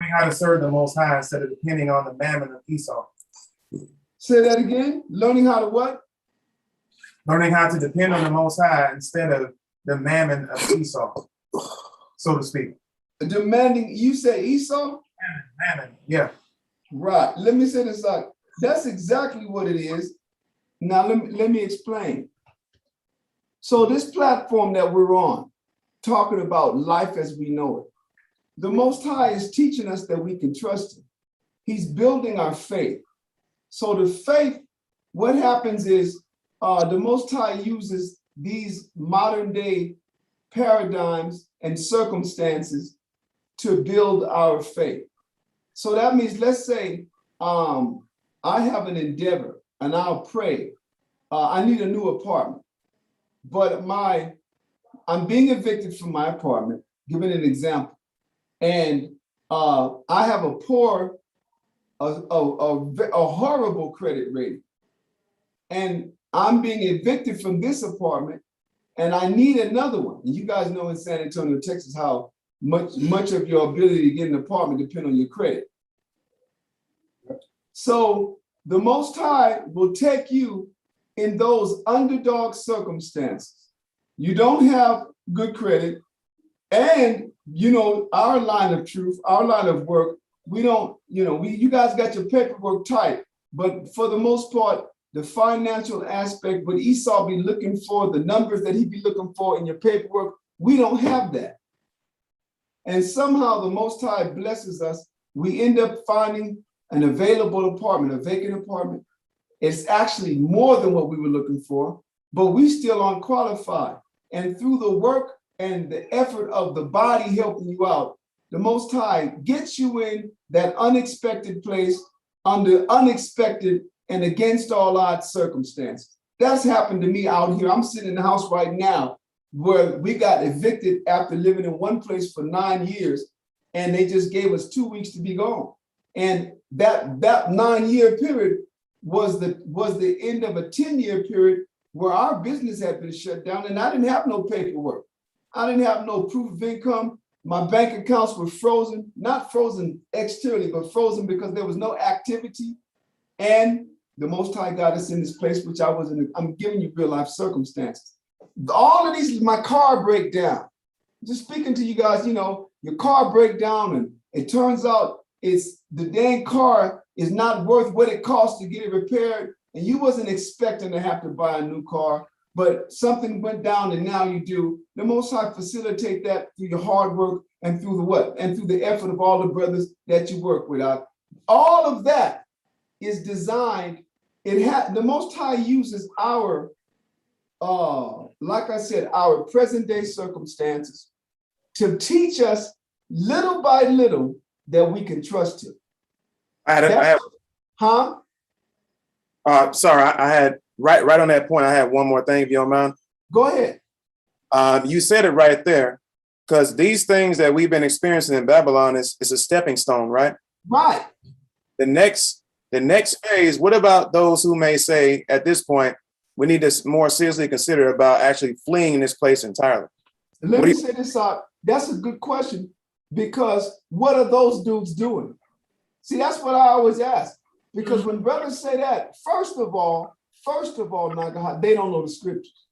Learning how to serve the Most High instead of depending on the mammon of Esau. Say that again. Learning how to what? Learning how to depend on the Most High instead of the mammon of Esau, so to speak. Demanding, you say Esau? Mammon, yeah. Right. Let me say this out. That's exactly what it is. Now, let me explain. So this platform that we're on, talking about life as we know it, the Most High is teaching us that we can trust him. He's building our faith. So the faith, what happens is the Most High uses these modern day paradigms and circumstances to build our faith. So that means, let's say I have an endeavor and I'll pray. I need a new apartment, but I'm being evicted from my apartment, giving an example. And I have a horrible credit rating. And I'm being evicted from this apartment and I need another one. And you guys know in San Antonio, Texas, how much of your ability to get an apartment depends on your credit. So the Most High will take you in those underdog circumstances. You don't have good credit, and you know our line of truth, our line of work. We don't, you guys got your paperwork tight, but for the most part, the financial aspect, what Esau be looking for, the numbers that he be looking for in your paperwork, we don't have that. And somehow the Most High blesses us. We end up finding an available apartment, a vacant apartment. It's actually more than what we were looking for, but we still aren't qualified. And through the work and the effort of the body helping you out, the Most High gets you in that unexpected place under unexpected and against all odds circumstances. That's happened to me out here. I'm sitting in the house right now where we got evicted after living in one place for 9 years, and they just gave us 2 weeks to be gone. And that 9-year period was the end of a 10-year period where our business had been shut down, and I didn't have no paperwork. I didn't have no proof of income. My bank accounts were frozen, not frozen externally, but frozen because there was no activity. And the Most High got us in this place, which I'm giving you real life circumstances. All of these, my car break down. Just speaking to you guys, your car break down, and it turns out it's the dang car is not worth what it costs to get it repaired. And you wasn't expecting to have to buy a new car, but something went down and now you do. The Most High facilitate that through your hard work and through the what? And through the effort of all the brothers that you work with. All of that is designed. The Most High uses our, like I said, our present day circumstances to teach us little by little that we can trust him. Sorry, I had right on that point. I had one more thing, if you don't mind. Go ahead. You said it right there, because these things that we've been experiencing in Babylon is a stepping stone, right? Right. The next phase. What about those who may say at this point we need to more seriously consider about actually fleeing this place entirely? Let me say this out. That's a good question, because what are those dudes doing? See, that's what I always ask. Because when brothers say that, first of all, Nagaha, they don't know the scriptures.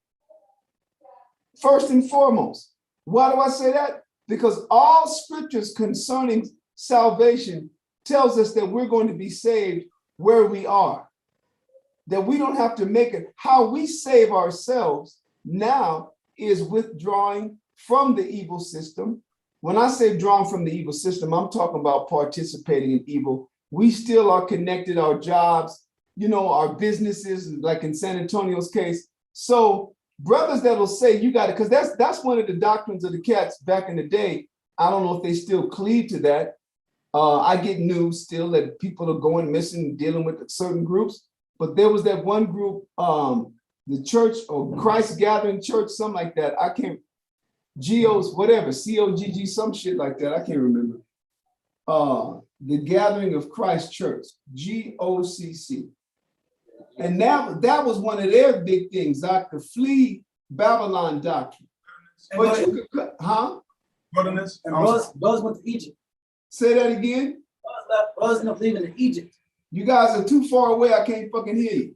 First and foremost. Why do I say that? Because all scriptures concerning salvation tells us that we're going to be saved where we are. That we don't have to make it. How we save ourselves now is withdrawing from the evil system. When I say drawn from the evil system, I'm talking about participating in evil. We still are connected, our jobs, our businesses, like in San Antonio's case. So brothers that'll say you got it, because that's one of the doctrines of the cats back in the day. I don't know if they still cleave to that. I get news still that people are going missing, dealing with certain groups. But there was that one group, the church or Christ Gathering Church, something like that. I can't, GOs, whatever, COGG, some shit like that. I can't remember. The Gathering of Christ Church, GOCC. And that was one of their big things, the flee Babylon doctrine. But you could, And goes went to Egypt. Say that again. Brothers end up leaving to Egypt. You guys are too far away. I can't fucking hear you.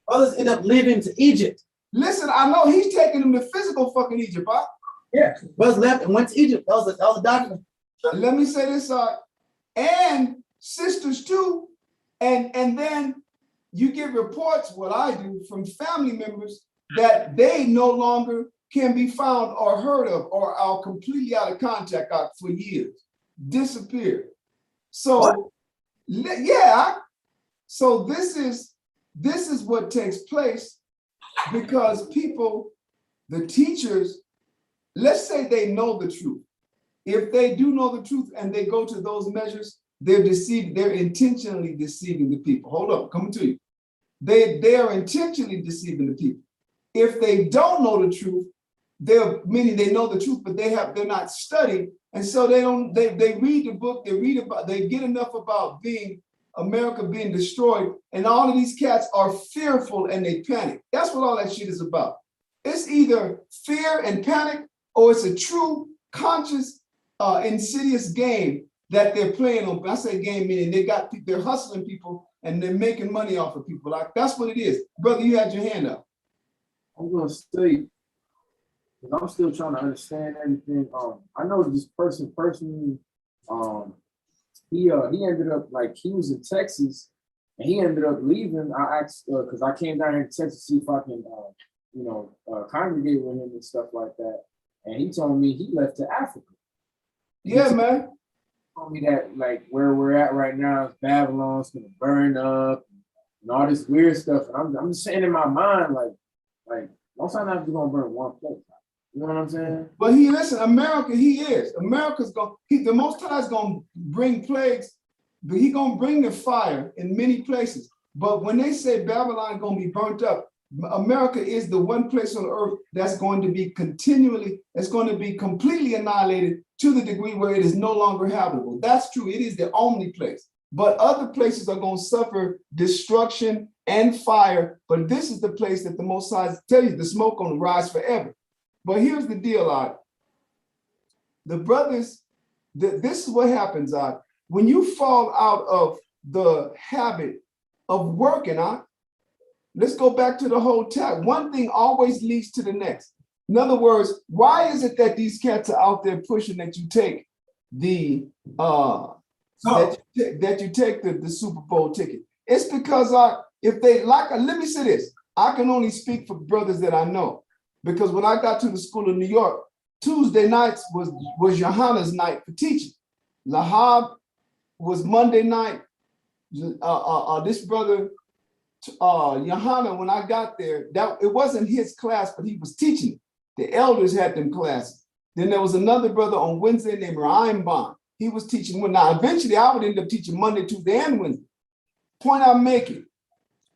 Brothers end up leaving to Egypt. Listen, I know he's taking them to physical fucking Egypt, huh? Yeah. Brothers left and went to Egypt. That was the document. Let me say this, and sisters too. And then you get reports, what I do, from family members that they no longer can be found or heard of or are completely out of contact for years, disappeared. So, yeah. So this is what takes place because people, the teachers, let's say they know the truth. If they do know the truth and they go to those measures, they're deceived. They're intentionally deceiving the people. Hold up, coming to you. They are intentionally deceiving the people. If they don't know the truth, meaning they know the truth, but they're not studying, and so they read the book, they get enough about America being destroyed, and all of these cats are fearful and they panic. That's what all that shit is about. It's either fear and panic, or it's a true, conscious, insidious game that they're playing on. I say game meaning they're hustling people and they're making money off of people. Like that's what it is. Brother, you had your hand up. I'm gonna say, because I'm still trying to understand everything. I know this person personally. He ended up, like, he was in Texas and he ended up leaving. I asked because I came down here to Texas to see if I can congregate with him and stuff like that. And he told me he left to Africa. Yeah, man. He told me that, like, where we're at right now is Babylon's gonna burn up and all this weird stuff. And I'm just saying in my mind, like most time I'm just gonna burn one place. You know what I'm saying? But listen, America, America's the Most High is gonna bring plagues, but he gonna bring the fire in many places. But when they say Babylon gonna be burnt up, America is the one place on earth that's going to be completely annihilated to the degree where it is no longer habitable. That's true. It is the only place. But other places are going to suffer destruction and fire. But this is the place that the Most High tell you the smoke going to rise forever. But here's the deal, Art. The brothers, this is what happens, Art. When you fall out of the habit of working, Art, let's go back to the whole tag. One thing always leads to the next. In other words, why is it that these cats are out there pushing that you take the the Super Bowl ticket? It's because if they like, let me say this. I can only speak for brothers that I know, because when I got to the School of New York, Tuesday nights was Johanna's night for teaching. Lahab was Monday night. This brother, Johanna, when I got there, that it wasn't his class, but he was teaching. The elders had them classes. Then there was another brother on Wednesday named Reinbond. He was teaching. Well, now eventually I would end up teaching Monday, Tuesday, and Wednesday. Point I'm making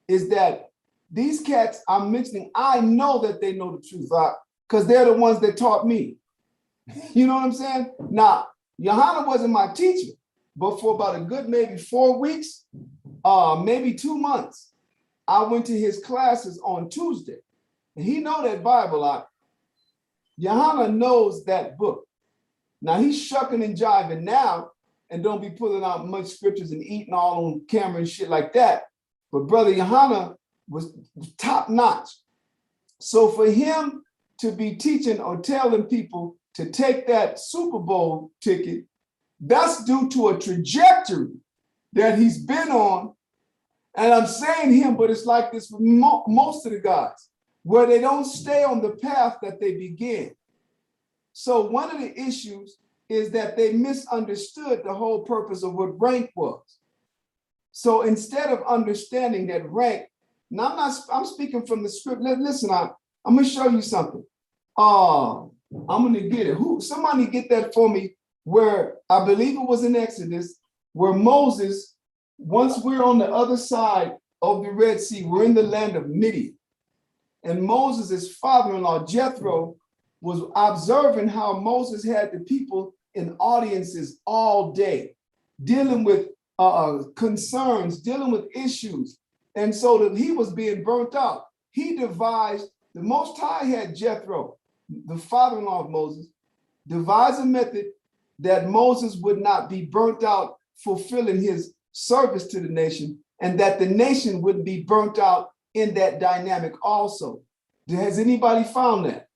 is that these cats I'm mentioning, I know that they know the truth, because they're the ones that taught me. You know what I'm saying? Now, Johanna wasn't my teacher, but for about a good maybe 4 weeks, maybe 2 months, I went to his classes on Tuesday. And he know that Bible out. Johanna knows that book. Now he's shucking and jiving now and don't be pulling out much scriptures and eating all on camera and shit like that. But brother Johanna was top notch. So for him to be teaching or telling people to take that Super Bowl ticket, that's due to a trajectory that he's been on. And I'm saying him, but it's like this with most of the guys, where they don't stay on the path that they begin. So one of the issues is that they misunderstood the whole purpose of what rank was. So instead of understanding that rank, now I'm speaking from the script. Listen, I'm gonna show you something. I'm gonna get it. Somebody get that for me, where I believe it was in Exodus, where Moses, once we're on the other side of the Red Sea, we're in the land of Midian. And Moses' father-in-law, Jethro, was observing how Moses had the people in audiences all day, dealing with concerns, dealing with issues. And so that he was being burnt out. He devised, the Most High had Jethro, the father-in-law of Moses, devise a method that Moses would not be burnt out fulfilling his service to the nation, and that the nation would be burnt out in that dynamic also. Has anybody found that?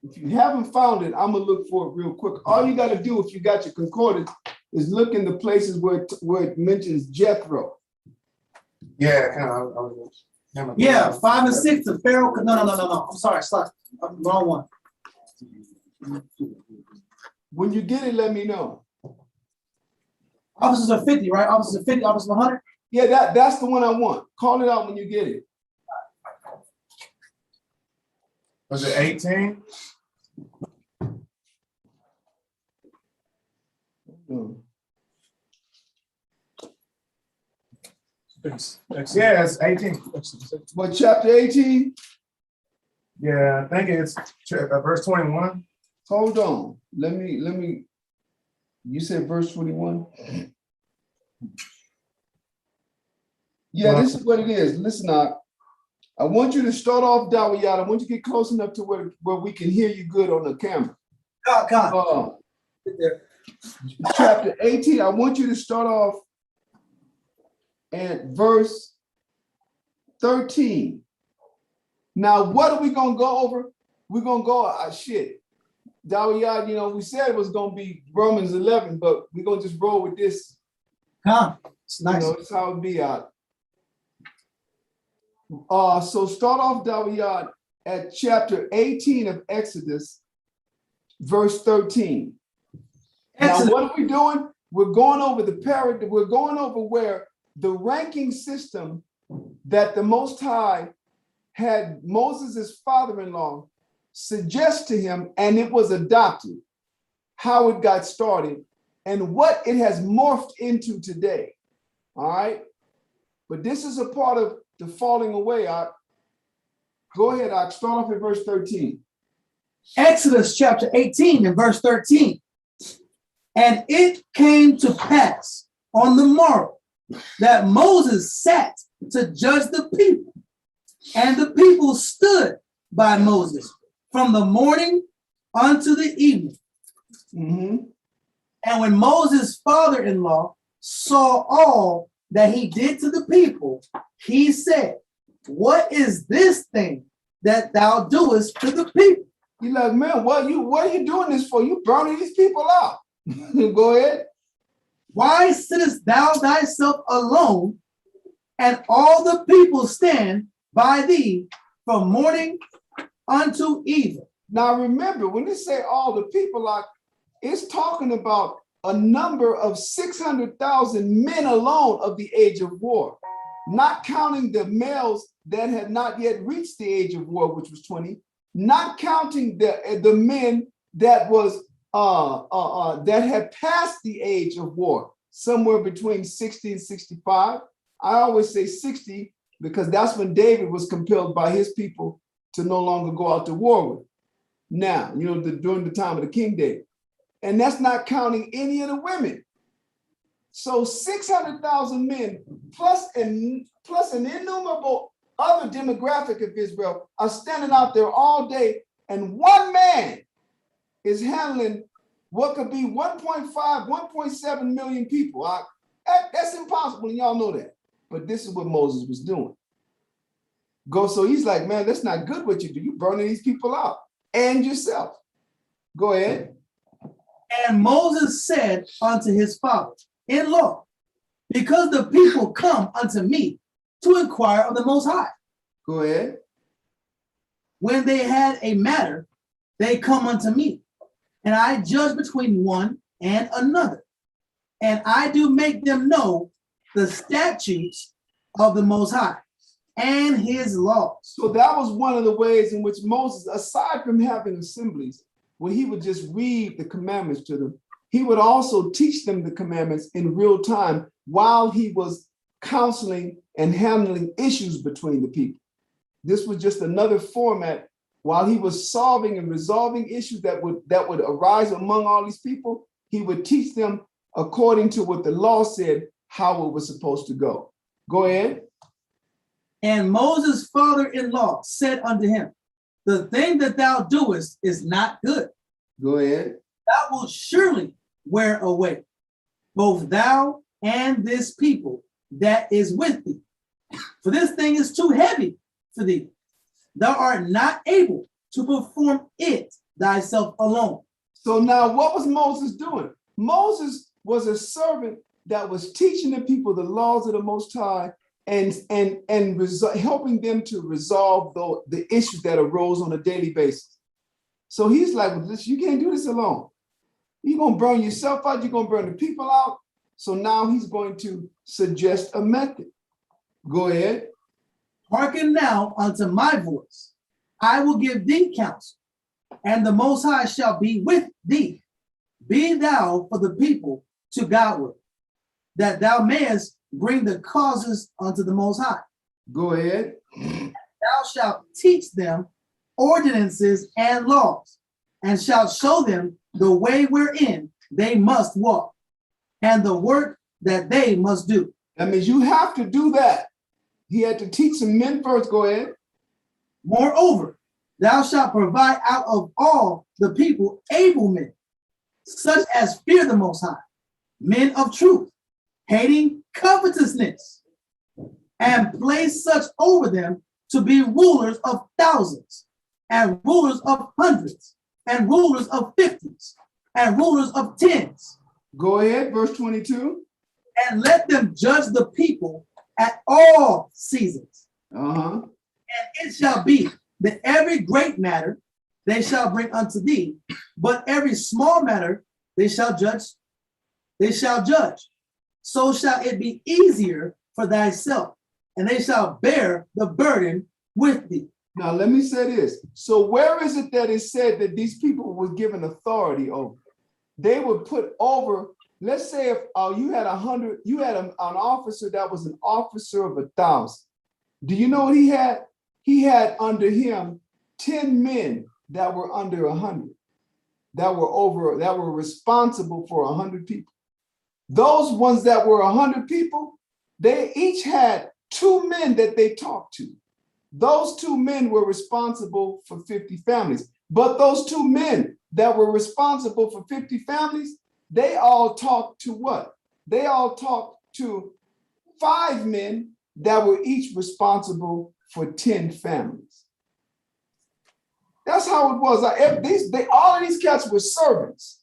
If you haven't found it, I'm gonna look for it real quick. All you gotta do if you got your concordance is look in the places where it mentions Jethro. Yeah, kind of. Yeah, 5 and 6 to Pharaoh. No. I'm sorry, wrong one. When you get it, let me know. Officers are 50, right? Officers are 50, officers are 100. Yeah, that's the one I want. Call it out when you get it. Was it 18? Yeah, it's 18. What, chapter 18? Yeah, I think it's verse 21. Hold on. Let me. You said verse 21? Yeah, this is what it is. Listen up. I want you to start off, Dawiyat. I want you to get close enough to where we can hear you good on the camera. God. Chapter 18, I want you to start off at verse 13. Now, what are we going to go over? We're going to go, Dawiyat, we said it was going to be Romans 11, but we're going to just roll with this. It's nice. It's how it be out. So start off, Dawiyat, at chapter 18 of Exodus, verse 13. Now, what are we doing? We're going over we're going over where the ranking system that the Most High had Moses' father-in-law suggest to him, and it was adopted, how it got started, and what it has morphed into today. All right? But this is a part of the falling away. Go ahead, I'll start off at verse 13. Exodus chapter 18 and verse 13. And it came to pass on the morrow that Moses sat to judge the people, and the people stood by Moses from the morning unto the evening. Mm-hmm. And when Moses' father-in-law saw all that he did to the people, he said, what is this thing that thou doest to the people? He's like, man, what are you doing this for? You burning these people out. Go ahead. Why sittest thou thyself alone, and all the people stand by thee from morning unto even? Now remember, when they say all the people, it's talking about a number of 600,000 men alone of the age of war, not counting the males that had not yet reached the age of war, which was 20, not counting the men that was that had passed the age of war, somewhere between 60 and 65. I always say 60 because that's when David was compelled by his people to no longer go out to war with. Now, during the time of the King David. And that's not counting any of the women. So 600,000 men plus an innumerable other demographic of Israel are standing out there all day, and one man is handling what could be 1.5, 1.7 million people. That's impossible, and y'all know that. But this is what Moses was doing. So he's like, man, that's not good what you do. You burning these people out and yourself. Go ahead. And Moses said unto his father-in-law, because the people come unto me to inquire of the Most High. Go ahead. When they had a matter, they come unto me, and I judge between one and another. And I do make them know the statutes of the Most High and his laws. So that was one of the ways in which Moses, aside from having assemblies, where he would just read the commandments to them, he would also teach them the commandments in real time while he was counseling and handling issues between the people. This was just another format while he was solving and resolving issues that would arise among all these people. He would teach them according to what the law said, how it was supposed to go. Go ahead. And Moses' father-in-law said unto him, the thing that thou doest is not good. Go ahead. thou wilt surely wear away, both thou and this people that is with thee. For this thing is too heavy for thee. Thou art not able to perform it thyself alone. So now what was Moses doing? Moses was a servant that was teaching the people the laws of the Most High and helping them to resolve the issues that arose on a daily basis. So he's like, well, you can't do this alone. You're going to burn yourself out. You're going to burn the people out. So now he's going to suggest a method. Go ahead. Hearken now unto my voice. I will give thee counsel, and the Most High shall be with thee. Be thou for the people to Godward, that thou mayest bring the causes unto the Most High. Go ahead. Thou shalt teach them ordinances and laws, and shalt show them the way wherein they must walk, and the work that they must do. That means you have to do that. He had to teach some men first. Go ahead. Moreover, thou shalt provide out of all the people able men, such as fear the Most High, men of truth, hating covetousness, and place such over them to be rulers of thousands, and rulers of hundreds, and rulers of fifties, and rulers of tens. Go ahead, verse 22. And let them judge the people at all seasons. And it shall be that every great matter they shall bring unto thee, but every small matter they shall judge. They shall judge. So shall it be easier for thyself, and they shall bear the burden with thee. Now let me say this. So where is it that it said that these people were given authority over? They were put over. Let's say if you had 100, you had an officer that was an officer of 1,000. Do you know what he had? He had under him 10 men that were under 100, that were responsible for 100 people. Those ones that were 100 people, they each had 2 men that they talked to. Those 2 men were responsible for 50 families. But those 2 men that were responsible for 50 families, they all talked to what? They all talked to 5 men that were each responsible for 10 families. That's how it was. All of these cats were servants.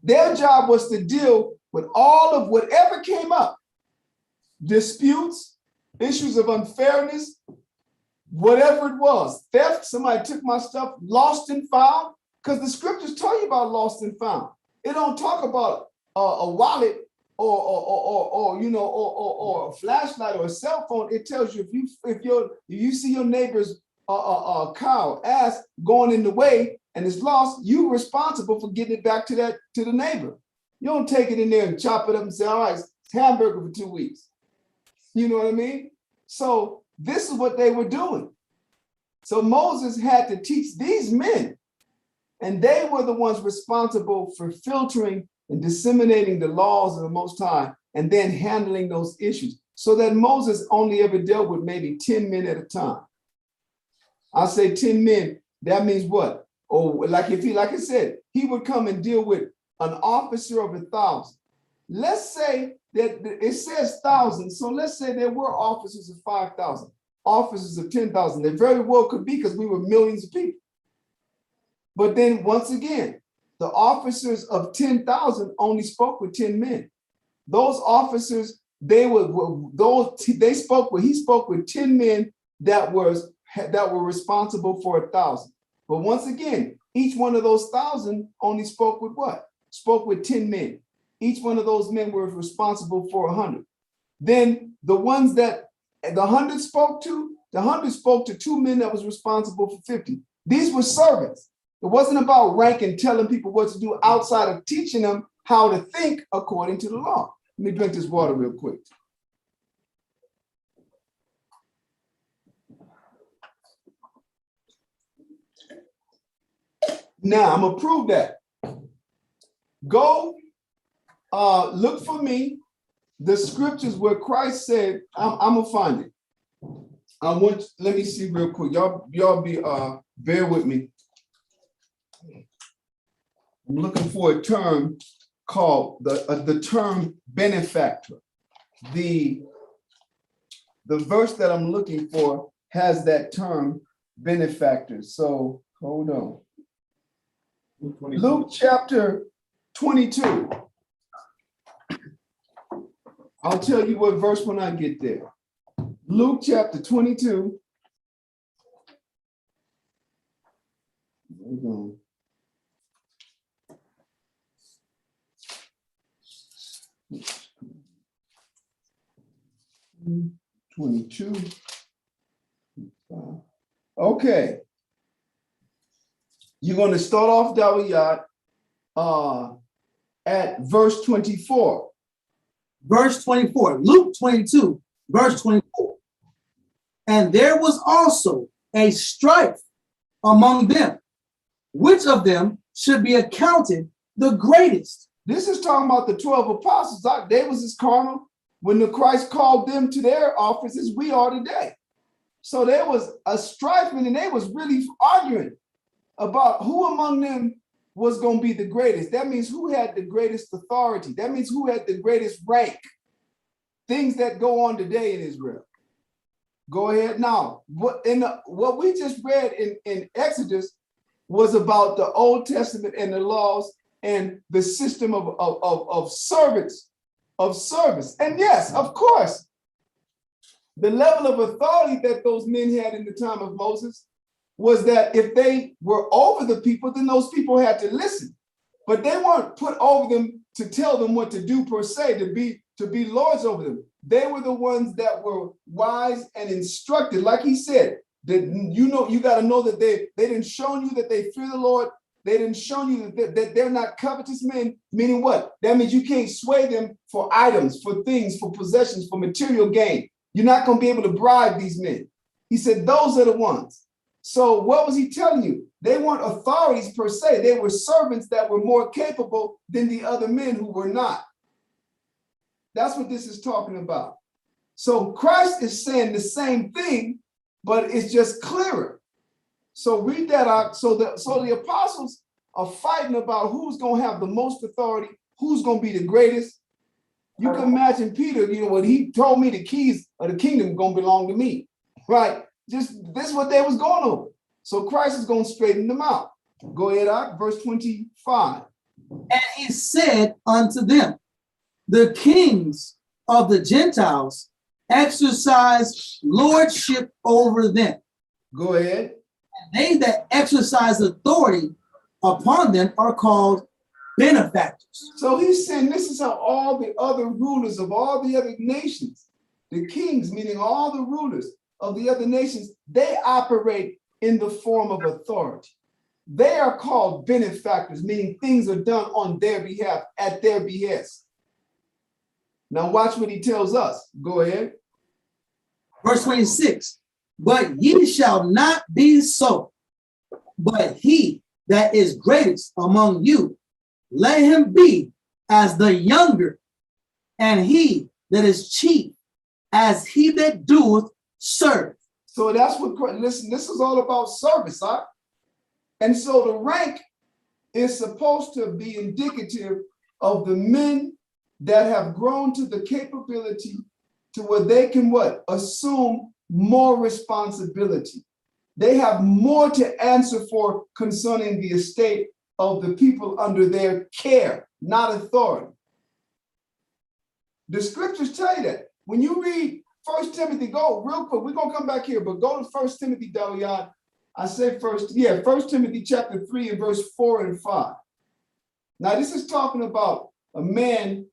Their job was to deal with all of whatever came up. Disputes, issues of unfairness, whatever it was. Theft, somebody took my stuff, lost and found. Because the scriptures tell you about lost and found. It don't talk about a wallet or a flashlight or a cell phone. It tells you if you see your neighbor's cow, ass going in the way and it's lost, you're responsible for getting it back to the neighbor. You don't take it in there and chop it up and say, all right, it's hamburger for 2 weeks. You know what I mean? So this is what they were doing. So Moses had to teach these men. And they were the ones responsible for filtering and disseminating the laws of the Most High and then handling those issues so that Moses only ever dealt with maybe 10 men at a time. I say 10 men, that means what? Or like I said, he would come and deal with an officer of 1,000. Let's say that it says 1,000. So let's say there were officers of 5,000, officers of 10,000. They very well could be because we were millions of people. But then once again, the officers of 10,000 only spoke with 10 men. Those officers, he spoke with 10 men that were responsible for 1,000. But once again, each one of those 1,000 only spoke with what? Spoke with 10 men. Each one of those men were responsible for 100. Then the ones that the 100 spoke to, the 100 spoke to 2 men that was responsible for 50. These were servants. It wasn't about rank and telling people what to do outside of teaching them how to think according to the law. Let me drink this water real quick. Now, I'm going to prove that. Go look for me the scriptures where Christ said, I'm going to find it. Let me see real quick. Y'all be, bear with me. I'm looking for a term called the term benefactor. The verse that I'm looking for has that term benefactor. So hold on. Luke chapter 22. I'll tell you what verse when I get there. Luke chapter 22. Hold on. Mm, 22. Okay. You're going to start off, Dawiyat, at verse 24. Verse 24, Luke 22, verse 24. And there was also a strife among them, which of them should be accounted the greatest. This is talking about the 12 apostles. They was as carnal when the Christ called them to their office as we are today. So there was a strife, and they was really arguing about who among them was going to be the greatest. That means who had the greatest authority. That means who had the greatest rank. Things that go on today in Israel. Go ahead now. What we just read in Exodus was about the Old Testament and the laws and the system of service. And yes, of course, the level of authority that those men had in the time of Moses was that if they were over the people, then those people had to listen. But they weren't put over them to tell them what to do per se, to be lords over them. They were the ones that were wise and instructed. Like he said, that you got to know that they didn't show you that they fear the Lord. They didn't show you that they're not covetous men, meaning what? That means you can't sway them for items, for things, for possessions, for material gain. You're not going to be able to bribe these men. He said, those are the ones. So what was he telling you? They weren't authorities per se. They were servants that were more capable than the other men who were not. That's what this is talking about. So Christ is saying the same thing, but it's just clearer. So read that out. So the apostles are fighting about who's going to have the most authority, who's going to be the greatest. You can imagine Peter, when he told me the keys of the kingdom going to belong to me, right? Just this is what they was going over. So Christ is going to straighten them out. Go ahead, verse 25. And he said unto them, the kings of the Gentiles exercise lordship over them. Go ahead. And they that exercise authority upon them are called benefactors. So he's saying this is how all the other rulers of all the other nations, the kings, meaning all the rulers of the other nations, they operate in the form of authority. They are called benefactors, meaning things are done on their behalf, at their behest. Now watch what he tells us. Go ahead. Verse 26, but ye shall not be so, but he that is greatest among you, let him be as the younger, and he that is chief as he that doeth serve. So that's what, listen, this is all about service, huh? And so the rank is supposed to be indicative of the men that have grown to the capability to where they can assume more responsibility. They have more to answer for concerning the estate of the people under their care, not authority. The scriptures tell you that. When you read 1 Timothy, go real quick, we're going to come back here, but go to 1 Timothy, Dalian. I say 1 Timothy chapter 3 and verse 4 and 5. Now, this is talking about a man,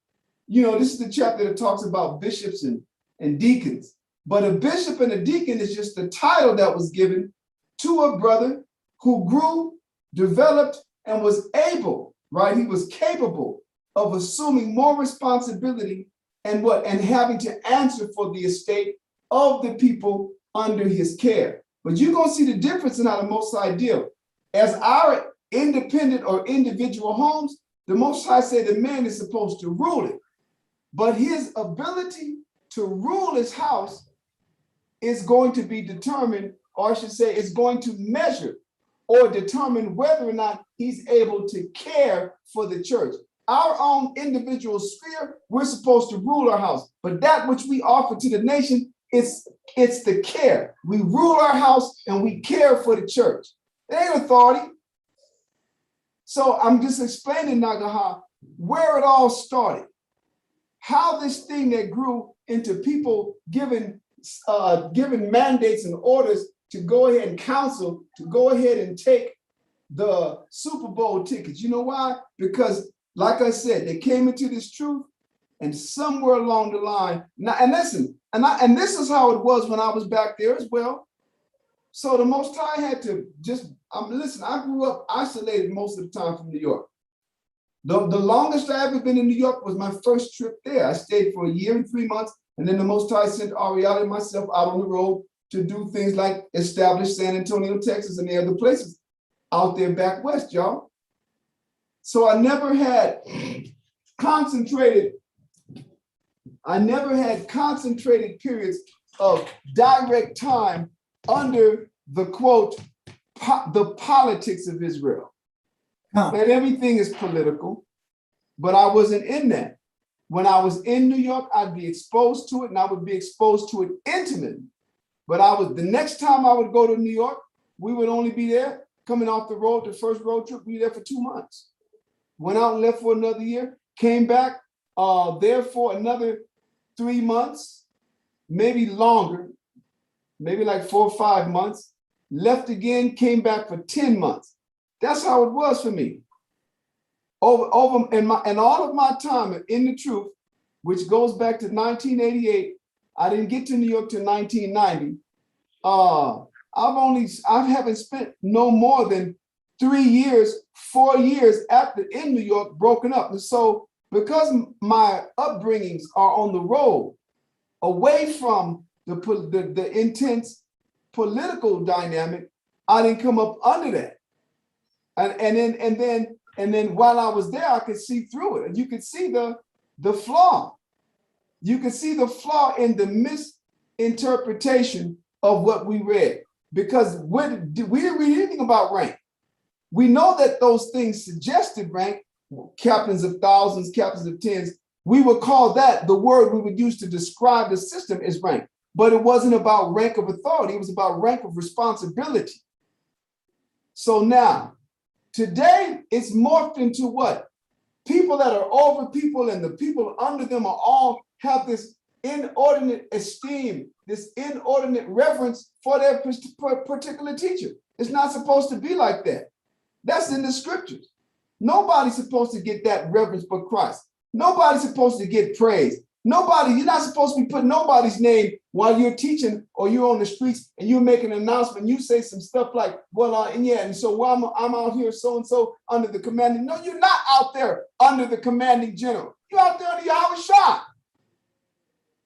this is the chapter that talks about bishops and deacons. But a bishop and a deacon is just the title that was given to a brother who grew, developed, and was able, right? He was capable of assuming more responsibility and having to answer for the estate of the people under his care. But you're going to see the difference in how the Most High deal. As our independent or individual homes, the Most High say the man is supposed to rule it. But his ability to rule his house is going to be determined, or I should say, is going to measure or determine whether or not he's able to care for the church. Our own individual sphere, we're supposed to rule our house, but that which we offer to the nation, it's the care. We rule our house and we care for the church. It ain't authority. So I'm just explaining, Nagaha, where it all started. How this thing that grew into people given mandates and orders to go ahead and counsel, to go ahead and take the Super Bowl tickets. You know why? Because, like I said, they came into this truth, and somewhere along the line, now, and listen, and this is how it was when I was back there as well. So the Most High had to just, listen, I grew up isolated most of the time from New York. The longest I ever been in New York was my first trip there. I stayed for 1 year and 3 months, and then the Most High sent Ariella and myself out on the road to do things like establish San Antonio, Texas, and the other places out there back west, y'all. So I never had concentrated periods of direct time under the quote, the politics of Israel. And everything is political, but I wasn't in that. When I was in New York, I'd be exposed to it, and I would be exposed to it intimately. But the next time I would go to New York, we would only be there coming off the road, the first road trip, we were there for 2 months. Went out and left for another year, came back there for another 3 months, maybe longer, maybe like 4 or 5 months, left again, came back for 10 months. That's how it was for me. And all of my time in the truth, which goes back to 1988, I didn't get to New York till 1990. I haven't spent no more than 3 years, 4 years in New York broken up. And so because my upbringings are on the road, away from the intense political dynamic, I didn't come up under that. And then while I was there, I could see through it. And you could see the flaw. You could see the flaw in the misinterpretation of what we read. Because we didn't read anything about rank. We know that those things suggested rank, captains of thousands, captains of tens. We would call that the word we would use to describe the system is rank. But it wasn't about rank of authority. It was about rank of responsibility. So now, today, it's morphed into what? People that are over people and the people under them are all have this inordinate esteem, this inordinate reverence for their particular teacher. It's not supposed to be like that. That's in the scriptures. Nobody's supposed to get that reverence but Christ. Nobody's supposed to get praise. You're not supposed to be putting nobody's name while you're teaching or you're on the streets and you're making an announcement. You say some stuff like, and so while I'm out here so-and-so under the commanding. No, you're not out there under the commanding general. You're out there under Yahweh Shah.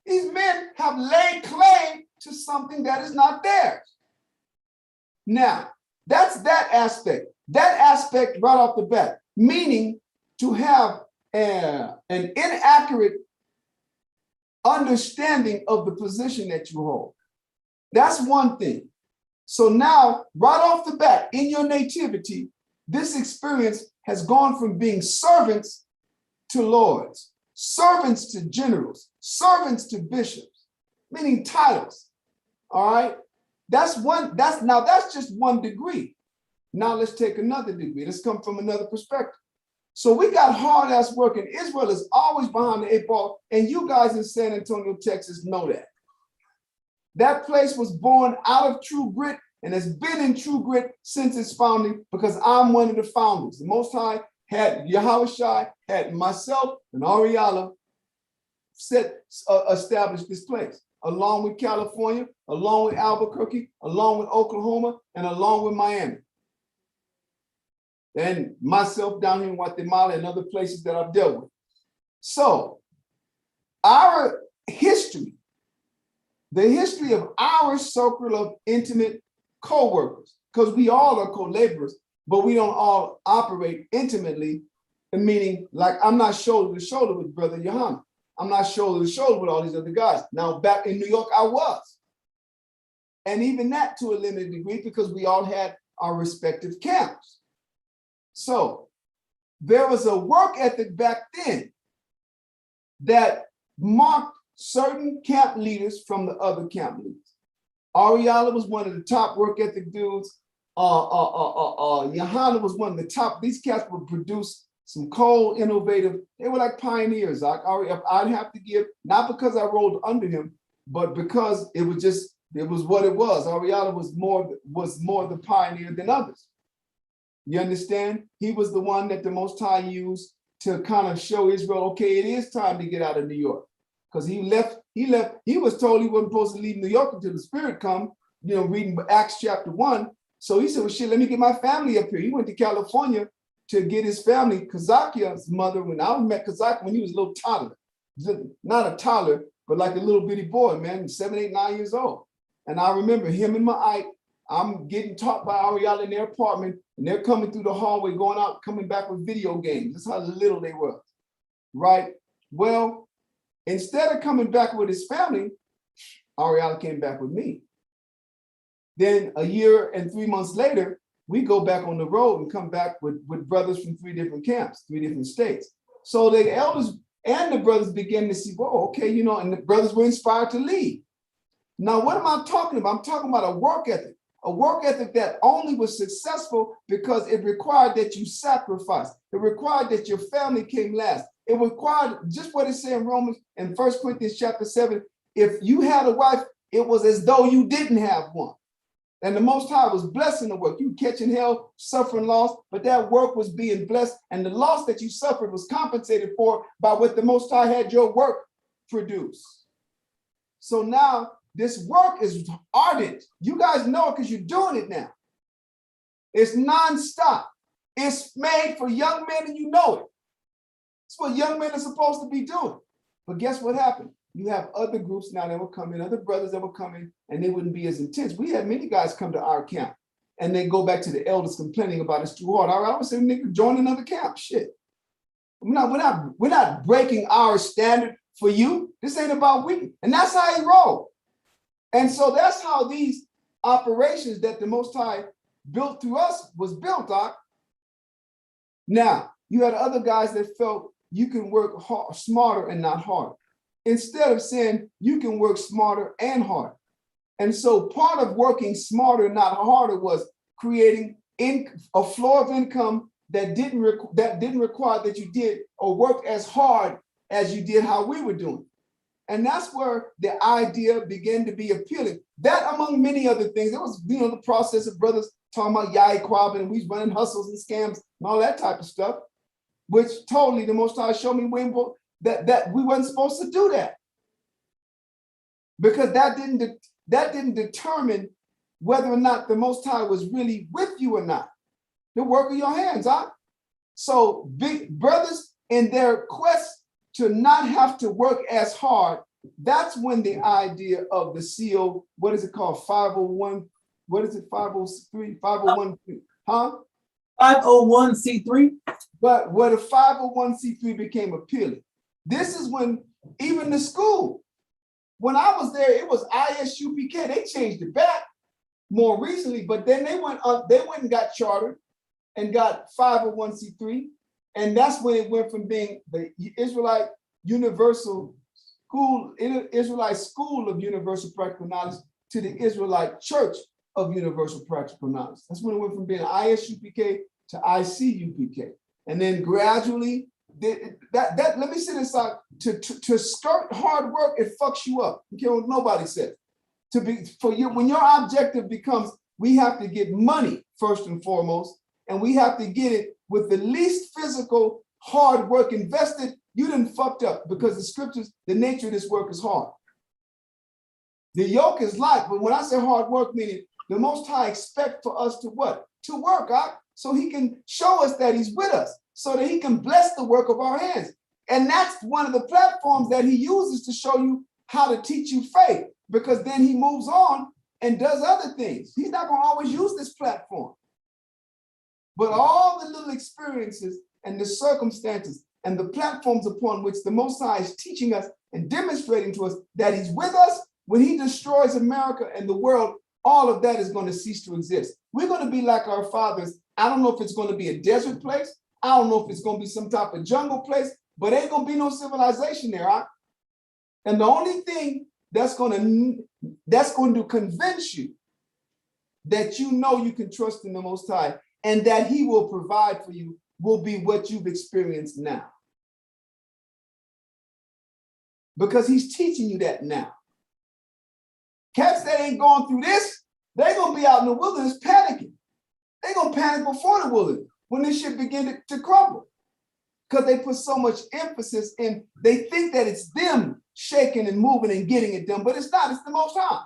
These men have laid claim to something that is not theirs. Now, that's that aspect. That aspect right off the bat, meaning to have an inaccurate understanding of the position that you hold. That's one thing. So now, right off the bat, in your nativity, this experience has gone from being servants to lords, servants to generals, servants to bishops, meaning titles. All right. That's just one degree. Now let's take another degree. Let's come from another perspective. So we got hard ass work, and Israel is always behind the 8 ball. And you guys in San Antonio, Texas know that. That place was born out of true grit and has been in true grit since its founding because I'm one of the founders. The Most High had Yahweh Shai, had myself and Ariella established this place, along with California, along with Albuquerque, along with Oklahoma, and along with Miami. And myself down here in Guatemala and other places that I've dealt with. So our history, the history of our circle of intimate co-workers, because we all are co-laborers, but we don't all operate intimately, meaning like I'm not shoulder to shoulder with Brother Yohanan. I'm not shoulder to shoulder with all these other guys. Now back in New York, I was. And even that to a limited degree because we all had our respective camps. So there was a work ethic back then that marked certain camp leaders from the other camp leaders. Ariala was one of the top work ethic dudes. Johanna was one of the top. These cats would produce some cold, innovative. They were like pioneers. I'd have to give, not because I rolled under him, but because it was what it was. Ariala was more the pioneer than others. You understand? He was the one that the Most High used to kind of show Israel, okay, it is time to get out of New York. Because he was told he wasn't supposed to leave New York until the Spirit come, reading Acts chapter 1. So he said, well, shit, let me get my family up here. He went to California to get his family. Kazakia's mother, when I met Kazaki when he was a little toddler, not a toddler, but like a little bitty boy, man, 7, 8, 9 years old. And I remember him and my I'm getting taught by Ariala in their apartment, and they're coming through the hallway, going out, coming back with video games. That's how little they were, right? Well, instead of coming back with his family, Ariala came back with me. Then a year and 3 months later, we go back on the road and come back with brothers from 3 different camps, 3 different states. So the elders and the brothers began to see, whoa, okay, and the brothers were inspired to lead. Now, what am I talking about? I'm talking about a work ethic that only was successful because it required that you sacrifice. It required that your family came last. It required just what it said in Romans and 1 Corinthians chapter 7. If you had a wife, it was as though you didn't have one. And the Most High was blessing the work. You catching hell, suffering loss, but that work was being blessed. And the loss that you suffered was compensated for by what the Most High had your work produce. So now this work is ardent. You guys know it because you're doing it now. It's nonstop. It's made for young men and you know it. It's what young men are supposed to be doing. But guess what happened? You have other groups now that will come in, other brothers that will come in, and they wouldn't be as intense. We had many guys come to our camp and they go back to the elders complaining about it's too hard. I would say, nigga, join another camp. Shit. We're not breaking our standard for you. This ain't about we. And that's how he rolled. And so that's how these operations that the Most High built through us was built, Doc. Now, you had other guys that felt you can work smarter and not harder. Instead of saying you can work smarter and harder. And so part of working smarter, not harder, was creating a floor of income that didn't require that you did or work as hard as you did how we were doing. And that's where the idea began to be appealing. That, among many other things, it was, the process of brothers talking about Yai Quab and we running hustles and scams and all that type of stuff, which totally the Most High showed me that we wasn't supposed to do that. Because that didn't determine whether or not the Most High was really with you or not. The work of your hands, huh? So big brothers in their quest to not have to work as hard, that's when the idea of the CO, what is it called? 501, what is it? 503, 501, huh? 501c3. But where the 501c3 became appealing. This is when even the school, when I was there, it was ISUPK. They changed it back more recently, but then they went and got chartered and got 501c3. And that's when it went from being the Israelite Universal School, Israelite School of Universal Practical Knowledge to the Israelite Church of Universal Practical Knowledge. That's when it went from being ISUPK to ICUPK. And then gradually, let me say this out, to skirt hard work, it fucks you up. You care what nobody says. When your objective becomes, we have to get money first and foremost, and we have to get it with the least physical hard work invested, you done fucked up because the scriptures, the nature of this work is hard. The yoke is light, but when I say hard work, meaning the Most High expect for us to what? To work out so he can show us that he's with us, so that he can bless the work of our hands. And that's one of the platforms that he uses to show you how to teach you faith, because then he moves on and does other things. He's not going to always use this platform. But all the little experiences and the circumstances and the platforms upon which the Most High is teaching us and demonstrating to us that he's with us when he destroys America and the world all of that is going to cease to exist. We're going to be like our fathers. I don't know if it's going to be a desert place. I don't know if it's going to be some type of jungle place, but ain't going to be no civilization there. Huh? And the only thing that's going to convince you that you know you can trust in the Most High and that he will provide for you will be what you've experienced now. Because he's teaching you that now. Cats that ain't going through this, they're going to be out in the wilderness panicking. They're going to panic before the wilderness when this shit begin to crumble. Because they put so much emphasis in, they think that it's them shaking and moving and getting it done, but it's not, it's the Most High.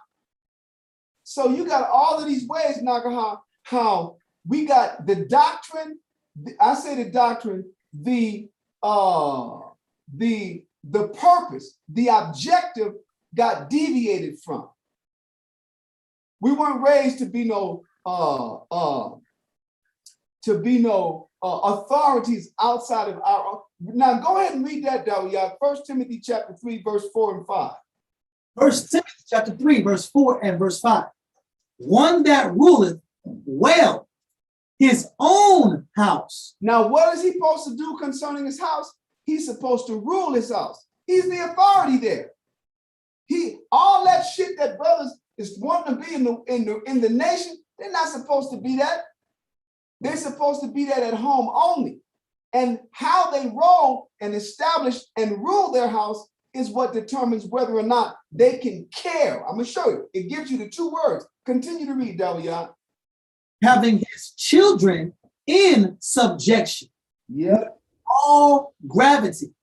So you got all of these ways, Naga, how we got the doctrine, I say the doctrine, the purpose, the objective got deviated from. We weren't raised to be no authorities outside of our own. Now go ahead and read that, Dawiyah. 1 Timothy chapter 3, verse 4 and 5. 1 Timothy chapter 3, verse 4 and verse 5. One that ruleth well his own house. Now, what is he supposed to do concerning his house? He's supposed to rule his house. He's the authority there. All that shit that brothers is wanting to be in the nation, they're not supposed to be that. They're supposed to be that at home only. And how they roll and establish and rule their house is what determines whether or not they can care. I'm going to show you. It gives you the two words. Continue to read, Dawiyah. Having his children in subjection. Yeah. All gravity.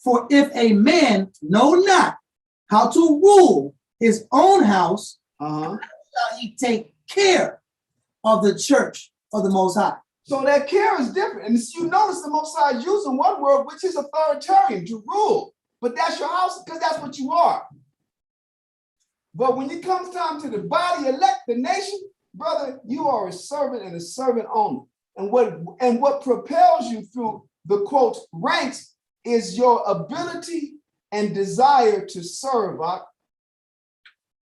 For if a man know not how to rule his own house, how shall he take care of the church of the Most High? So that care is different. And you notice the Most High is using one word, which is authoritarian, to rule. But that's your house because that's what you are. But when it comes time to the body elect, the nation, brother, you are a servant and a servant only. And what propels you through the quote ranks is your ability and desire to serve. Right?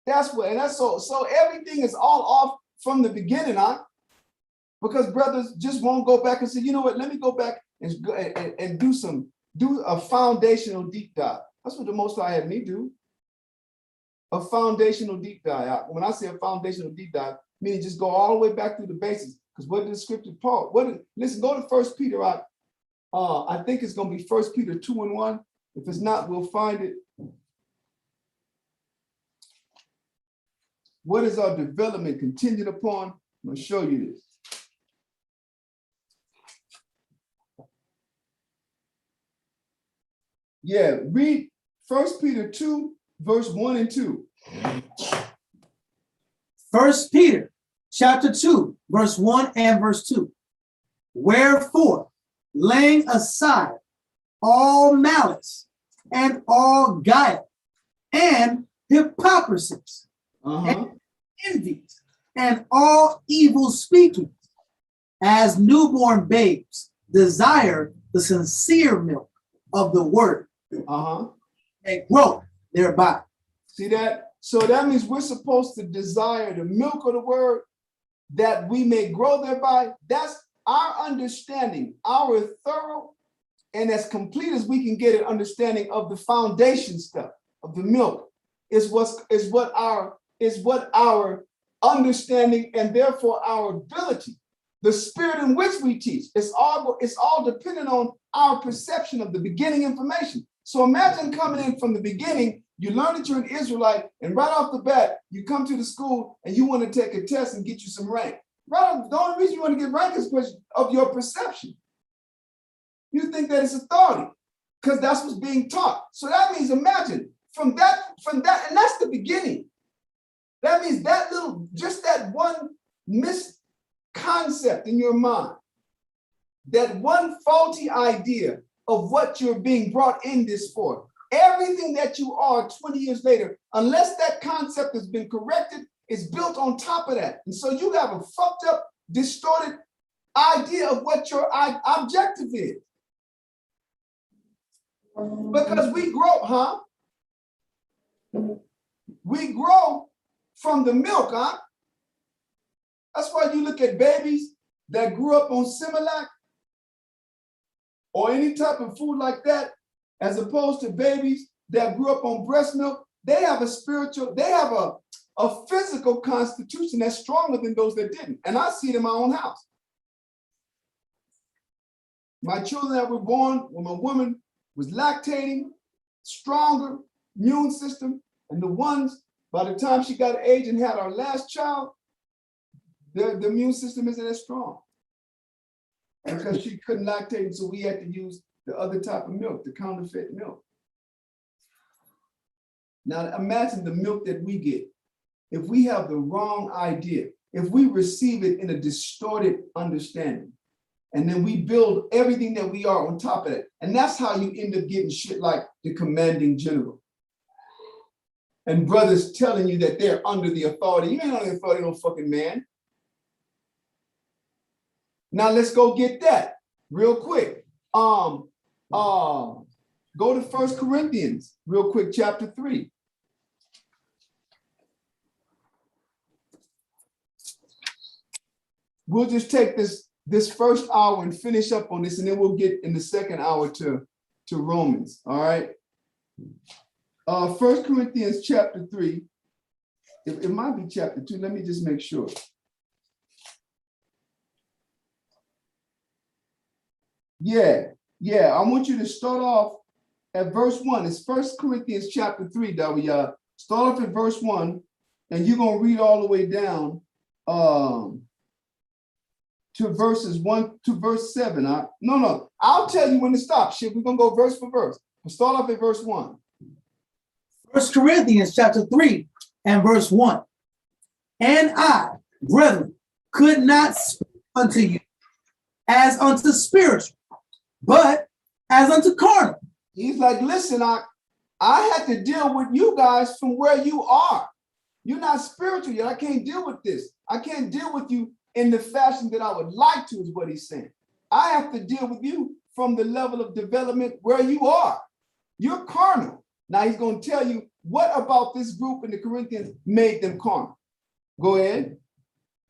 That's so everything is all off from the beginning, huh? Because brothers just won't go back and say, you know what, let me go back and do a foundational deep dive. That's what the Most High had me do. A foundational deep dive. When I say a foundational deep dive, meaning just go all the way back through the basics. Because what did the scripture Paul? Listen, go to 1 Peter. I think it's going to be 1 Peter 2 and 1. If it's not, we'll find it. What is our development contingent upon? I'm going to show you this. Yeah, read 1 Peter 2, verse 1 and 2. 1 Peter chapter 2, verse 1 and verse 2. Wherefore, laying aside all malice and all guile and hypocrisies and envies and all evil speaking, as newborn babes desire the sincere milk of the word, and grow thereby. See that? So that means we're supposed to desire the milk of the word that we may grow thereby. That's our understanding, our thorough and as complete as we can get an understanding of the foundation stuff of the milk is what our understanding and therefore our ability, the spirit in which we teach. It's all dependent on our perception of the beginning information. So imagine coming in from the beginning, you learn that you're an Israelite, and right off the bat, you come to the school and you want to take a test and get you some rank. Right, the only reason you want to get rank is because of your perception. You think that it's authority because that's what's being taught. So that means imagine from that, and that's the beginning. That means just that one misconcept in your mind, that one faulty idea of what you're being brought in this for. Everything that you are 20 years later, unless that concept has been corrected, is built on top of that. And so you have a fucked up, distorted idea of what your objective is. Because we grow, We grow from the milk, That's why you look at babies that grew up on Similac or any type of food like that, as opposed to babies that grew up on breast milk. They have a physical constitution that's stronger than those that didn't. And I see it in my own house. My children that were born when my woman was lactating, stronger immune system, and the ones by the time she got age and had our last child, the immune system isn't as strong because she couldn't lactate, so we had to use the other type of milk, the counterfeit milk. Now imagine the milk that we get. If we have the wrong idea, if we receive it in a distorted understanding, and then we build everything that we are on top of it, and that's how you end up getting shit like the commanding general. And brothers telling you that they're under the authority. You ain't under the authority, no fucking man. Now let's go get that real quick. Go to 1 Corinthians real quick, chapter 3. We'll just take this first hour and finish up on this, and then we'll get in the second hour to Romans. All right. 1 Corinthians chapter 3. It might be chapter 2. Let me just make sure. Yeah. I want you to start off at verse 1. It's 1 Corinthians chapter 3, Dawiyah. Start off at verse 1, and you're going to read all the way down to verses 1 to verse 7. No, I'll tell you when to stop. Shit, we're going to go verse for verse. We'll start off at verse 1. 1 Corinthians chapter 3 and verse 1. And I, brethren, could not speak unto you as unto spiritual, but as unto carnal. He's like, listen, I had to deal with you guys from where you are. You're not spiritual yet. I can't deal with this. I can't deal with you in the fashion that I would like to, is what he's saying. I have to deal with you from the level of development where you are. You're carnal. Now he's going to tell you what about this group in the Corinthians made them carnal. Go ahead.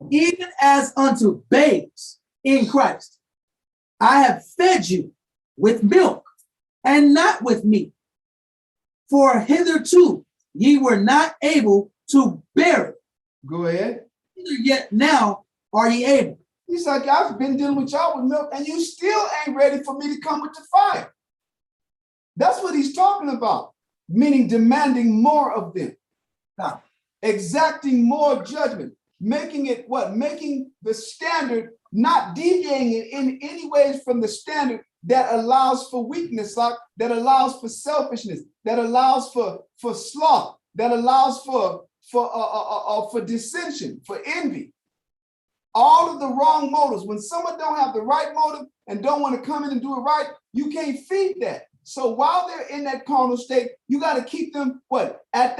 Even as unto babes in Christ, I have fed you with milk and not with meat. For hitherto ye were not able to bear it. Go ahead. Yet now are ye able. He's like, I've been dealing with y'all with milk, and you still ain't ready for me to come with the fire. That's what he's talking about, meaning demanding more of them, exacting more judgment, making it what? Making the standard, not deviating it in any ways from the standard that allows for weakness, like that allows for selfishness, that allows for sloth, that allows for dissension, for envy. All of the wrong motives. When someone don't have the right motive and don't want to come in and do it right, you can't feed that. So while they're in that carnal state, you got to keep them while they're at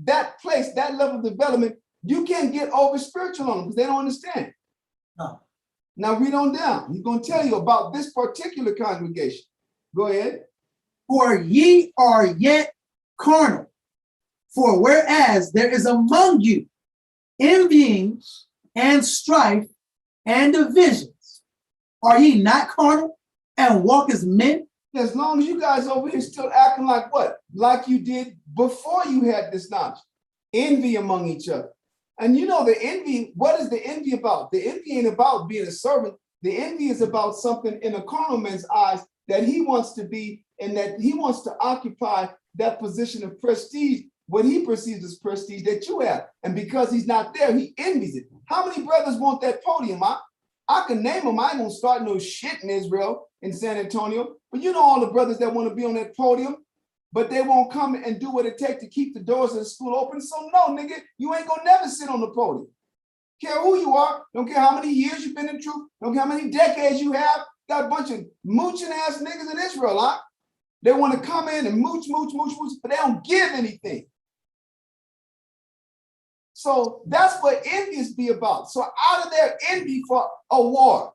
that place, that level of development, you can't get over spiritual on them because they don't understand. No. Now read on down. He's going to tell you about this particular congregation. Go ahead. For ye are yet carnal. For whereas there is among you envyings and strife and divisions, are ye not carnal and walk as men? As long as you guys over here still acting like what? Like you did before you had this knowledge. Envy among each other. And you know the envy, what is the envy about? The envy ain't about being a servant. The envy is about something in a carnal man's eyes that he wants to be, and that he wants to occupy that position of prestige, what he perceives as prestige that you have. And because he's not there, he envies it. How many brothers want that podium? I can name them. I ain't gonna start no shit in Israel, in San Antonio, but you know all the brothers that want to be on that podium, but they won't come and do what it takes to keep the doors of the school open. So no, nigga, you ain't gonna never sit on the podium. Care who you are, don't care how many years you've been in truth, don't care how many decades you have, got a bunch of mooching ass niggas in Israel, huh? They want to come in and mooch, but they don't give anything. So that's what envious be about. So out of their envy for a war,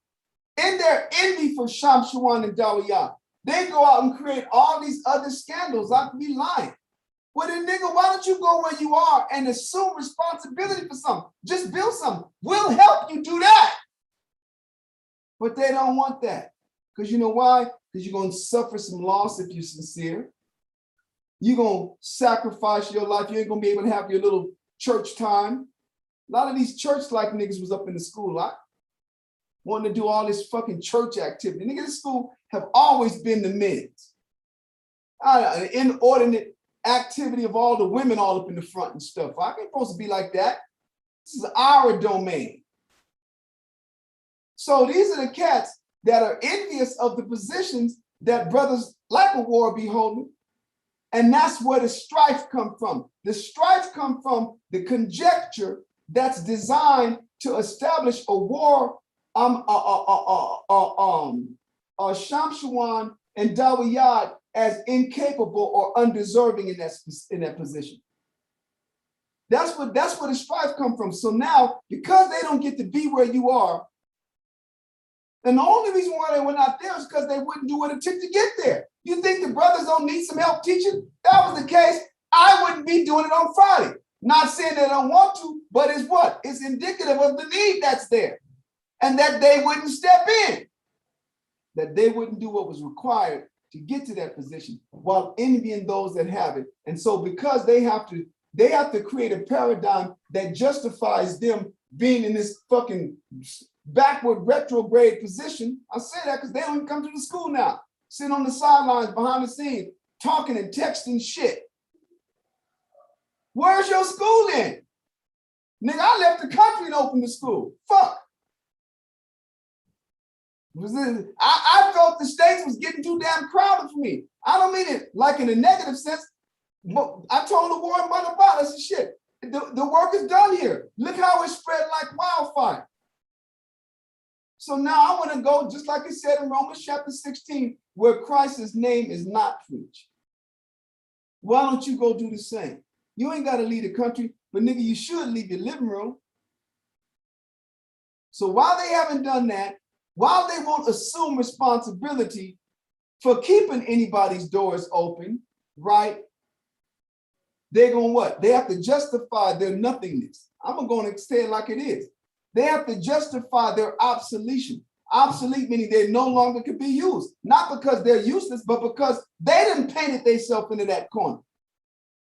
in their envy for Shamshuan and Dawiyah, they go out and create all these other scandals. I could be lying. Well, then, nigga, why don't you go where you are and assume responsibility for something? Just build something. We'll help you do that. But they don't want that. Because you know why? Because you're going to suffer some loss if you're sincere. You're going to sacrifice your life. You ain't going to be able to have your little church time. A lot of these church-like niggas was up in the school lot, wanting to do all this fucking church activity. Niggas in school have always been the men's. An inordinate activity of all the women all up in the front and stuff. I ain't supposed to be like that. This is our domain. So these are the cats that are envious of the positions that brothers like a war be holding. And that's where the strife come from. The strife come from the conjecture that's designed to establish a war, Shamshuan and Dawiyad as incapable or undeserving in that position. That's where the strife come from. So now, because they don't get to be where you are, and the only reason why they were not there is because they wouldn't do what it took to get there. You think the brothers don't need some help teaching? If that was the case, I wouldn't be doing it on Friday. Not saying they don't want to, but it's what? It's indicative of the need that's there. And that they wouldn't step in. That they wouldn't do what was required to get to that position while envying those that have it. And so because they have to create a paradigm that justifies them being in this fucking backward retrograde position. I say that because they don't even come to the school now. Sitting on the sidelines behind the scenes, talking and texting shit. Where's your school then? Nigga, I left the country and opened the school. Fuck. I felt the States was getting too damn crowded for me. I don't mean it like in a negative sense, but I told the Warren Buffett about it. I said, shit, the work is done here. Look how it spread like wildfire. So now I want to go, just like it said in Romans chapter 16, where Christ's name is not preached. Why don't you go do the same? You ain't got to leave the country, but nigga, you should leave your living room. So while they haven't done that, while they won't assume responsibility for keeping anybody's doors open, right? They're going to what? They have to justify their nothingness. I'm going to say it like it is. They have to justify their obsolescence. Obsolete meaning they no longer can be used. Not because they're useless, but because they didn't painted themselves into that corner.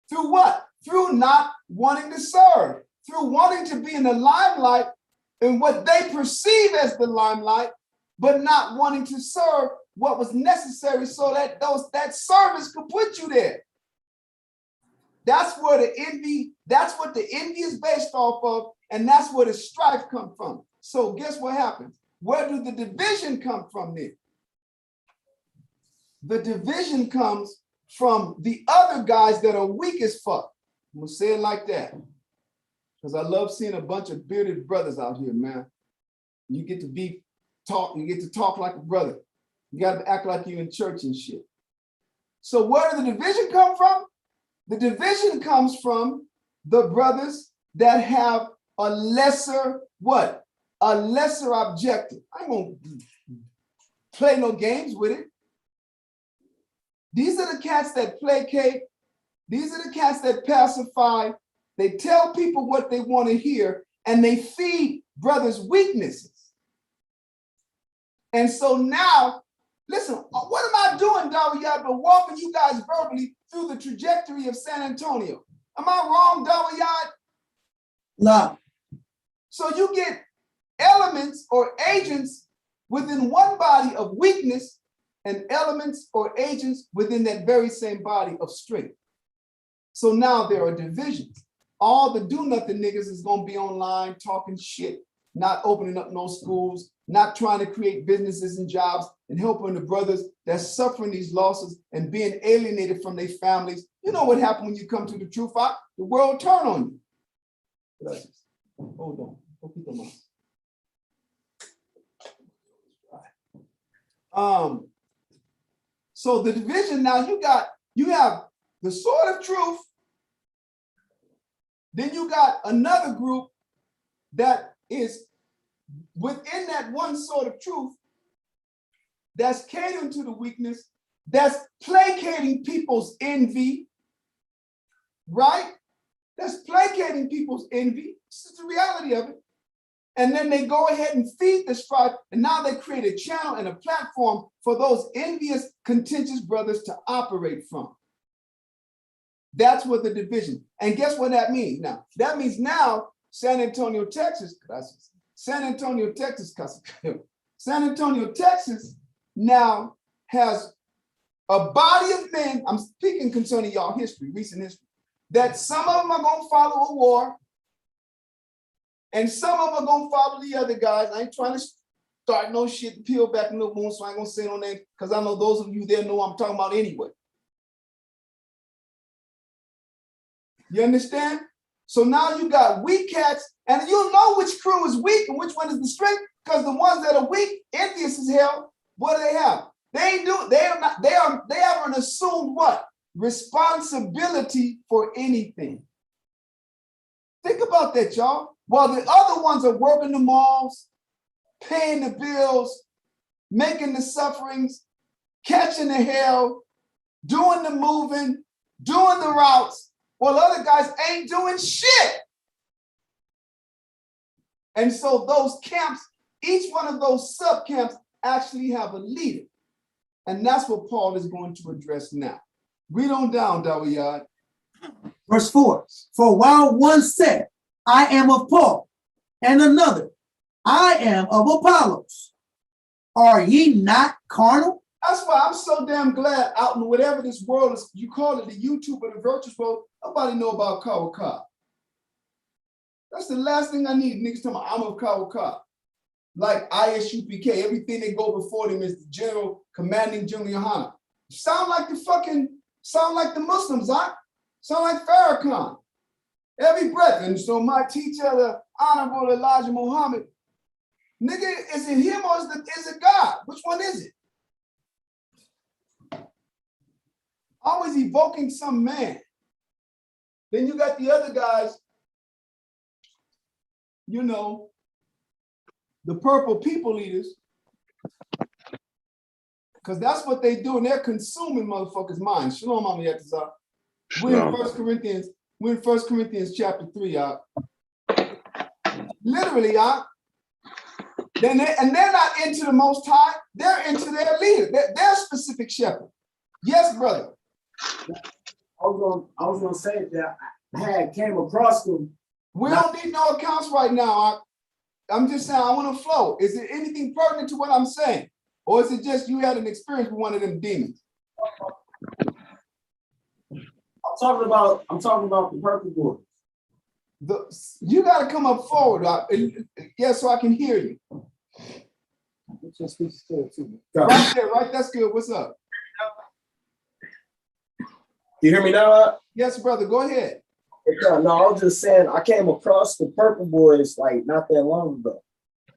Through what? Through not wanting to serve. Through wanting to be in the limelight in what they perceive as the limelight, but not wanting to serve what was necessary so that that service could put you there. That's where the envy, that's what the envy is based off of, and that's where the strife comes from. So guess what happens? Where do the division come from then? The division comes from the other guys that are weak as fuck. I'm gonna say it like that. Because I love seeing a bunch of bearded brothers out here, man. You get to talk like a brother. You gotta act like you in church and shit. So where did the division come from? The division comes from the brothers that have a lesser what? A lesser objective. I ain't gonna play no games with it. These are the cats that placate. These are the cats that pacify. They tell people what they want to hear, and they feed brothers' weaknesses. And so now, listen, what am I doing, Dawiyad, but walking you guys verbally through the trajectory of San Antonio? Am I wrong, Dawiyad? No. So you get elements or agents within one body of weakness and elements or agents within that very same body of strength. So now there are divisions. All the do-nothing niggas is gonna be online talking shit, not opening up no schools, not trying to create businesses and jobs and helping the brothers that's suffering these losses and being alienated from their families. You know what happened when you come to the truth? The world turn on you. Gracias. Hold on. So the division now, you have the sword of truth. Then you got another group that is within that one sword of truth that's catering to the weakness, that's placating people's envy, right? That's placating people's envy. This is the reality of it. And then they go ahead and feed the strife, and now they create a channel and a platform for those envious, contentious brothers to operate from. That's what the division. And guess what that means now? That means now San Antonio, Texas now has a body of men. I'm speaking concerning y'all history, recent history, that some of them are going to follow a war, and some of them are going to follow the other guys. I ain't trying to start no shit, peel back no wounds, so I ain't going to say no name, because I know those of you there know what I'm talking about anyway. You understand? So now you got weak cats, and you'll know which crew is weak and which one is the strength, because the ones that are weak, envious as hell, what do they have? They haven't assumed what? Responsibility for anything. Think about that, y'all. While the other ones are working the malls, paying the bills, making the sufferings, catching the hell, doing the moving, doing the routes, while other guys ain't doing shit. And so those camps, each one of those sub-camps actually have a leader. And that's what Paul is going to address now. Read on down, Dawiyad. Verse 4, for while one said, I am of Paul, and another, I am of Apollos, are ye not carnal? That's why I'm so damn glad out in whatever this world is, you call it the YouTube or the virtual world, nobody know about Kawakab. That's the last thing I need. Niggas talking about I'm of Kawakab. Like ISUPK, everything that go before them is the general, commanding general Yohana. Sound like the Muslims, huh? Sound like Farrakhan. Every breath. And so my teacher, the Honorable Elijah Muhammad, nigga, is it him or is it God? Which one is it? Always evoking some man. Then you got the other guys, you know, the purple people eaters, because that's what they do, and they're consuming motherfuckers' minds. Shalom, Mama Yatazar. We're in 1 Corinthians chapter 3, literally, and they're not into the Most High, they're into their leader, their specific shepherd. Yes, brother. I was gonna say that I had came across them. We don't need no accounts right now. I'm just saying I want to flow. Is there anything pertinent to what I'm saying? Or is it just you had an experience with one of them demons? I'm talking about the purple boys. You got to come up forward, yeah, so I can hear you. Just speak still too. Right there, right? That's good. What's up? You hear me now? Yes, brother. Go ahead. No, I was just saying I came across the purple boys like not that long ago,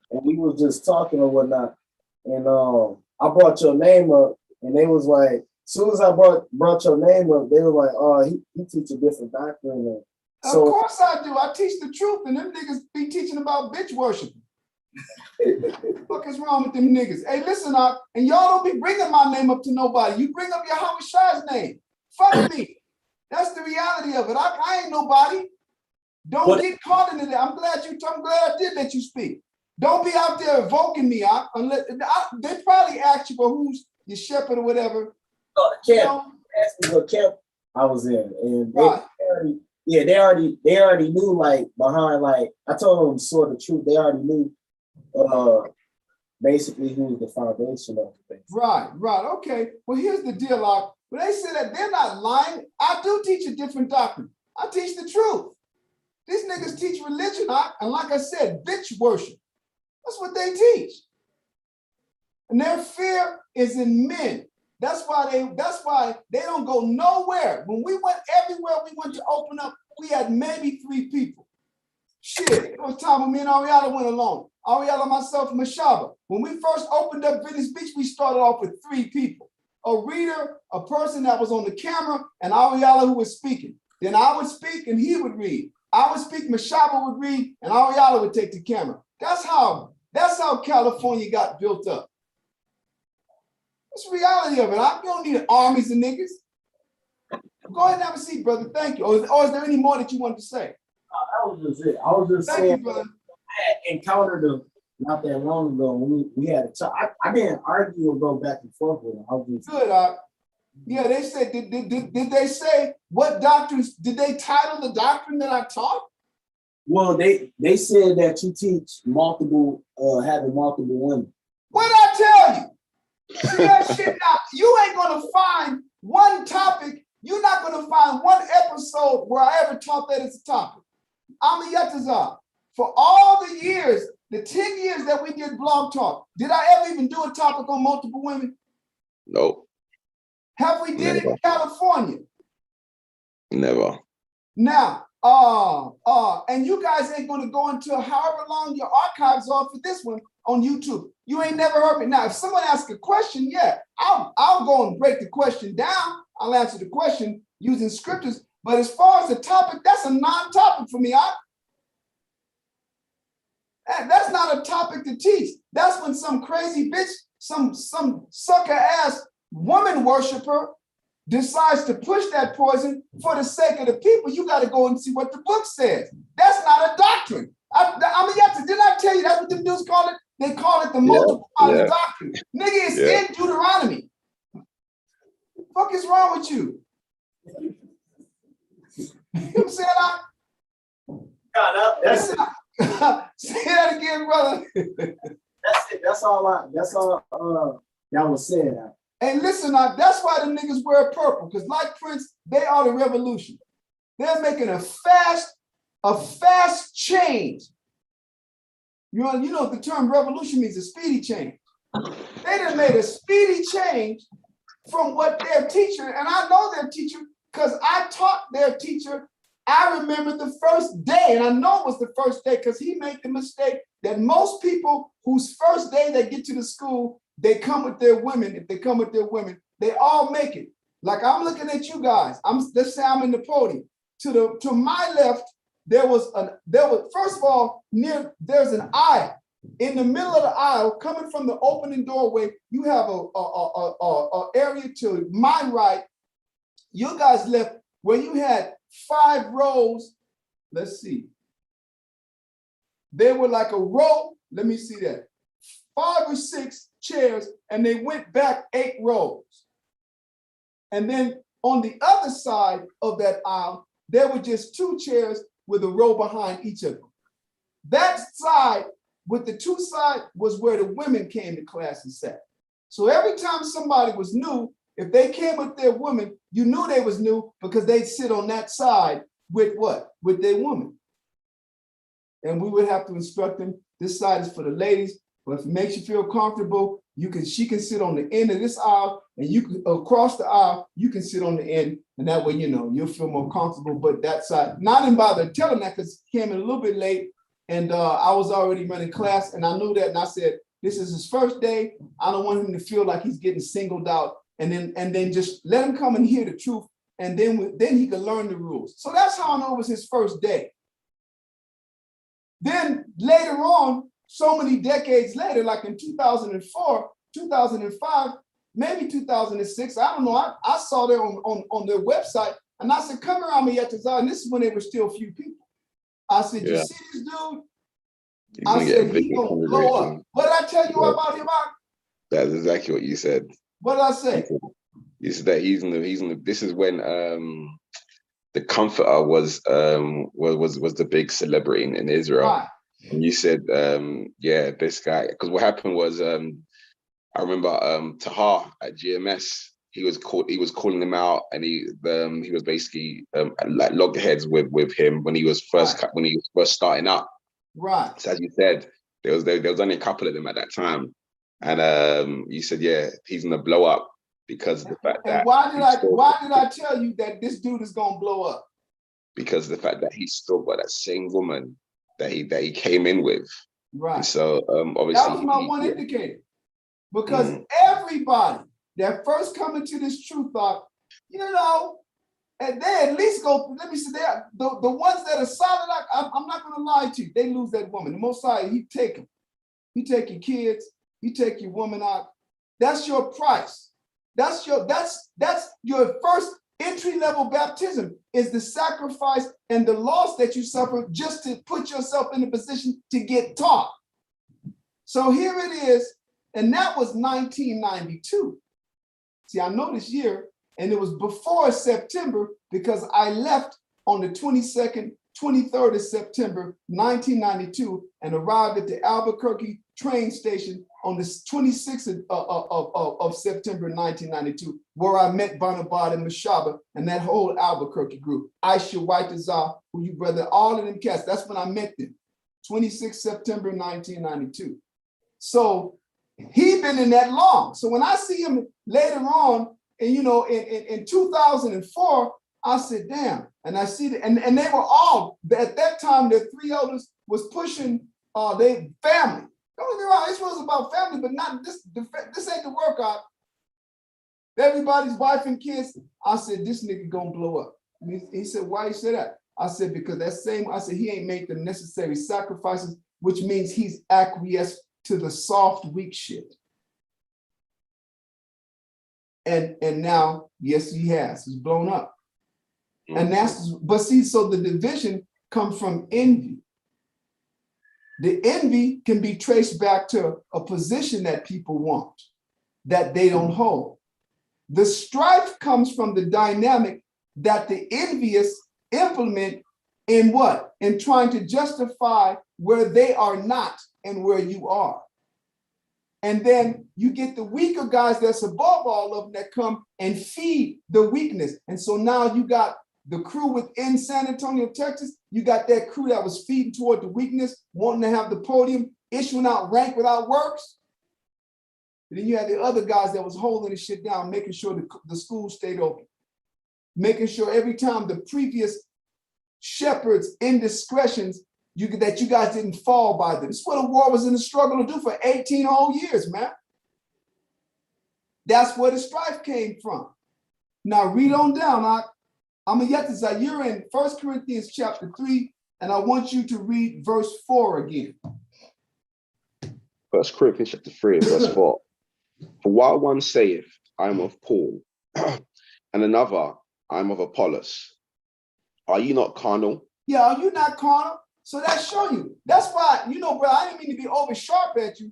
and we was just talking or whatnot, and I brought your name up, and they was like, as soon as I brought your name up, they were like, oh, he teach a different doctrine. So, of course I do. I teach the truth, and them niggas be teaching about bitch worship. What the fuck is wrong with them niggas? Hey, listen up, and y'all don't be bringing my name up to nobody. You bring up your Howard Shah's name. Fuck me. That's the reality of it. I ain't nobody. Don't get caught into that. I'm glad I did let you speak. Don't be out there evoking me. They probably asked you, well, who's your shepherd or whatever. Camp. You know? Asked me what camp I was in, and they already knew, like, behind, like, I told them sort of truth. They already knew basically who was the foundation of the thing. Right. Okay. Well, here's the deal, when they say that, they're not lying. I do teach a different doctrine. I teach the truth. These niggas teach religion, and like I said, bitch worship. That's what they teach. And their fear is in men. That's why they don't go nowhere. When we went everywhere we went to open up, we had maybe 3 people. Shit, it was time when me and Ariella went alone. Ariella, myself, and Mashaba. When we first opened up Venice Beach, we started off with 3 people. A reader, a person that was on the camera, and Ariella who was speaking. Then I would speak and he would read. I would speak, Mashaba would read, and Ariella would take the camera. That's how California got built up. That's the reality of it. You don't need armies of niggas. Go ahead and have a seat, brother. Thank you. Or is there any more that you wanted to say? That was just it. I was just Thank saying, you, brother. I had encountered them not that long ago when we had a talk. I didn't argue or go back and forth with them. I was just Good. Yeah, they said, did they say what doctrines, did they title the doctrine that I taught? well, they said that you teach multiple having multiple women. What did I tell you? See that shit now? You ain't gonna find one topic. You're not gonna find one episode where I ever taught that it's a topic. I'm a Yatazar. For all the years, the 10 years that we did Blog Talk, did I ever even do a topic on multiple women? Nope, Have we did it in California? never. Now, and you guys ain't gonna go into however long your archives are for this one on YouTube. You ain't never heard me. Now, if someone asks a question, yeah, I'll go and break the question down. I'll answer the question using scriptures. But as far as the topic, that's a non-topic for me. That's not a topic to teach. That's when some crazy bitch, some sucker ass woman worshiper decides to push that poison for the sake of the people. You got to go and see what the book says. That's not a doctrine. Didn't I tell you that's what the dudes call it? They call it the multiple doctrine. Nigga, it's in Deuteronomy. What the fuck is wrong with you? You know what I'm saying? That's it. Say that again, brother. That's it. That's all that was said. And listen, that's why the niggas wear purple, because like Prince, they are the revolution. They're making a fast change. You know the term revolution means a speedy change. They done made a speedy change from what their teacher, and I know their teacher because I taught their teacher. I remember the first day, and I know it was the first day because he made the mistake that most people whose first day they get to the school, they come with their women. If they come with their women, they all make it. Like I'm looking at you guys. Let's say I'm in the podium. To my left, there was first of all, there's an aisle. In the middle of the aisle, coming from the opening doorway, you have a area to my right. You guys left where you had 5 rows. Let's see. They were like a row. Let me see that. 5 or 6 chairs, and they went back 8 rows. And then on the other side of that aisle, there were just 2 chairs with a row behind each of them. That side with the 2 sides was where the women came to class and sat. So every time somebody was new, if they came with their woman, you knew they was new because they'd sit on that side with what? With their woman. And we would have to instruct them, this side is for the ladies, but if it makes you feel comfortable, she can sit on the end of this aisle, and you can across the aisle, you can sit on the end, and that way, you'll feel more comfortable. But that side, not even bother telling that because he came in a little bit late, and I was already running class, and I knew that, and I said, this is his first day. I don't want him to feel like he's getting singled out, and then just let him come and hear the truth, and then he could learn the rules. So that's how I know it was his first day. Then later on, so many decades later, like in 2004, 2005, maybe 2006, I don't know, I saw there on their website, and I said, come around me at the and this is when there were still few people. I said, you see this dude? I said, he's gonna blow up. What did I tell you about him? That's exactly what you said. What did I say? You said that he's in the this is when the Comforter was the big celebrity in Israel. Right. And you said, this guy, because what happened was, I remember Tahar at GMS, he was calling him out, and he was basically like loggerheads with him when he was first starting up. Right. So as you said, there was only a couple of them at that time, and you said, he's gonna blow up because of the fact that. Why did I tell you that this dude is gonna blow up? Because of the fact that he still got that same woman that he came in with. Right. And so obviously that was my one indicator. Because everybody that first come into this truth thought, and they at least go, let me say that the ones that are solid, I'm not gonna lie to you, they lose that woman. The Most High, he take them. He take your kids, he take your woman out. That's your price. That's your first entry-level baptism is the sacrifice and the loss that you suffer just to put yourself in a position to get taught. So here it is, and that was 1992. See, I know this year, and it was before September because I left on the 22nd, 23rd of September, 1992, and arrived at the Albuquerque train station on the 26th of September, 1992, where I met Barnabas and Mashaba and that whole Albuquerque group. Aisha White Azar, who you brother, all of them cats. That's when I met them, 26 September, 1992. So he been in that long. So when I see him later on, and you know, in 2004, I said, damn. And I see that, and they were all, at that time, the three elders was pushing they family. Don't get me wrong, this was about family, but not this. This ain't the workout. Everybody's wife and kids. I said, this nigga gonna blow up. And he said, why you say that? I said, because I said, he ain't made the necessary sacrifices, which means he's acquiesced to the soft, weak shit. And now, yes, he has. He's blown up. And that's, but see, so the division comes from envy. The envy can be traced back to a position that people want, that they don't hold. The strife comes from the dynamic that the envious implement in what? In trying to justify where they are not and where you are. And then you get the weaker guys that's above all of them that come and feed the weakness. And so now you got the crew within San Antonio, Texas. You got that crew that was feeding toward the weakness, wanting to have the podium, issuing out rank without works. And then you had the other guys that was holding the shit down, making sure the school stayed open, making sure every time the previous shepherds' indiscretions, that you guys didn't fall by them. This is what a war was in the struggle to do for 18 whole years, man. That's where the strife came from. Now read on down. I'm a Yetizah. You're in 1 Corinthians chapter 3, and I want you to read verse 4 again. 1 Corinthians chapter 3, verse 4. For while one saith, I am of Paul, and another, I am of Apollos, are you not carnal? Yeah, are you not carnal? So that's show you. That's why, you know, bro, I didn't mean to be over sharp at you,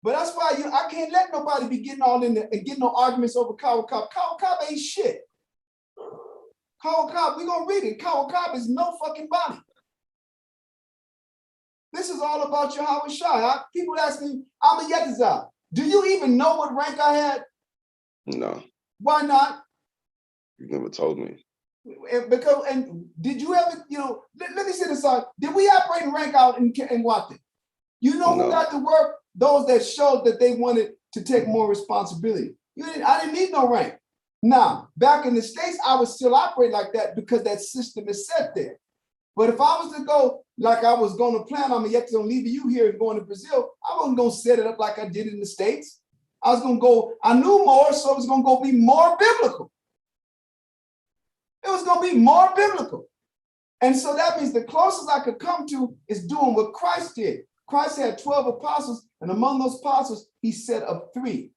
but that's why I can't let nobody be getting all in there and getting no arguments over Kawakab. Kawakab ain't shit. Kawakab, we're going to read it. Kawakab is no fucking body. This is all about Yahweh Shai. People ask me, I'm a Yetizah. Do you even know what rank I had? No. Why not? You've never told me. And did you ever, you know, let me say this out. Did we operate and rank out in Wate? You know who got to work? Those that showed that they wanted to take more responsibility. I didn't need no rank. Now, back in the States, I would still operate like that because that system is set there. But if I was to go like I was going to plan, I'm yet to leave you here and going to Brazil, I wasn't going to set it up like I did in the States. I was going to go, I knew more, so it was going to go be more biblical. It was going to be more biblical. And so that means the closest I could come to is doing what Christ did. Christ had 12 apostles, and among those apostles, he set up 3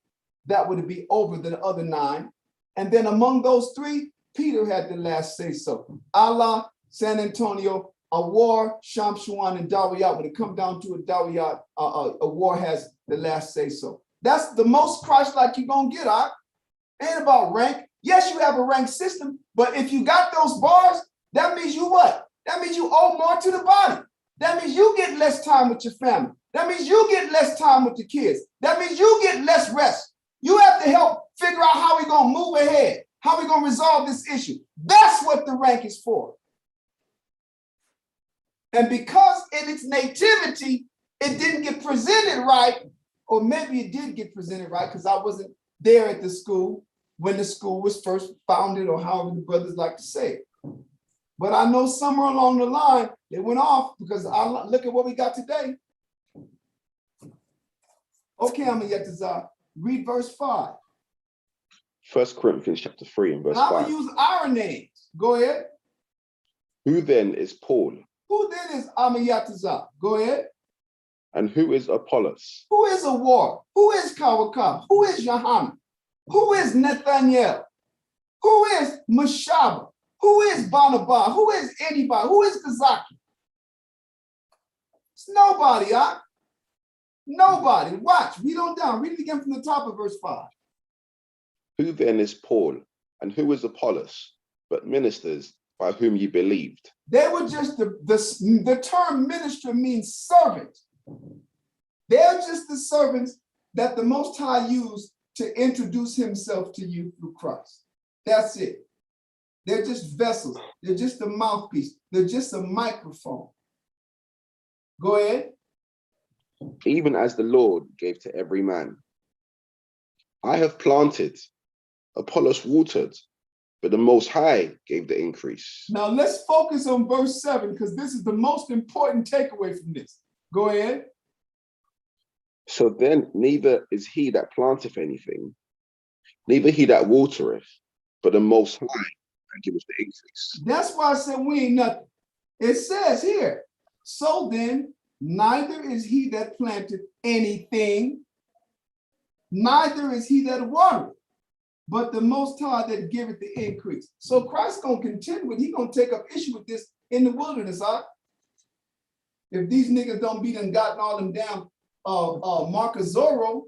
that would be over the other 9. And then among those 3, Peter had the last say so. Allah, San Antonio, a war, Shamshuan, and Dawiyat. When it comes down to a Dawiyat, a war has the last say so. That's the most Christ-like you're going to get, all right? Ain't about rank. Yes, you have a rank system, but if you got those bars, that means you what? That means you owe more to the body. That means you get less time with your family. That means you get less time with the kids. That means you get less rest. You have to help figure out how we're going to move ahead, how we're going to resolve this issue. That's what the rank is for. And because in its nativity, it didn't get presented right, or maybe it did get presented right because I wasn't there at the school when the school was first founded, or however the brothers like to say it. But I know somewhere along the line, they went off because I look at what we got today. Okay, I'm going to read verse 5. 1 Corinthians chapter 3 and verse 5. I'm going to use our names. Go ahead. Who then is Paul? Who then is Amayatazah? Go ahead. And who is Apollos? Who is a war? Who is Kawakab? Who is Yohanan? Who is Nathaniel? Who is Mashaba? Who is Banaba? Who is anybody? Who is Kazaki? It's nobody, huh? Nobody. Watch, read on down. Read it again from the top of verse 5. Who then is Paul, and who is Apollos, but ministers by whom ye believed? They were just the term minister means servant. They're just the servants that the Most High used to introduce himself to you through Christ. That's it. They're just vessels. They're just a mouthpiece. They're just a microphone. Go ahead. Even as the Lord gave to every man. I have planted, Apollos watered, but the Most High gave the increase. Now let's focus on verse 7 because this is the most important takeaway from this. Go ahead. So then neither is he that planteth anything, neither he that watereth, but the Most High that giveth the increase. That's why I said we ain't nothing. It says here, so then neither is he that planted anything, neither is he that watered, but the Most High that giveth the increase. So Christ's gonna contend with, he gonna take up issue with this in the wilderness, huh? If these niggas don't be done gotten all them damn Marcus Zorro,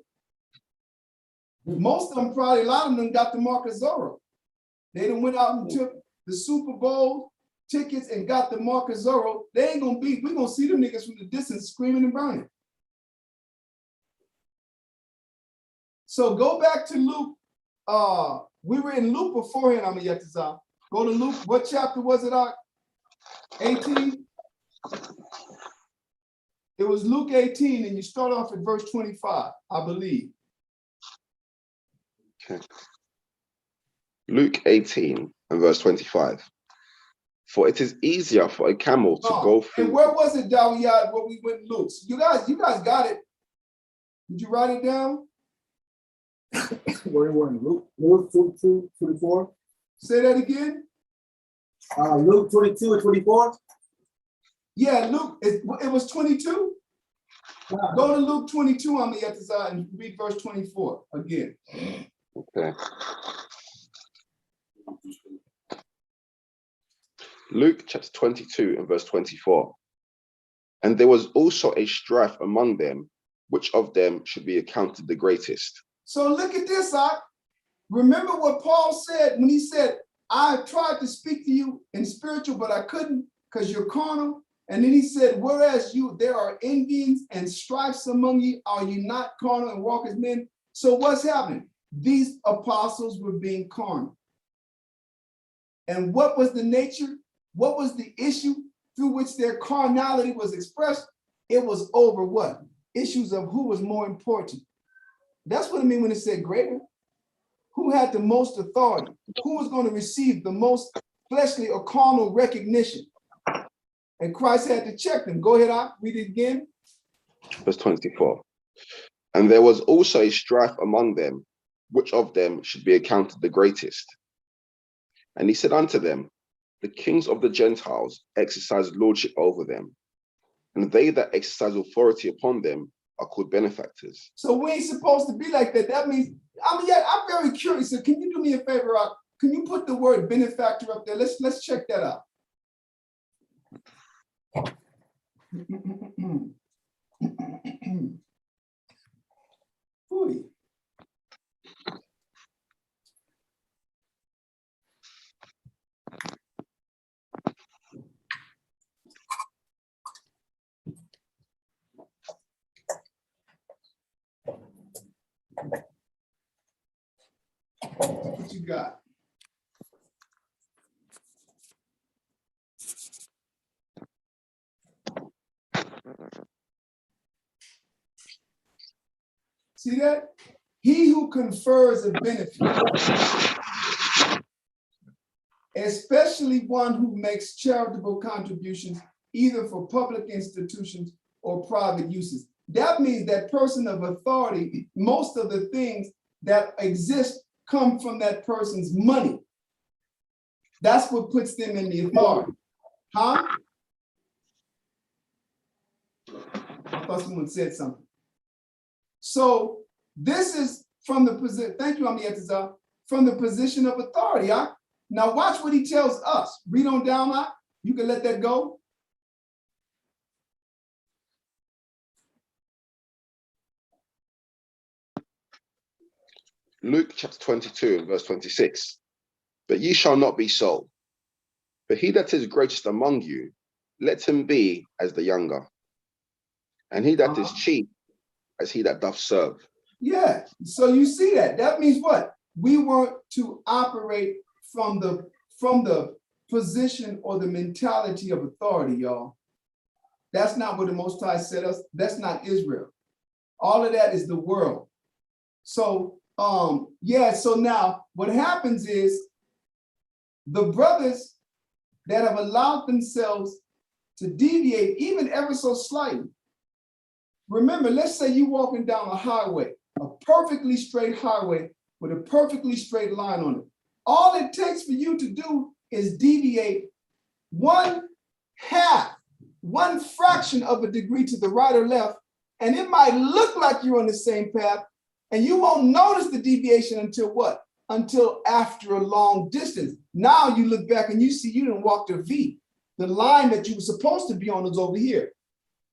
most of them probably, a lot of them got the Marcus Zorro. They done went out and took the Super Bowl tickets and got the Marcus Zorro. They ain't gonna be, we gonna see them niggas from the distance screaming and burning. So go back to Luke. We were in Luke beforehand, I'm yet to go to Luke. What chapter was it, 18? It was Luke 18, and you start off at verse 25, I believe. Okay. Luke 18 and verse 25. For it is easier for a camel to go through. And where was it, Dawiyad, where we went Luke? You guys got it. Did you write it down? Where were in Luke 22, 24? Say that again. Luke 22 and 24. Yeah, Luke, it was 22. Go to Luke 22 on the other side and read verse 24 again. Okay. Luke chapter 22 and verse 24. And there was also a strife among them, which of them should be accounted the greatest. So look at this, remember what Paul said when he said, I tried to speak to you in spiritual, but I couldn't because you're carnal. And then he said, whereas there are envyings and strifes among you, are you not carnal and walk as men? So what's happening? These apostles were being carnal. And what was the nature? What was the issue through which their carnality was expressed? It was over what? Issues of who was more important. That's what I mean when it said greater. Who had the most authority? Who was going to receive the most fleshly or carnal recognition? And Christ had to check them. Go ahead, read it again. Verse 24. And there was also a strife among them, which of them should be accounted the greatest. And he said unto them, the kings of the Gentiles exercise lordship over them, and they that exercise authority upon them are called benefactors. So we ain't supposed to be like that. That means, I'm very curious. So can you do me a favor, can you put the word benefactor up there? Let's check that out. What you got? See that? He who confers a benefit, especially one who makes charitable contributions, either for public institutions or private uses. That means that person of authority, most of the things that exist come from that person's money. That's what puts them in the authority. Huh? I thought someone said something. So this is from the position, thank you, Amiyatazah. from the position of authority. Now watch what he tells us. Read on down. You can let that go. Luke chapter 22 and verse 26. But ye shall not be so. But he that is greatest among you, let him be as the younger. And he that is chief, as he that doth serve. Yeah, so you see that. That means what? We want to operate from the position or the mentality of authority, y'all. That's not what the Most High said us. That's not Israel. All of that is the world. So so now what happens is the brothers that have allowed themselves to deviate even ever so slightly. Remember, let's say you're walking down a highway, a perfectly straight highway with a perfectly straight line on it. All it takes for you to do is deviate 1/2, 1 fraction of a degree to the right or left, and it might look like you're on the same path, and you won't notice the deviation until what? Until after a long distance. Now you look back and you see you didn't walk the V. The line that you were supposed to be on is over here,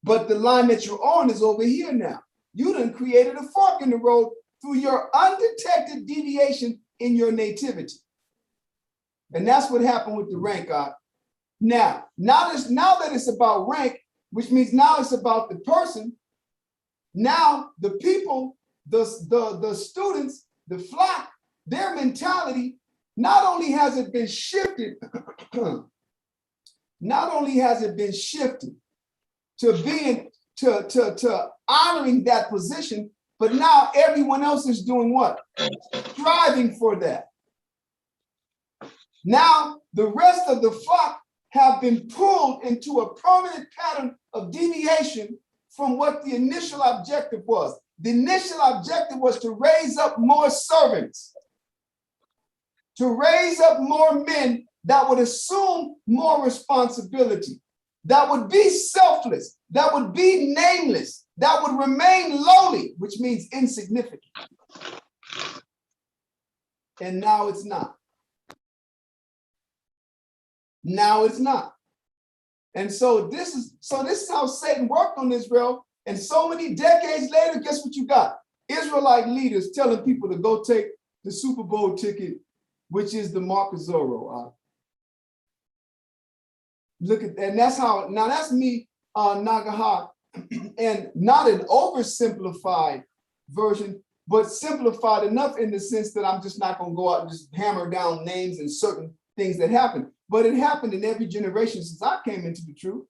but the line that you're on is over here now. You done created a fork in the road through your undetected deviation in your nativity. And that's what happened with the rank. Now that it's about rank, which means now it's about the person. Now the people, the students, the flock, their mentality, not only has it been shifted, to being to honoring that position, but now everyone else is doing what? Striving for that. Now the rest of the flock have been pulled into a permanent pattern of deviation from what the initial objective was. The initial objective was to raise up more servants, to raise up more men that would assume more responsibility, that would be selfless, that would be nameless, that would remain lowly, which means insignificant. And now it's not. Now it's not. And so this is how Satan worked on Israel. And so many decades later, guess what you got? Israelite leaders telling people to go take the Super Bowl ticket, which is the Mark of Zorro. Look at that. And that's how, now that's me, Nagaha, and not an oversimplified version, but simplified enough in the sense that I'm just not going to go out and just hammer down names and certain things that happened. But it happened in every generation since I came into the truth.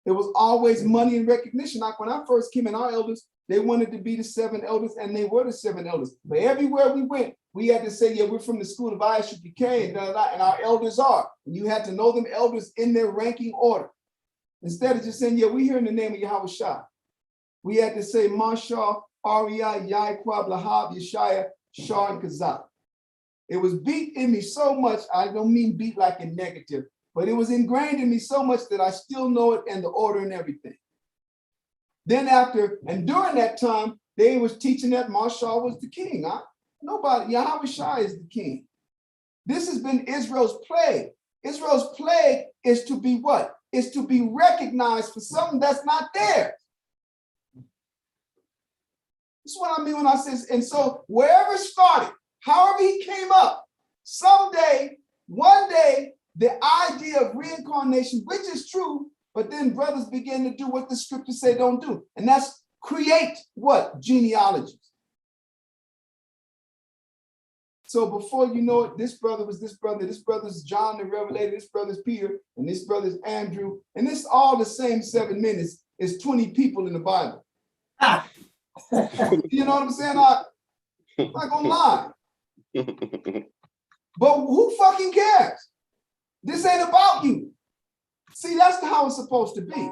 It was always money and recognition. Like when I first came in, our elders, they wanted to be the 7 elders, and they were the 7 elders. But everywhere we went, we had to say, yeah, we're from the school of ISUPK, and our elders are. And you had to know them elders in their ranking order. Instead of just saying, yeah, we're here in the name of Yahweh Shah. We had to say, Mashah, Ariah, Yaquab, Lahab, Yeshaya, Shah, and Kazak. It was beat in me so much, I don't mean beat like in negative, but it was ingrained in me so much that I still know it and the order and everything. Then after, and during that time, they was teaching that Mashal was the king. Nobody, Yahweh Shah is the king. This has been Israel's plague. Israel's plague is to be what? Is to be recognized for something that's not there. That's what I mean when I say, and so wherever it started, however he came up, someday, one day, the idea of reincarnation, which is true, but then brothers begin to do what the scriptures say don't do. And that's create what? Genealogies. So before you know it, this brother was this brother's John the Revelator, this brother's Peter, and this brother's Andrew. And it's all the same 7 men. It's 20 people in the Bible. You know what I'm saying? I'm not gonna lie. But who fucking cares? This ain't about you. See, that's how it's supposed to be.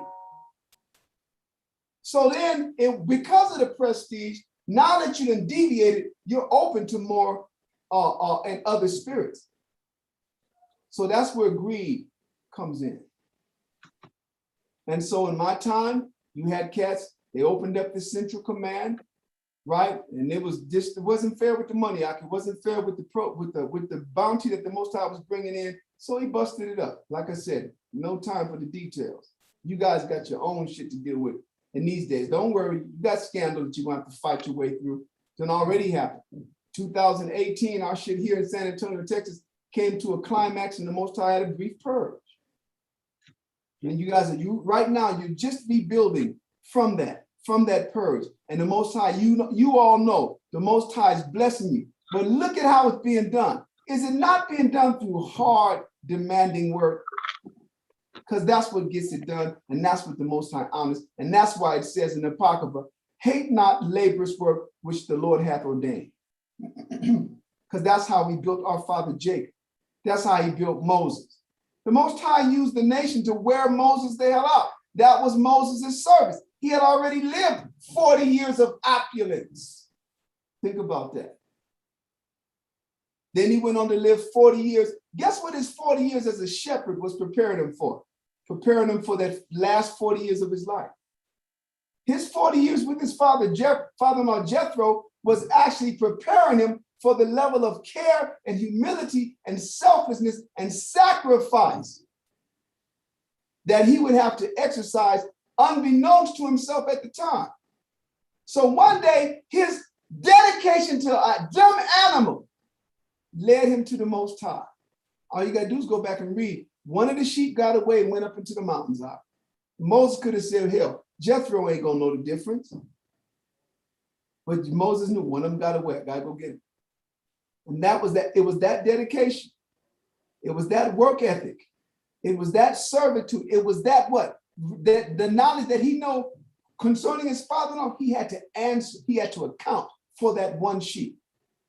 So then, because of the prestige, now that you done deviated, you're open to more and other spirits. So that's where greed comes in. And so in my time, you had cats, they opened up the central command. right? And it wasn't fair with the money. It wasn't fair with the bounty that the Most High was bringing in. So he busted it up. Like I said, no time for the details. You guys got your own shit to deal with. And these days, don't worry, you got scandal that you're going to have to fight your way through. It already happened. 2018, our shit here in San Antonio, Texas, came to a climax, and the Most High had a brief purge. And you guys, right now, you're just rebuilding from that purge. And the Most High, you all know, the Most High is blessing you. But look at how it's being done. Is it not being done through hard, demanding work? Because that's what gets it done, and that's what the Most High honors. And that's why it says in the Apocrypha, hate not laborious work which the Lord hath ordained. Because that's how we built our father Jacob. That's how he built Moses. The Most High used the nation to wear Moses the hell out. That was Moses' service. He had already lived 40 years of opulence. Think about that. Then he went on to live 40 years. Guess what his 40 years as a shepherd was preparing him for? Preparing him for that last 40 years of his life. His 40 years with his father-in-law Jethro was actually preparing him for the level of care and humility and selflessness and sacrifice that he would have to exercise unbeknownst to himself at the time. So one day, his dedication to a dumb animal led him to the Most High. All you gotta do is go back and read. One of the sheep got away and went up into the mountains. Moses could have said, hell, Jethro ain't gonna know the difference. But Moses knew one of them got away. I gotta go get him. And that was that. It was that dedication. It was that work ethic. It was that servitude. It was that what? The knowledge that he know concerning his father-in-law, he had to answer, he had to account for that one sheep.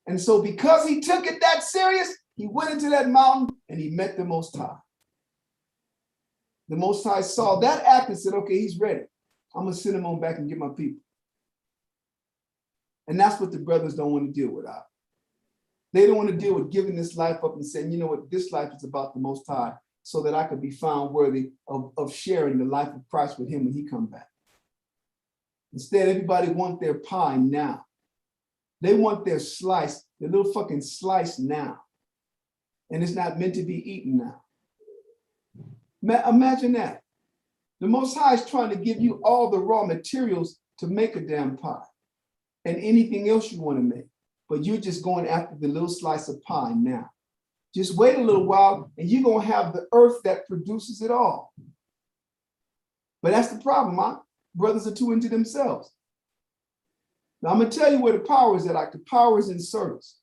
And so because he took it that serious, he went into that mountain and he met the Most High. The Most High saw that act and said, okay, he's ready. I'm gonna send him on back and get my people. And that's what the brothers don't want to deal with. They don't want to deal with giving this life up and saying, you know what, this life is about the Most High so that I could be found worthy of sharing the life of Christ with him when he comes back. Instead, everybody want their pie now. They want their slice, their little fucking slice now. And it's not meant to be eaten now. Imagine that. The Most High is trying to give you all the raw materials to make a damn pie and anything else you want to make. But you're just going after the little slice of pie now. Just wait a little while and you're going to have the earth that produces it all. But that's the problem, huh? Brothers are too into themselves. Now I'm going to tell you where the power is at. Like the power is in service.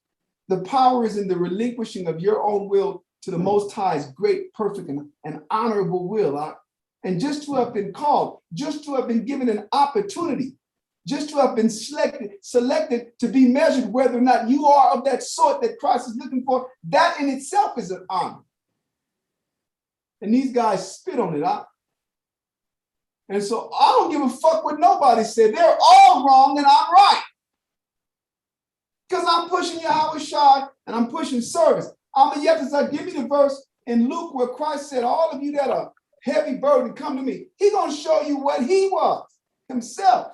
The power is in the relinquishing of your own will to the Most High's great, perfect, and honorable will. And just to have been called, just to have been given an opportunity, just to have been selected to be measured whether or not you are of that sort that Christ is looking for, that in itself is an honor. And these guys spit on it, huh? And so I don't give a fuck what nobody said. They're all wrong and I'm right. Because I'm pushing Yahweh Shai and I'm pushing service. Give me the verse in Luke where Christ said, all of you that are heavy burden, come to me. He's going to show you what he was himself.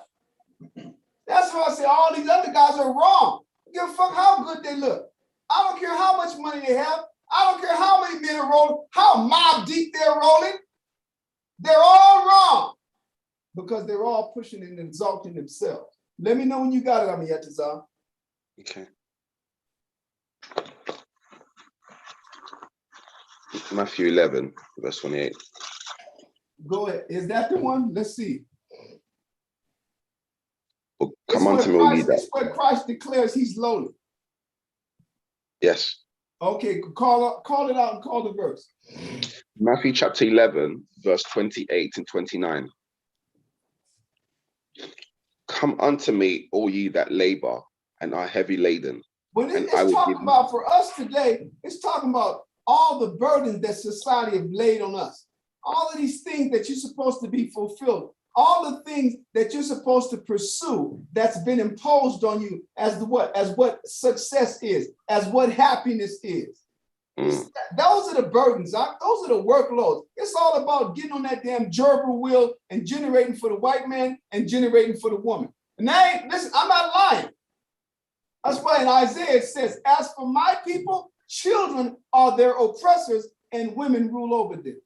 That's why I say all these other guys are wrong. Give a fuck how good they look. I don't care how much money they have. I don't care how many men are rolling, how mob deep they're rolling. They're all wrong because they're all pushing and exalting themselves. Let me know when you got it, Amiyatazar. Okay. Matthew 11, verse 28. Go ahead. Is that the one? Let's see. Well, come unto me, all ye that. This is where Christ declares he's lowly. Yes. Okay, call it out and call the verse. Matthew chapter 11, verse 28 and 29. Come unto me, all ye that labor and are heavy laden. When it's talking about for us today, it's talking about all the burdens that society have laid on us. All of these things that you're supposed to be fulfilled. All the things that you're supposed to pursue that's been imposed on you as what success is, as what happiness is. Those are the burdens. Those are the workloads. It's all about getting on that damn gerbil wheel and generating for the white man and generating for the woman. And listen, I'm not lying. That's why in Isaiah it says, as for my people, children are their oppressors and women rule over them.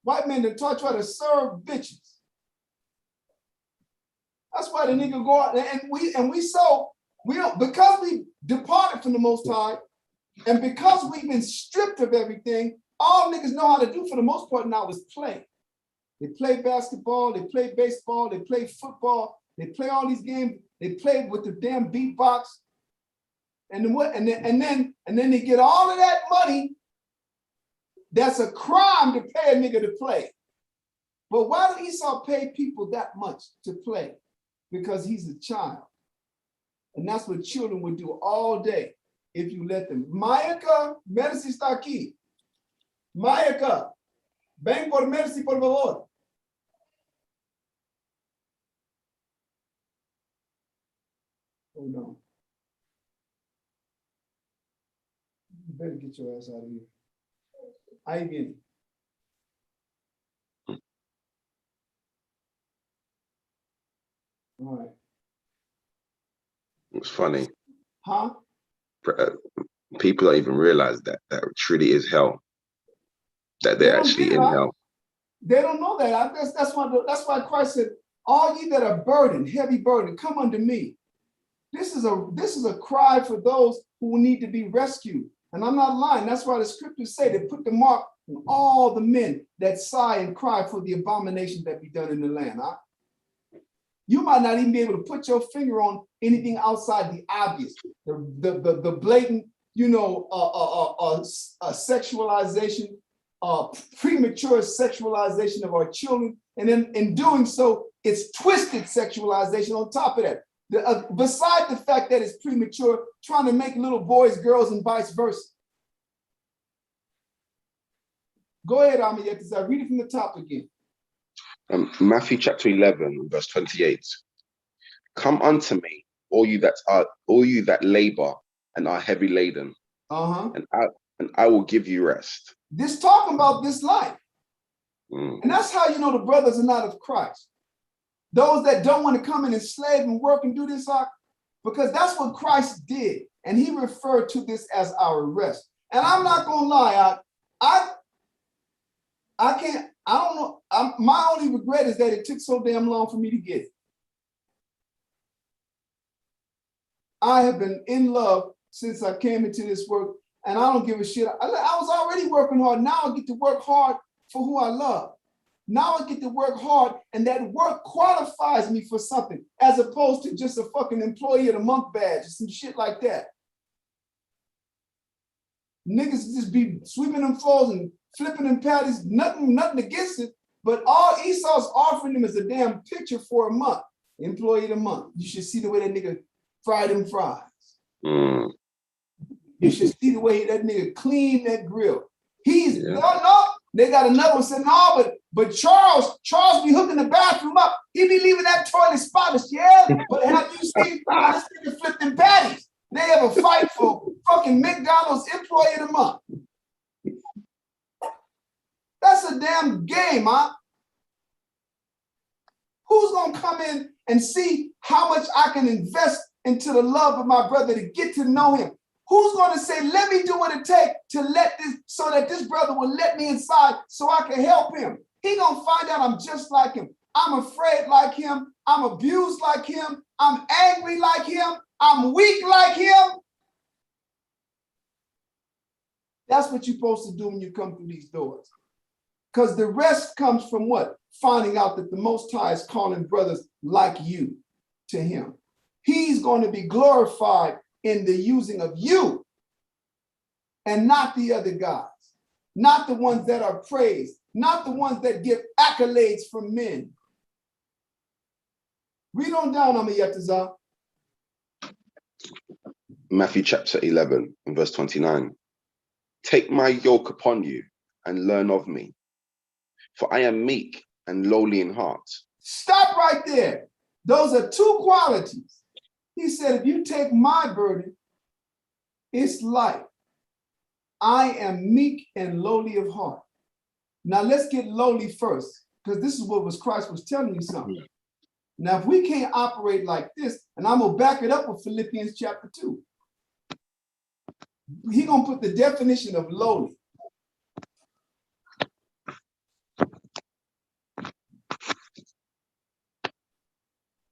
White men that try to serve bitches. That's why the nigga go out we don't, because we departed from the Most High, and because we've been stripped of everything, all niggas know how to do for the most part now is play. They play basketball, they play baseball, they play football, they play all these games, they play with the damn beatbox. And then they get all of that money. That's a crime to pay a nigga to play. But why did Esau pay people that much to play? Because he's a child. And that's what children would do all day if you let them. Mayaka, merci está aquí. Mayaka, ven por merci por favor. Hold on. You better get your ass out of here. Ahí viene. All right. It's funny. Huh? People don't even realize that truly is hell. That they're actually in hell. They don't know that. I guess that's why Christ said, all ye that are burdened, heavy burden, come unto me. This is a cry for those who need to be rescued. And I'm not lying. That's why the scriptures say they put the mark on all the men that sigh and cry for the abomination that be done in the land. Huh? You might not even be able to put your finger on anything outside the obvious, the blatant, sexualization, premature sexualization of our children, and then in doing so, it's twisted sexualization on top of that. Beside the fact that it's premature, trying to make little boys girls and vice versa. Go ahead, Amiyah, read it from the top again. Matthew chapter 11, verse 28. Come unto me, all you that labor and are heavy laden, and I will give you rest. This talking about this life. And that's how you know the brothers are not of Christ. Those that don't want to come in and slave and work and do this, because that's what Christ did. And he referred to this as our rest. And I'm not going to lie, I don't know. My only regret is that it took so damn long for me to get it. I have been in love since I came into this work, and I don't give a shit. I was already working hard. Now I get to work hard for who I love. Now I get to work hard, and that work qualifies me for something, as opposed to just a fucking employee of the month badge or some shit like that. Niggas just be sweeping them floors and flipping them patties, nothing against it, but all Esau's offering them is a damn picture for a month, employee of the month. You should see the way that nigga fry them fries. You should see the way that nigga clean that grill. No, they got another one saying, no, but Charles be hooking the bathroom up. He be leaving that toilet spotless, yeah? But have you seen how this nigga flip them patties? They have a fight for fucking McDonald's employee of the month. That's a damn game, huh? Who's gonna come in and see how much I can invest into the love of my brother to get to know him? Who's gonna say, let me do what it takes to let this, so that this brother will let me inside so I can help him? He gonna find out I'm just like him. I'm afraid like him. I'm abused like him. I'm angry like him. I'm weak like him. That's what you're supposed to do when you come through these doors. Because the rest comes from what? Finding out that the Most High is calling brothers like you to him. He's going to be glorified in the using of you and not the other guys, not the ones that are praised, not the ones that get accolades from men. Read on down, Amiyatazah. Matthew chapter 11 and verse 29. Take my yoke upon you and learn of me, for I am meek and lowly in heart. Stop right there. Those are two qualities. He said, if you take my burden, it's light. I am meek and lowly of heart. Now let's get lowly first, because this is what Christ was telling you something. Now, if we can't operate like this, and I'm gonna back it up with Philippians chapter 2. He's gonna put the definition of lowly.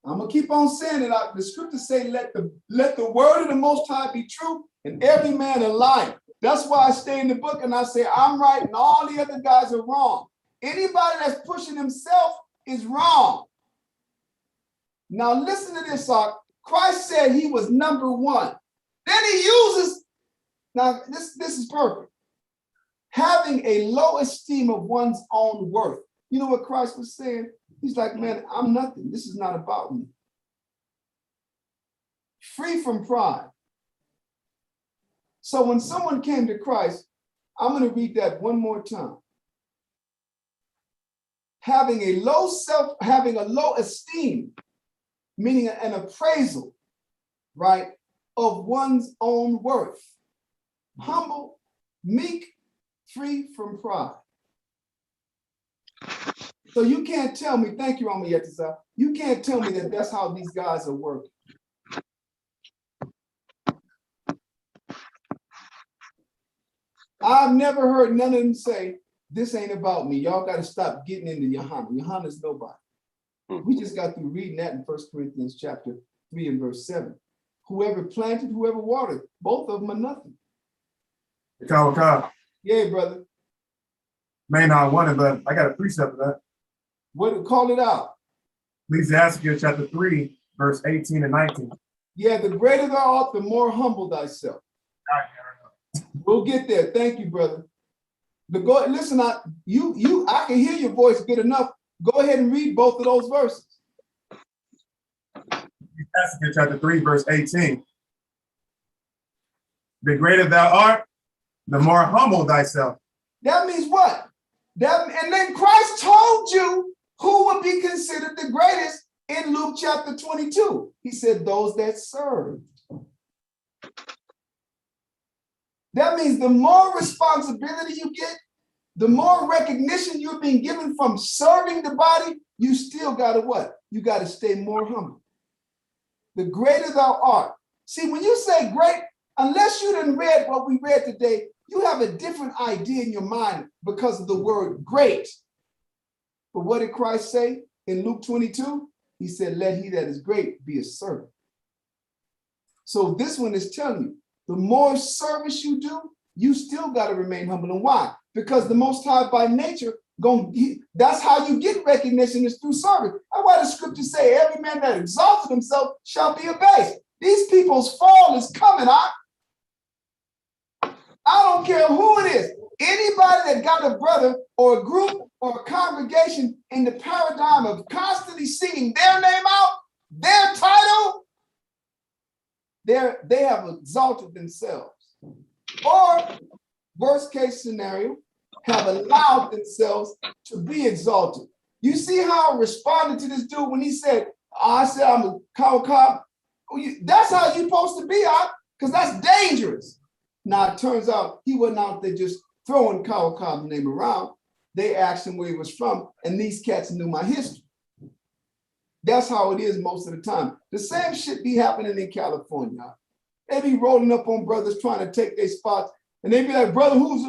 I'm gonna keep on saying it. The scriptures say, let the word of the Most High be true and every man a liar. That's why I stay in the book and I say I'm right and all the other guys are wrong. Anybody that's pushing himself is wrong. Now listen to this, Christ said he was number one. Then he uses, now this is perfect. Having a low esteem of one's own worth. You know what Christ was saying? He's like, man, I'm nothing. This is not about me. Free from pride. So when someone came to Christ, I'm going to read that one more time. Having a low esteem, meaning an appraisal, right, of one's own worth. Humble, meek, free from pride. So you can't tell me, thank you, Amayetisa, you can't tell me that that's how these guys are working. I've never heard none of them say, this ain't about me. Y'all got to stop getting into Yohana. Yohana's nobody. We just got through reading that in 1 Corinthians chapter 3 and verse 7. Whoever planted, whoever watered, both of them are nothing. Yeah, brother. May not want it, but I got a precept for that. What, call it out. Ecclesiastes chapter 3, verse 18 and 19. Yeah, the greater thou art, the more humble thyself. We'll get there. Thank you, brother. But go listen, I can hear your voice good enough. Go ahead and read both of those verses. Ecclesiastes chapter 3, verse 18. The greater thou art, the more humble thyself. That means what? And then Christ told you who would be considered the greatest in Luke chapter 22. He said, those that serve. That means the more responsibility you get, the more recognition you're being given from serving the body, you still got to what? You got to stay more humble. The greater thou art. See, when you say great, unless you done read what we read today, you have a different idea in your mind because of the word great. But what did Christ say in Luke 22? He said, let he that is great be a servant. So this one is telling you, the more service you do, you still got to remain humble. And why? Because the Most High by nature, that's how you get recognition is through service. That's why the scriptures say every man that exalted himself shall be abased. These people's fall is coming. I don't care who it is. Anybody that got a brother or a group or a congregation in the paradigm of constantly singing their name out, their title, they have exalted themselves. Or, worst case scenario, have allowed themselves to be exalted. You see how I responded to this dude when he said, I said I'm a cow. That's how you're supposed to be, because that's dangerous. Now, it turns out he wasn't out there just throwing Kawakab's name around. They asked him where he was from, and these cats knew my history. That's how it is most of the time. The same shit be happening in California. They be rolling up on brothers trying to take their spots, and they be like, brother, who's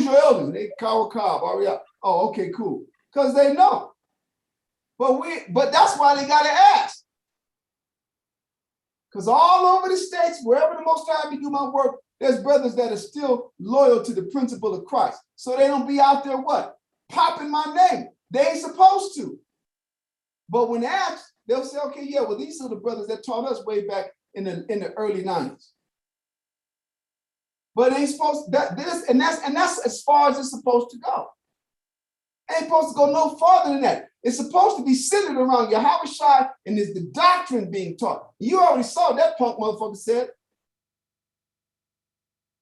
your elder? And they Kawakab. Oh, okay, cool. Because they know. But that's why they gotta ask. Because all over the states, wherever the Most High be do my work, there's brothers that are still loyal to the principle of Christ. So they don't be out there what? Popping my name. They ain't supposed to. But when asked, they'll say, okay, yeah, well, these are the brothers that taught us way back in the early 90s. But it ain't supposed to, that's as far as it's supposed to go. It ain't supposed to go no farther than that. It's supposed to be centered around Yahweh Shai and is the doctrine being taught. You already saw that punk motherfucker said,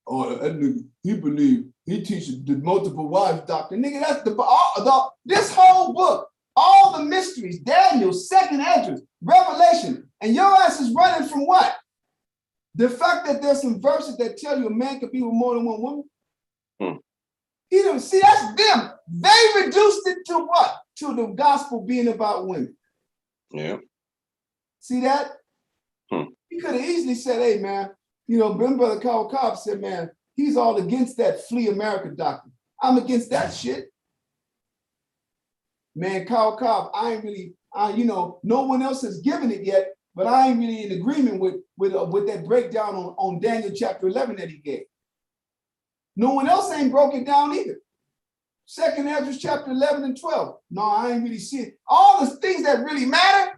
oh, that nigga, he believed, he teaches the multiple wives doctrine. Nigga, that's this whole book, all the mysteries, Daniel, 2nd Esdras, Revelation, and your ass is running from what? The fact that there's some verses that tell you a man could be with more than one woman. He don't see, that's them. They reduced it to what? To the gospel being about women. Yeah. See that? He could have easily said, hey, man, you know, Brother Carl Cobb said, man, he's all against that Flee America doctrine. I'm against that shit. Man, Carl Cobb, I ain't really, you know, no one else has given it yet, but I ain't really in agreement with that breakdown on Daniel chapter 11 that he gave. No one else ain't broke it down either. Second Ezra chapter 11 and 12. No, I ain't really seeing all the things that really matter.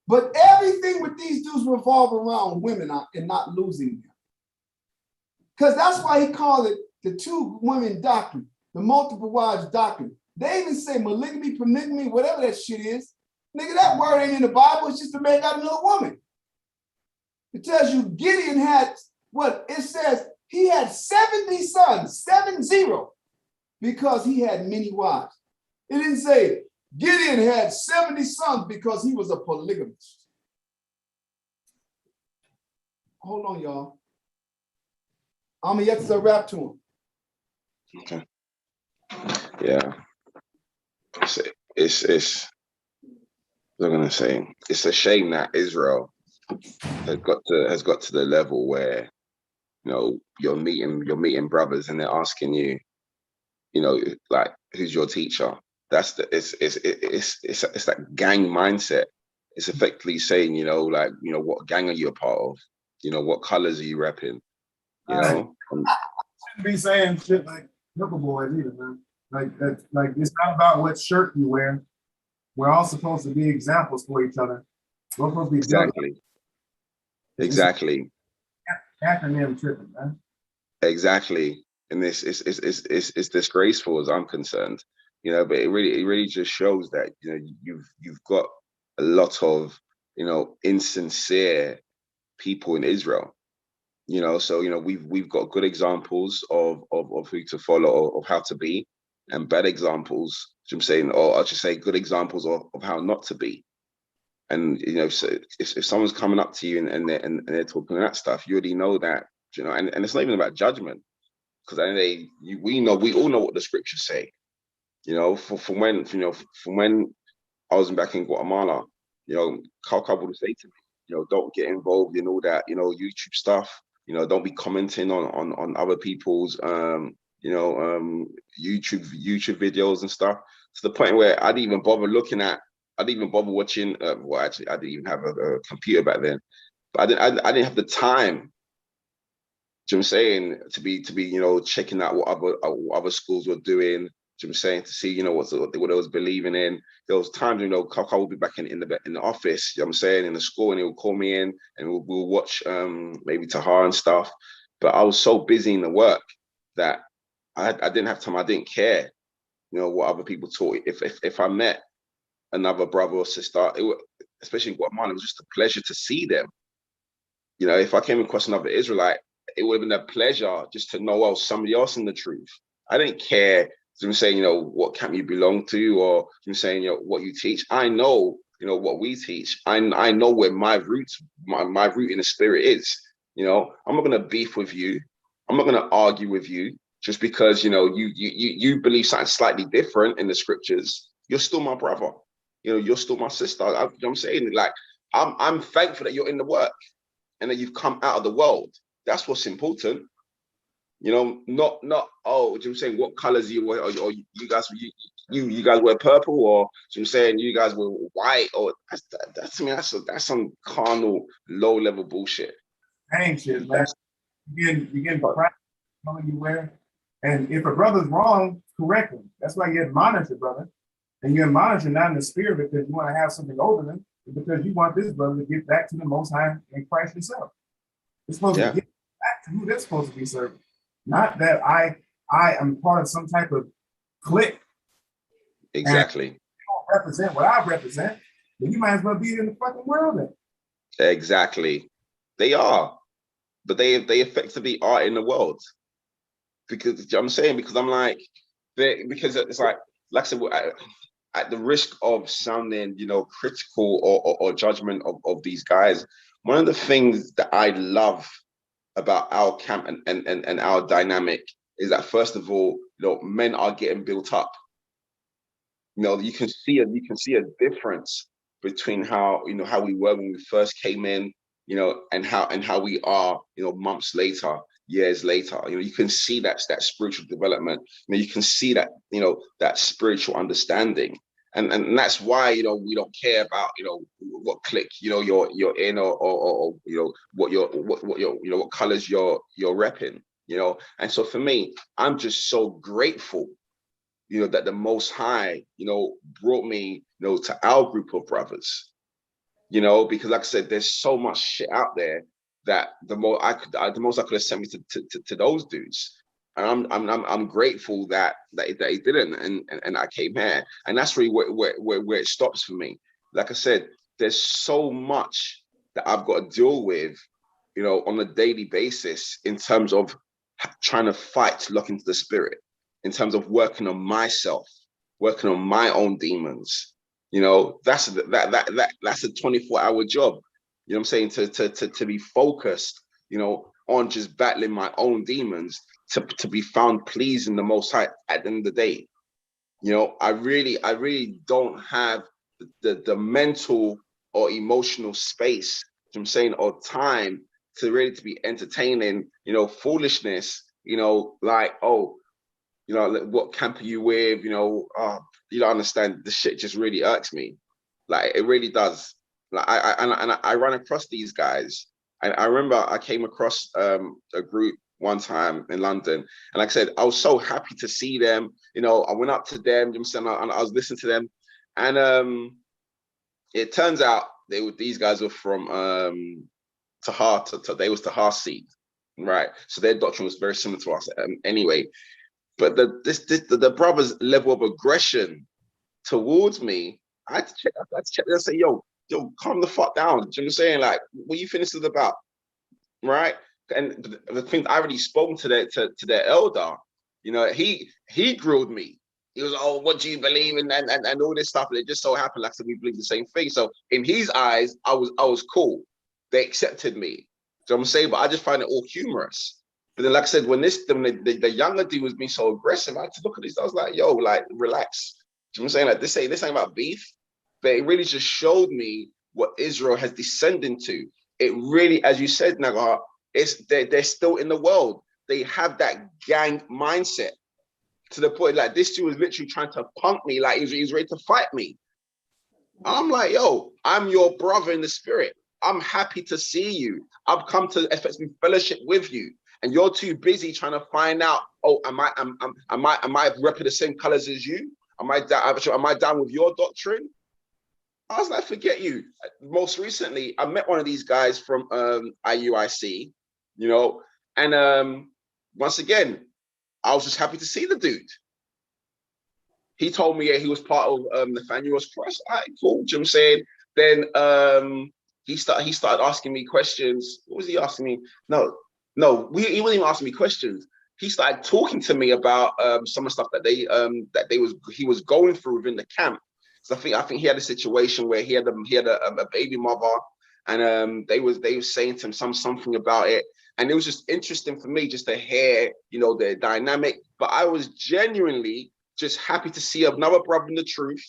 But everything with these dudes revolve around women and not losing them. Because that's why he called it the two women doctrine, the multiple wives doctrine. They even say polygamy, polygamy, whatever that shit is. Nigga, that word ain't in the Bible. It's just a man got another woman. It tells you Gideon had what? It says he had 70 sons, 70, because he had many wives. It didn't say Gideon had 70 sons because he was a polygamist. Hold on, y'all. I'm yet to rap to him. Okay. Yeah. It's I'm gonna say it's a shame that Israel has got to the level where, you know, you're meeting brothers and they're asking you, you know, like, who's your teacher? That's it's that gang mindset. It's effectively saying, you know, like, you know, what gang are you a part of? You know, what colors are you repping? You know, Shouldn't be saying shit like nipple boys either, man. Like that, like it's not about what shirt you wear. We're all supposed to be examples for each other. We're supposed to be exactly. Acronym tripping, man. Exactly. And this is disgraceful as I'm concerned, you know, but it really just shows that, you know, you've got a lot of, you know, insincere people in Israel, you know. So, you know, we've got good examples of who to follow, of how to be, and bad examples, I'm saying, or I should say good examples of how not to be. And, you know, so if someone's coming up to you and they're talking that stuff, you already know that, you know, and it's not even about judgment, because we all know what the scriptures say, you know. From when I was back in Guatemala, you know, Carl would say to me, you know, don't get involved in all that, you know, YouTube stuff, you know, don't be commenting on other people's YouTube videos and stuff, to the point where I didn't even bother watching. Well, actually, I didn't even have a computer back then, but I didn't have the time. Do you know what I'm saying, to be you know, checking out what other schools were doing. Do you know what I'm saying, to see, you know, what they was believing in. There was times, you know, Kaka would be back in the office, you know what I'm saying, in the school, and he would call me in and we'll watch maybe Tahar and stuff. But I was so busy in the work that I didn't have time. I didn't care, you know, what other people taught. If I met another brother or sister, especially in Guatemala, it was just a pleasure to see them. You know, if I came across another Israelite, it would have been a pleasure just to know, oh, somebody else in the truth. I didn't care, so I'm saying, you know, what camp you belong to, or I'm saying, you know, what you teach. I know, you know, what we teach. I know where my root in the spirit is. You know, I'm not gonna beef with you. I'm not gonna argue with you just because, you know, you believe something slightly different in the scriptures. You're still my brother. You know, you're still my sister. I'm saying, like, I'm thankful that you're in the work and that you've come out of the world. That's what's important. You know, not oh, I'm saying, what colors you wear, or you guys wear purple, or I'm saying you guys wear white, or that's to me, that's some carnal, low level bullshit. Dang shit, man. You getting practice color you wear, and if a brother's wrong, correct him. That's why you admonish a brother, and you admonish him not in the spirit because you want to have something over them, but because you want this brother to get back to the Most High in Christ Himself. It's supposed to get back to who they're supposed to be serving. Not that I am part of some type of clique. Exactly. You don't represent what I represent, then you might as well be in the fucking world then. Exactly. They are. But they effectively are in the world. Because I'm saying, because I'm like, because it's like I said, at the risk of sounding, you know, critical or judgment of these guys, one of the things that I love about our camp and our dynamic is that, first of all, you know, men are getting built up. You know, you can see a difference between how, you know, how we were when we first came in, you know, and how we are, you know, months later, years later. You know, you can see that spiritual development. You know, you can see that, you know, that spiritual understanding. And that's why, you know, we don't care about, you know, what clique, you know, you're in, or you know, what your you know, what colors you're repping, you know. And so for me, I'm just so grateful, you know, that the Most High, you know, brought me, you know, to our group of brothers, you know, because like I said, there's so much shit out there that the most I could have sent me to those dudes. And I'm grateful that he didn't, and I came here, and that's really where it stops for me. Like I said, there's so much that I've got to deal with, you know, on a daily basis in terms of trying to fight to look into the spirit, in terms of working on myself, working on my own demons. You know, that's a 24-hour job. You know what I'm saying? To be focused, you know, on just battling my own demons, to be found pleasing the Most High at the end of the day. You know, I really don't have the mental or emotional space, you know what I'm saying, or time to really to be entertaining, you know, foolishness, you know, like, oh, you know, what camp are you with? You know, you don't understand. The shit just really irks me. Like, it really does. Like, I run across these guys, and I remember I came across a group one time in London, and like I said, I was so happy to see them. You know, I went up to them, you know, and I was listening to them, and it turns out these guys were from Tahar. They was Tahar seed, right? So their doctrine was very similar to us. Anyway. But the brother's level of aggression towards me, I had to check. And say, yo, calm the fuck down. Do you know what I'm saying? Like, what you think this is about, right? And the thing, I already spoken to their elder. You know, he grilled me. He was, oh, what do you believe in, and all this stuff. And it just so happened, like I said, we believe the same thing. So in his eyes, I was cool. They accepted me. Do you know what I'm saying? But I just find it all humorous. But then, like I said, when the younger dude was being so aggressive, I had to look at this. I was like, yo, like, relax. Do you know what I'm saying? Like, this ain't about beef. But it really just showed me what Israel has descended to. It really, as you said, Nagar, they're still in the world. They have that gang mindset to the point, like, this dude was literally trying to punk me, like he was ready to fight me. I'm like, yo, I'm your brother in the spirit. I'm happy to see you. I've come to effectively fellowship with you. And you're too busy trying to find out, oh, am I repping the same colors as you? Am I down with your doctrine? I was like, forget you. Most recently, I met one of these guys from IUIC, you know, and once again, I was just happy to see the dude. He told me he was part of Nathaniel's Cross. All right, cool. You know what I'm saying? Then he started asking me questions. What was he asking me? He wasn't even asking me questions. He started talking to me about some of the stuff that he was going through within the camp. So I think he had a situation where he had a baby mother, and they was saying to him something about it, and it was just interesting for me just to hear, you know, their dynamic. But I was genuinely just happy to see another brother in the truth.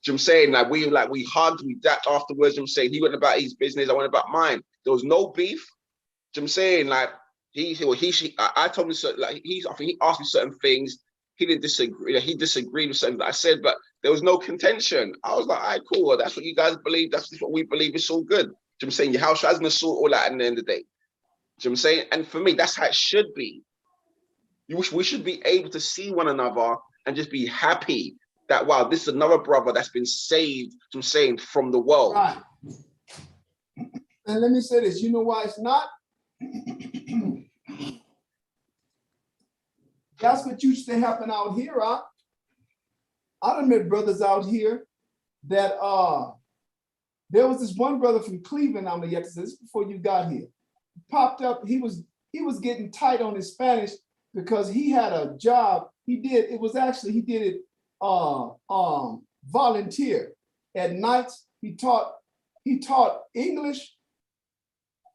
You know what I'm saying? Like we hugged, we dapped afterwards. You know what I'm saying? He went about his business, I went about mine. There was no beef. You know what I'm saying? Like I told him certain, like I think he asked me certain things. He didn't disagree. He disagreed with something that I said, but there was no contention. I was like, all right, cool. Well, that's what you guys believe. That's what we believe. It's all good. You know what I'm saying? Your house has an assault, all that at the end of the day. You know what I'm saying? And for me, that's how it should be. We should be able to see one another and just be happy that, wow, this is another brother that's been saved, I'm saying, from the world. Right. And let me say this, you know why it's not? That's what used to happen out here, huh? I done met brothers out here that there was this one brother from Cleveland, I'm gonna get to this before you got here. Popped up, he was getting tight on his Spanish because he had a job. He did it volunteer. At nights, he taught English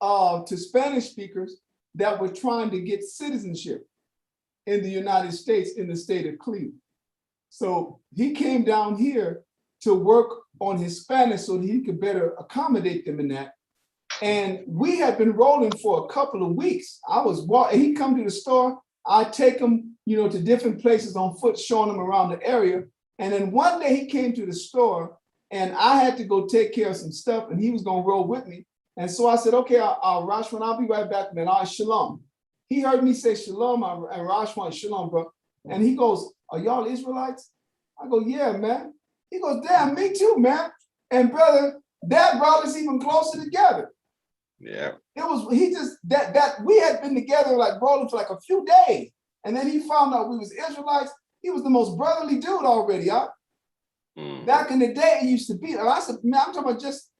to Spanish speakers that were trying to get citizenship in the United States, in the state of Cleveland. So he came down here to work on his Spanish so that he could better accommodate them in that. And we had been rolling for a couple of weeks. He'd come to the store. I'd take him, to different places on foot, showing him around the area. And then one day he came to the store and I had to go take care of some stuff and he was going to roll with me. And so I said, okay, Rashwan, I'll be right back, man. All right, shalom. He heard me say shalom, and Rashwan, shalom, bro. And he goes, are y'all Israelites? I go, yeah, man. He goes, damn, me too, man. And brother, that brought us even closer together. Yeah. It was, he just, that we had been together like rolling for like a few days. And then he found out we was Israelites. He was the most brotherly dude already, huh? Back in the day, it used to be. And I said, man, I'm talking about just,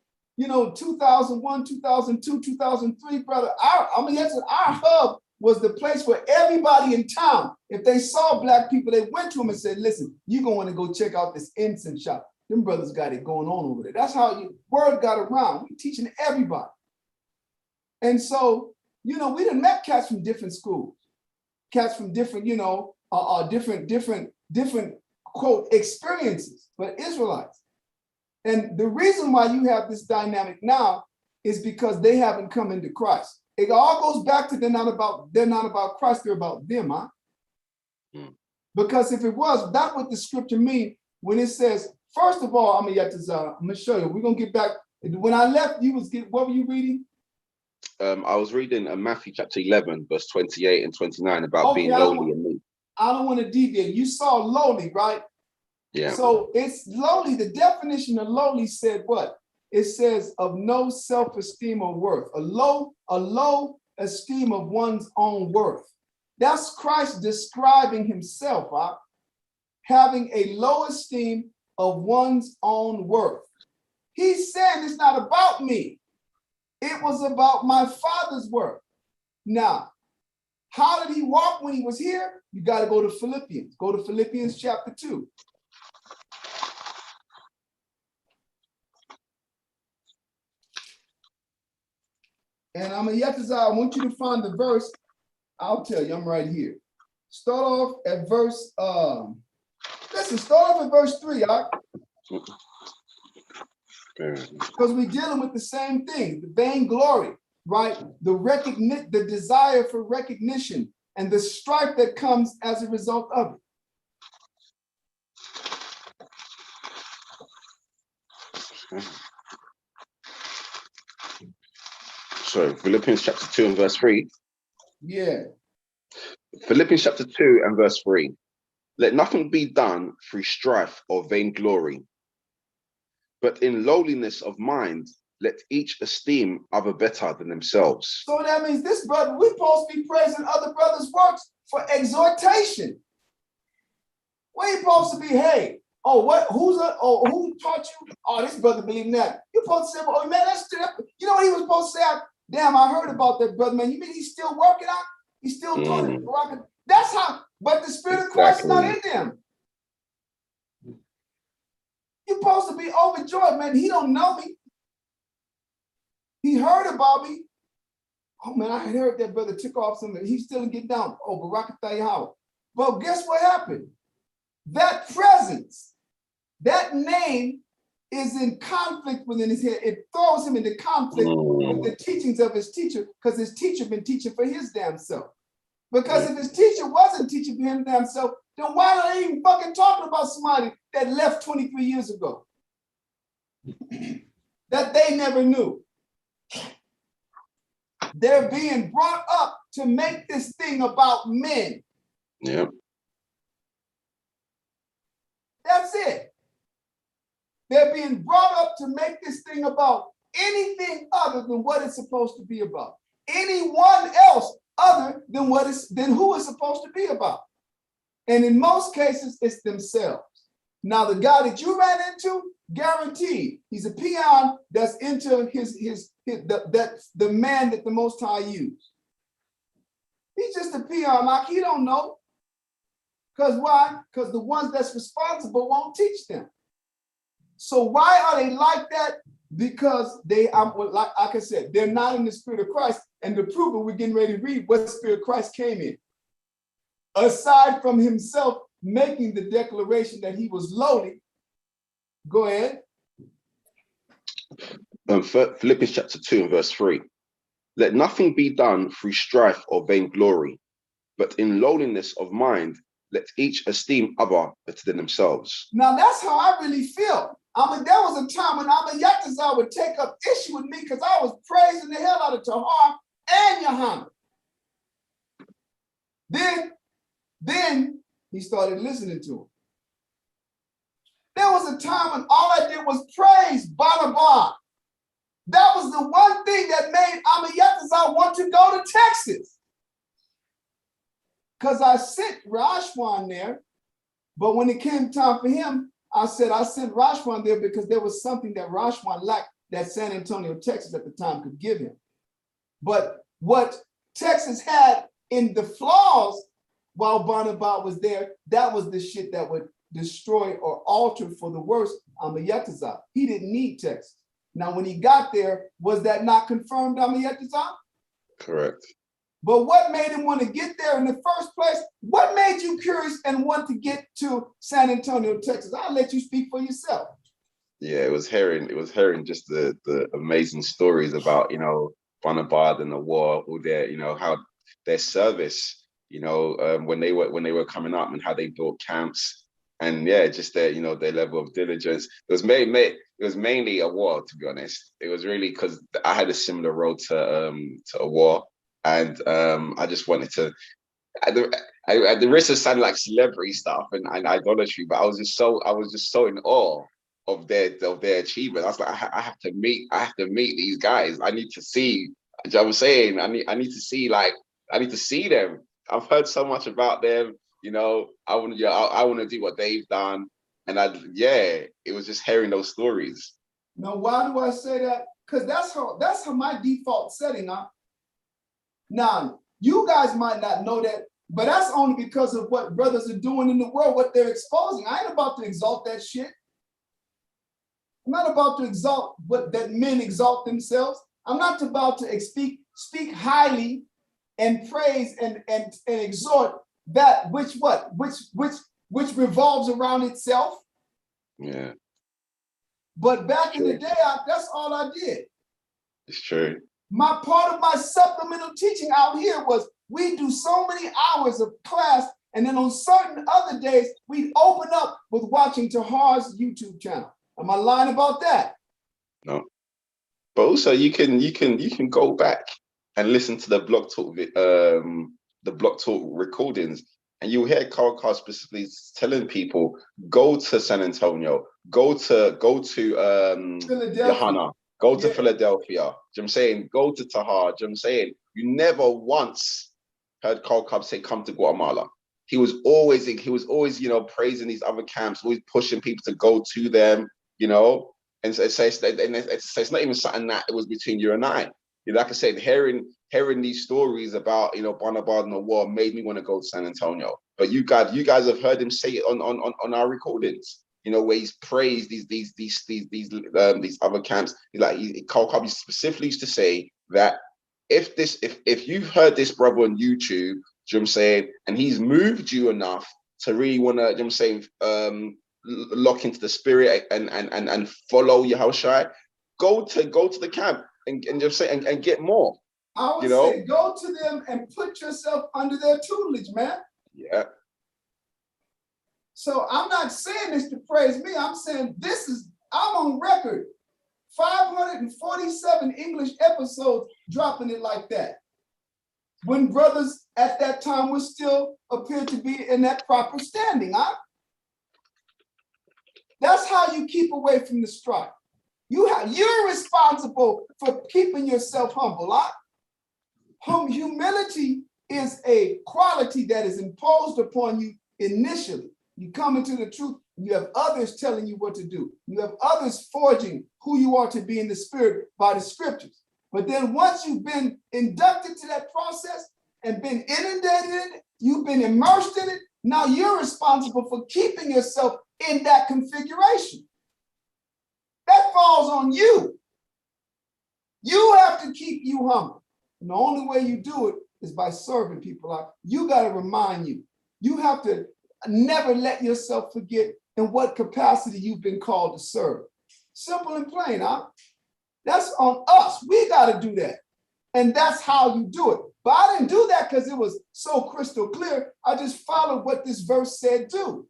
2001, 2002, 2003, brother. Our hub was the place where everybody in town, if they saw black people, they went to them and said, listen, you're going to want to go check out this incense shop. Them brothers got it going on over there. That's how word got around. We're teaching everybody. And so, we done met cats from different schools, cats from different, different quote experiences, but Israelites. And the reason why you have this dynamic now is because they haven't come into Christ. It all goes back to they're not about Christ, they're about them, huh? Because if it was, that's what the scripture means when it says, first of all, I'm gonna show you. We're gonna get back. When I left, what were you reading? I was reading Matthew chapter 11, verse 28 and 29 about being lowly and meek. I don't want to deviate. You saw lowly, right? Yeah. So it's lowly. The definition of lowly said what? It says of no self-esteem or worth. A low esteem of one's own worth. That's Christ describing himself, huh? Having a low esteem of one's own worth. He's saying it's not about me. It was about my Father's work. Now, how did he walk when he was here? You got to go to Philippians. Go to Philippians chapter 2. And I want you to find the verse. I'll tell you, I'm right here. Start off at verse, start off at verse 3, all right? Because we're dealing with the same thing, the vainglory, right? The desire for recognition and the strife that comes as a result of it. So Philippians chapter 2 and verse 3. Yeah. Philippians chapter 2 and verse 3. Let nothing be done through strife or vainglory, but in lowliness of mind, let each esteem other better than themselves. So that means this brother, we're supposed to be praising other brothers' works for exhortation. We're supposed to be, hey, who taught you? Oh, this brother believing that. You're supposed to say, oh man, that's you know what he was supposed to say? Damn, I heard about that brother, man. You mean he's still working out? He's still doing it. That's how, but the Spirit of Christ is not in them. You're supposed to be overjoyed, man. He don't know me. He heard about me. Oh man, I heard that brother took off something. He's still getting down. Oh, Barakatah Yahweh. But guess what happened? That presence, that name is in conflict within his head. It throws him into conflict with the teachings of his teacher, because his teacher been teaching for his damn self. Because if his teacher wasn't teaching for him damn self, then why are they even fucking talking about somebody that left 23 years ago? That they never knew. They're being brought up to make this thing about men. Yeah. That's it. They're being brought up to make this thing about anything other than what it's supposed to be about. Anyone else other than who it's supposed to be about. And in most cases, it's themselves. Now, the guy that you ran into, guaranteed, he's a peon that's into the man that the Most High used. He's just a peon, like he don't know. Because why? Because the ones that's responsible won't teach them. So why are they like that? Because like I said, they're not in the Spirit of Christ. And to prove it, we're getting ready to read what Spirit of Christ came in. Aside from himself making the declaration that he was lowly, Go ahead. Philippians chapter 2 and verse 3. Let nothing be done through strife or vainglory, but in lowliness of mind, let each esteem other better than themselves. Now that's how I really feel. I mean, there was a time when Amayatazar would take up issue with me because I was praising the hell out of Tahar and Yohanan. Then he started listening to him. There was a time when all I did was praise Barnabas. That was the one thing that made Amayatazar want to go to Texas. Because I sent Rashwan there, but when it came time for him, I said I sent Rashwan there because there was something that Rashwan lacked that San Antonio, Texas at the time could give him. But what Texas had in the flaws while Barnabas was there, that was the shit that would destroy or alter for the worse Amayatazar. He didn't need Texas. Now, when he got there, was that not confirmed Amayatazar? Correct. But what made him want to get there in the first place? What made you curious and want to get to San Antonio, Texas? I'll let you speak for yourself. Yeah, it was hearing just the amazing stories about, Barnabas and the war, all their, how their service, when they were coming up and how they built camps. And yeah, just their, their level of diligence. It was mainly a war, to be honest. It was really because I had a similar road to a war. And I just wanted to, at the risk of sounding like celebrity stuff and idolatry, but I was just so in awe of their achievement. I was like, I have to meet these guys. I need to see. You know what I'm saying? I need to see them. I've heard so much about them. I want to do what they've done, and it was just hearing those stories. Now, why do I say that? Because that's how my default setting. Now, you guys might not know that, but that's only because of what brothers are doing in the world, what they're exposing. I ain't about to exalt that shit. I'm not about to exalt that men exalt themselves. I'm not about to speak highly and praise and exhort that which revolves around itself. Yeah. But back in the day, that's all I did. It's true. My part of my supplemental teaching out here was we do so many hours of class, and then on certain other days, we'd open up with watching Tahar's YouTube channel. Am I lying about that? No. But also you can go back and listen to the Blog Talk recordings, and you'll hear Carl specifically telling people, go to San Antonio, go to Johanna. Go to Philadelphia. Do you know what I'm saying? Go to Tahar. Do you know what I'm saying? You never once heard Carl Cobb say, come to Guatemala. He was always, praising these other camps, always pushing people to go to them, And so it's not even something that it was between you and I. Like I said, hearing these stories about, Barnabas and the war made me want to go to San Antonio. But you guys have heard him say it on our recordings. Where he's praised these other camps. Carl Cobb specifically used to say that if you've heard this brother on YouTube, do you know what I'm saying, and he's moved you enough to really want to, you know what I'm saying, lock into the spirit and follow Yahushua, go to the camp and just say and get more. I would say go to them and put yourself under their tutelage, man. Yeah. So I'm not saying this to praise me. I'm saying I'm on record. 547 English episodes dropping it like that. When brothers at that time were still appeared to be in that proper standing, huh? That's how you keep away from the strife. You're responsible for keeping yourself humble, huh? Humility is a quality that is imposed upon you initially. You come into the truth, you have others telling you what to do. You have others forging who you are to be in the spirit by the scriptures. But then once you've been inducted to that process and been inundated in it, you've been immersed in it, now you're responsible for keeping yourself in that configuration. That falls on you. You have to keep you humble. And the only way you do it is by serving people out. You got to remind you. You have to never let yourself forget in what capacity you've been called to serve. Simple and plain, huh? That's on us. We got to do that. And that's how you do it. But I didn't do that because it was so crystal clear. I just followed what this verse said do.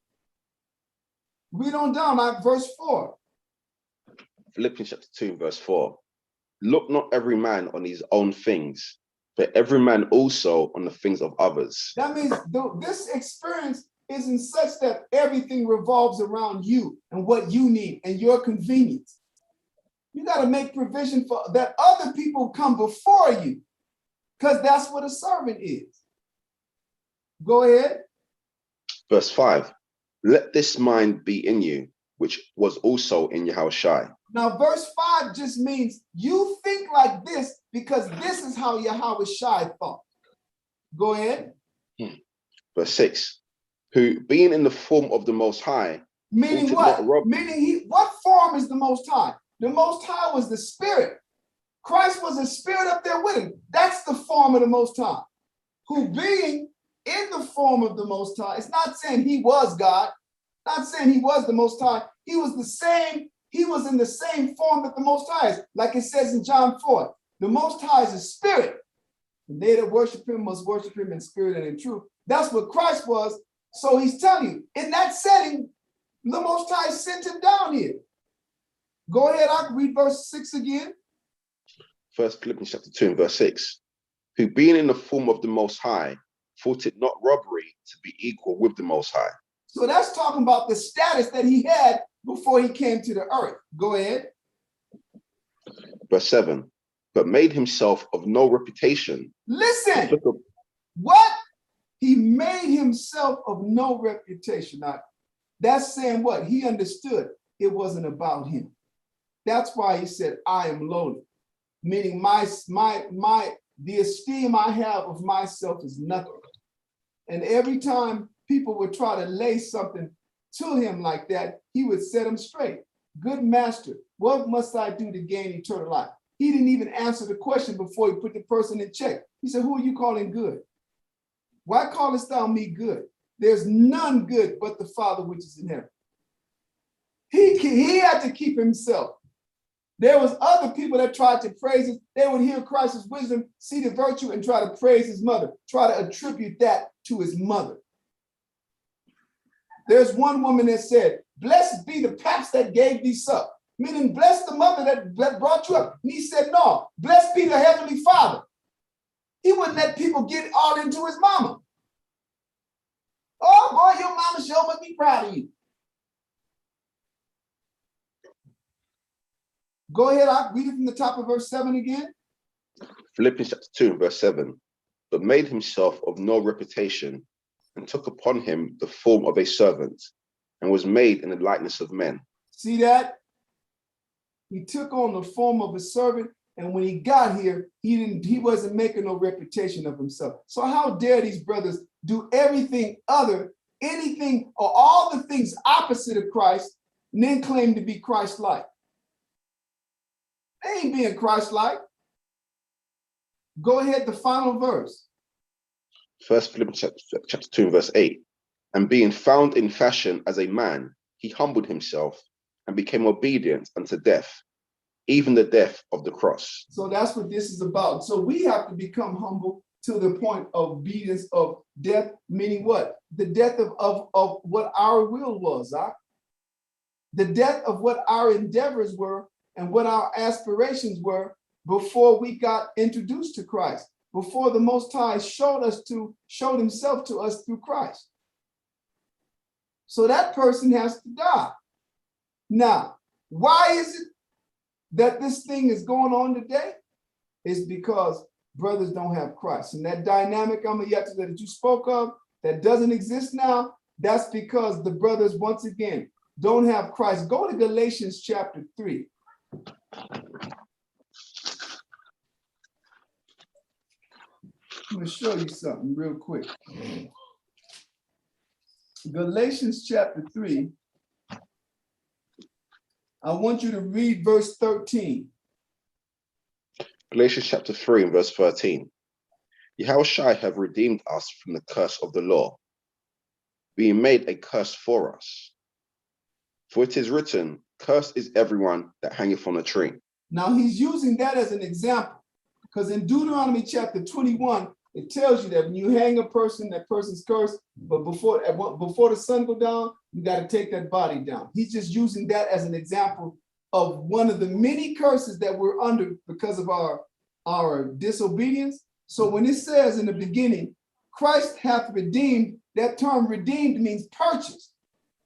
Read on down, like verse 4. Philippians chapter 2, verse 4. Look not every man on his own things, but every man also on the things of others. That means this experience isn't such that everything revolves around you and what you need and your convenience. You got to make provision for that other people come before you, because that's what a servant is. Go ahead. Verse 5. Let this mind be in you, which was also in Yahushua. Now, verse 5 just means you think like this because this is how Yahushua thought. Go ahead. Verse 6. Who, being in the form of the Most High, meaning what? Meaning what form is the Most High? The Most High was the Spirit. Christ was a spirit up there with him. That's the form of the Most High. Who, being in the form of the Most High, it's not saying he was God, not saying he was the Most High. He was the same. He was in the same form that the Most High is, like it says in John 4. The Most High is a spirit. And they that worship him must worship him in spirit and in truth. That's what Christ was. So he's telling you, in that setting, the Most High sent him down here. Go ahead, I can read verse 6 again. First Philippians chapter 2 and verse 6. Who, being in the form of the Most High, thought it not robbery to be equal with the Most High. So that's talking about the status that he had before he came to the earth. Go ahead. Verse 7. But made himself of no reputation. Listen. What? He made himself of no reputation. Now, that's saying what? He understood it wasn't about him. That's why he said, I am lowly. Meaning the esteem I have of myself is nothing. And every time people would try to lay something to him like that, he would set them straight. Good master, what must I do to gain eternal life? He didn't even answer the question before he put the person in check. He said, who are you calling good? Why callest thou me good? There's none good but the Father which is in heaven. He had to keep himself. There was other people that tried to praise him. They would hear Christ's wisdom, see the virtue, and try to praise his mother, try to attribute that to his mother. There's one woman that said, blessed be the paps that gave thee suck, meaning bless the mother that brought you up. And he said, no, blessed be the heavenly Father. He wouldn't let people get all into his mama. Oh boy, your mama sure must be proud of you. Go ahead, I'll read it from the top of verse 7 again. Philippians chapter 2 and verse 7. But made himself of no reputation, and took upon him the form of a servant, and was made in the likeness of men. See that? He took on the form of a servant, and when he got here, he wasn't making no reputation of himself. So how dare these brothers do anything or all the things opposite of Christ, and then claim to be Christ-like? They ain't being Christ-like. Go ahead, the final verse. First Philippians chapter 2 and verse 8. And being found in fashion as a man, he humbled himself and became obedient unto death, even the death of the cross. So that's what this is about. So we have to become humble to the point of obedience of death, meaning what? The death of what our will was, huh? The death of what our endeavors were and what our aspirations were before we got introduced to Christ, before the Most High showed himself to us through Christ. So that person has to die. Now, why is it that this thing is going on today? It's because brothers don't have Christ. And that dynamic that you spoke of that doesn't exist now, that's because the brothers, once again, don't have Christ. Go to Galatians chapter 3. I'm going to show you something real quick. Galatians chapter 3. I want you to read verse 13. Galatians chapter 3 and verse 13. Yahushua have redeemed us from the curse of the law, being made a curse for us. For it is written, cursed is everyone that hangeth on a tree. Now he's using that as an example, because in Deuteronomy chapter 21, it tells you that when you hang a person, that person's cursed, but before the sun go down, you got to take that body down. He's just using that as an example of one of the many curses that we're under because of our disobedience. So when it says in the beginning, Christ hath redeemed, that term redeemed means purchased.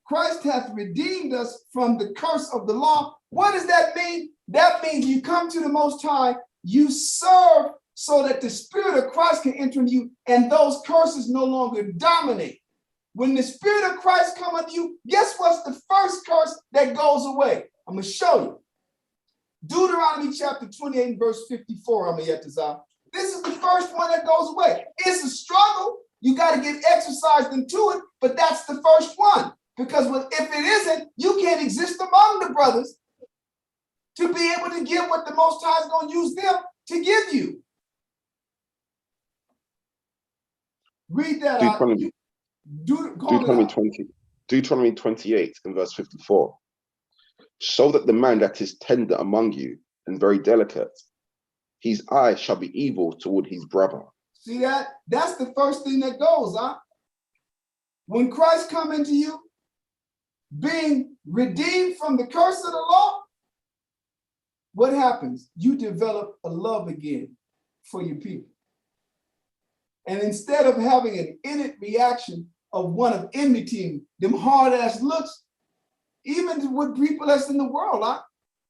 Christ hath redeemed us from the curse of the law. What does that mean? That means you come to the Most High, you serve so that the Spirit of Christ can enter into you and those curses no longer dominate. When the Spirit of Christ comes on you, guess what's the first curse that goes away? I'm going to show you. Deuteronomy chapter 28 and verse 54. This is the first one that goes away. It's a struggle. You got to get exercised into it, but that's the first one. Because if it isn't, you can't exist among the brothers to be able to give what the Most High is going to use them to give you. Read that out. Deuteronomy 28 and verse 54. So that the man that is tender among you and very delicate, his eye shall be evil toward his brother. See that? That's the first thing that goes, huh? When Christ come into you, being redeemed from the curse of the law, what happens? You develop a love again for your people. And instead of having an innate reaction of one of enmity, them hard-ass looks, even with people that's in the world, huh?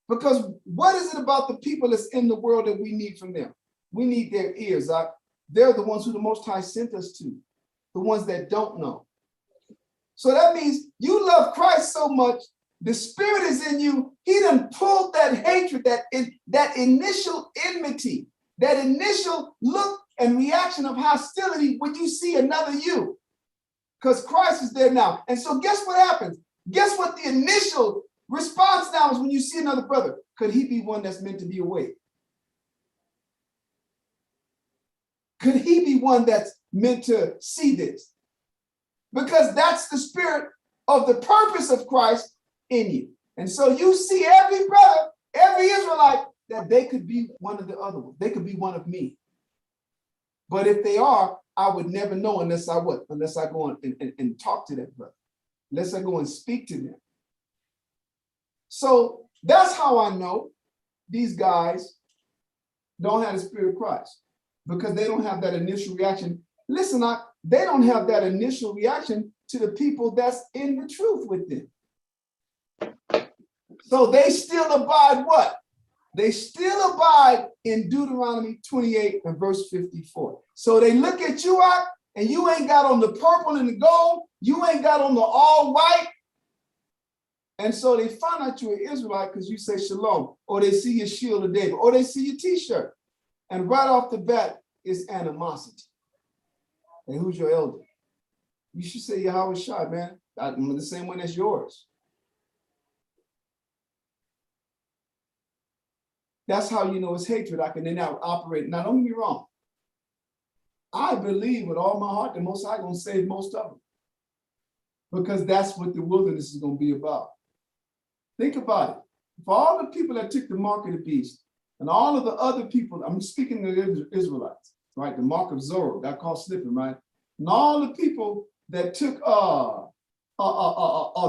Because what is it about the people that's in the world that we need from them? We need their ears, huh? They're the ones who the Most High sent us to, the ones that don't know. So that means you love Christ so much, the Spirit is in you. He done pulled that hatred, that initial enmity, that initial look and reaction of hostility when you see another you, because Christ is there now. And so guess what happens? Guess what the initial response now is when you see another brother? Could he be one that's meant to be awake? Could he be one that's meant to see this? Because that's the spirit of the purpose of Christ in you. And so you see every brother, every Israelite, that they could be one of the other ones. They could be one of me. But if they are, I would never know unless I what? Unless I go on and talk to that brother. Unless I go and speak to them. So that's how I know these guys don't have the Spirit of Christ, because they don't have that initial reaction. Listen, they don't have that initial reaction to the people that's in the truth with them. So they still abide what? They still abide in Deuteronomy 28 and verse 54. So they look at you out and you ain't got on the purple and the gold. You ain't got on the all white. And so they find out you're an Israelite because you say shalom, or they see your shield of David, or they see your t-shirt. And right off the bat is animosity. And who's your elder? You should say Yahweh Shai, man. I'm the same one as yours. That's how you know it's hatred. I can then now operate. Now, don't get me wrong. I believe with all my heart the Most High going to save most of them, because that's what the wilderness is going to be about. Think about it. For all the people that took the mark of the beast and all of the other people, I'm speaking to the Israelites, right? The mark of Zorro, that called slipping, right? And all the people that took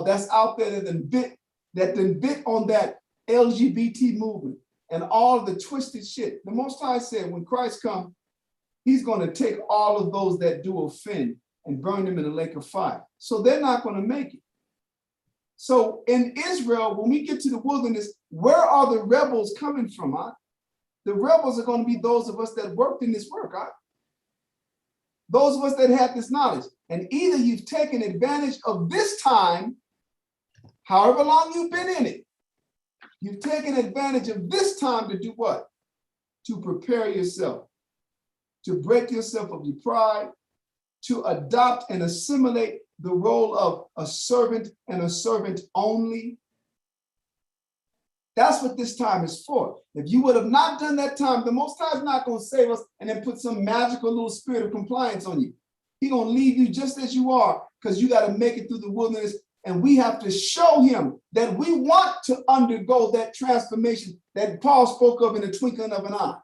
that's out there that then bit on that LGBT movement and all of the twisted shit. The Most High said when Christ comes, he's going to take all of those that do offend and burn them in a lake of fire. So they're not going to make it. So in Israel, when we get to the wilderness, where are the rebels coming from? Huh? The rebels are going to be those of us that worked in this work. Huh? Those of us that had this knowledge. And either you've taken advantage of this time, however long you've been in it, you've taken advantage of this time to do what? To prepare yourself, to break yourself of your pride, to adopt and assimilate the role of a servant and a servant only. That's what this time is for. If you would have not done that time, the Most High is not going to save us and then put some magical little spirit of compliance on you. He's going to leave you just as you are, because you got to make it through the wilderness And we have to show him that we want to undergo that transformation that Paul spoke of in the twinkling of an eye.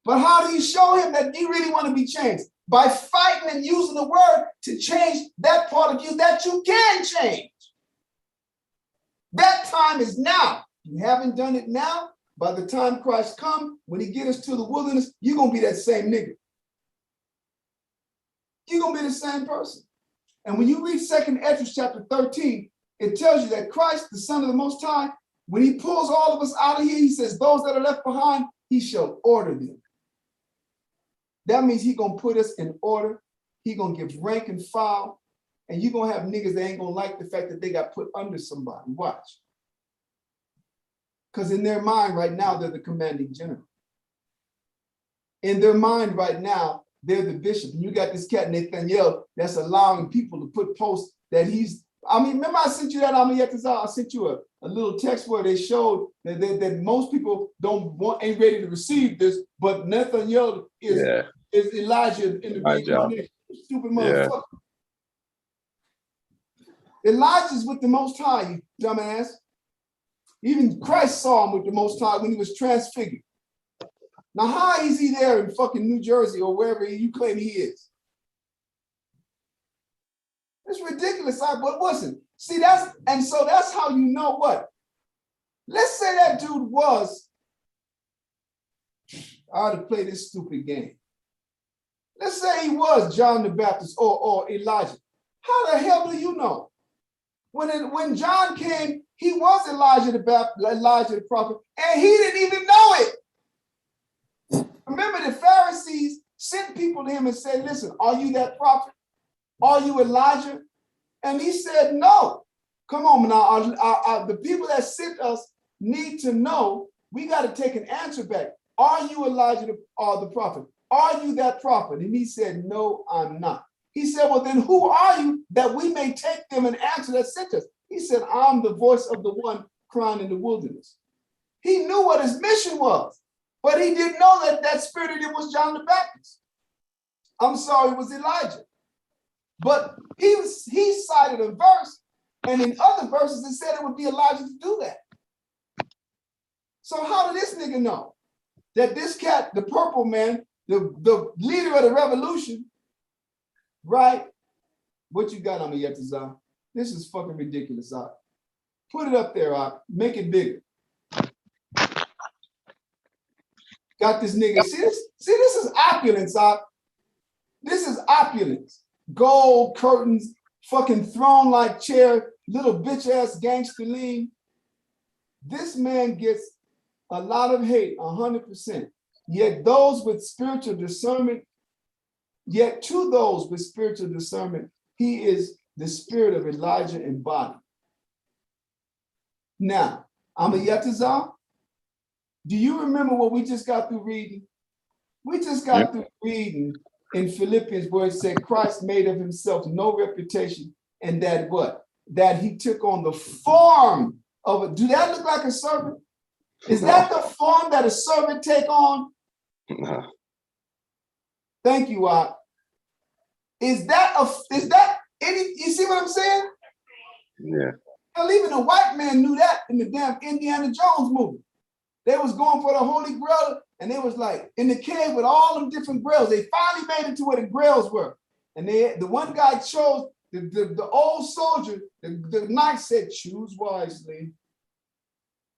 But how do you show him that you really want to be changed? By fighting and using the word to change that part of you that you can change. That time is now. You haven't done it now. By the time Christ comes, when he gets us to the wilderness, you're going to be that same nigga. You're going to be the same person. And when you read 2 Ezra chapter 13, it tells you that Christ, the Son of the Most High, when he pulls all of us out of here, he says, those that are left behind, he shall order them. That means he's going to put us in order. He's going to give rank and file. And you're going to have niggas that ain't going to like the fact that they got put under somebody. Watch. Because in their mind right now, they're the commanding general. In their mind right now, they're the bishop. And you got this cat, Nathaniel, that's allowing people to put posts that he's, I mean, remember I sent you that, I sent you a little text where they showed that most people ain't ready to receive this, but Nathaniel is Elijah in the reincarnation. Stupid motherfucker. Yeah. Elijah's with the Most High, you dumbass. Even Christ saw him with the Most High when he was transfigured. Now, how is he there in fucking New Jersey or wherever you claim he is? It's ridiculous, but listen, see, that's how you know what? Let's say that dude was, I ought to play this stupid game. Let's say he was John the Baptist or Elijah. How the hell do you know? When John came, he was Elijah the prophet, and he didn't even know it. Remember, the Pharisees sent people to him and said, listen, are you that prophet? Are you Elijah? And he said, no. Come on now, the people that sent us need to know. We got to take an answer back. Are you Elijah or the prophet? Are you that prophet? And he said, no, I'm not. He said, well, then who are you that we may take them and answer that sent us? He said, I'm the voice of the one crying in the wilderness. He knew what his mission was, but he didn't know that spirit in him was John the Baptist. I'm sorry, it was Elijah. But he cited a verse, and in other verses, it said it would be Elijah to do that. So how did this nigga know that this cat, the purple man, the leader of the revolution, right? What you got on me, Yetazah? This is fucking ridiculous, Ak. Put it up there, Ak. Make it bigger. Got this nigga. See, this is opulence, Ak. This is opulence. Gold curtains, fucking throne-like chair, little bitch-ass gangster lean. This man gets a lot of hate, 100%. Yet those with spiritual discernment, yet to those with spiritual discernment, he is the spirit of Elijah embodied. Now, Yetazah, do you remember what we just got through reading? We just got through reading in Philippians where it said Christ made of himself no reputation, and that what? That he took on the form of a, do that look like a servant? Is that the form that a servant take on? No. Thank you, Ak. Is that any, you see what I'm saying? Yeah. Hell, even a white man knew that in the damn Indiana Jones movie. They was going for the Holy Grail, and they was like in the cave with all them different grails. They finally made it to where the grails were. And the one guy chose, the old soldier, the knight said, choose wisely.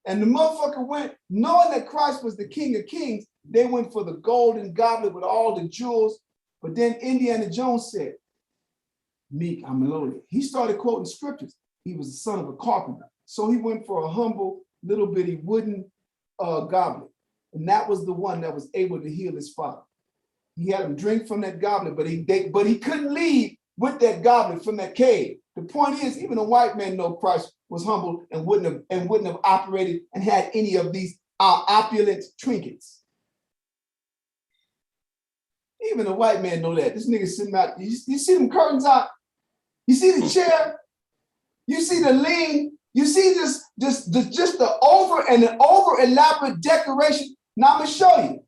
And the motherfucker went, knowing that Christ was the King of Kings, they went for the golden goblet with all the jewels. But then Indiana Jones said, meek, I'm lowly. He started quoting scriptures. He was the son of a carpenter. So he went for a humble, little bitty wooden goblet. And that was the one that was able to heal his father. He had him drink from that goblet, but he couldn't leave with that goblet from that cave. The point is, even a white man know Christ was humble and wouldn't have operated and had any of these opulent trinkets. Even a white man know that. This nigga sitting out. You see them curtains out. You see the chair. You see the lean. You see just the over elaborate decoration. Now I'm gonna show you.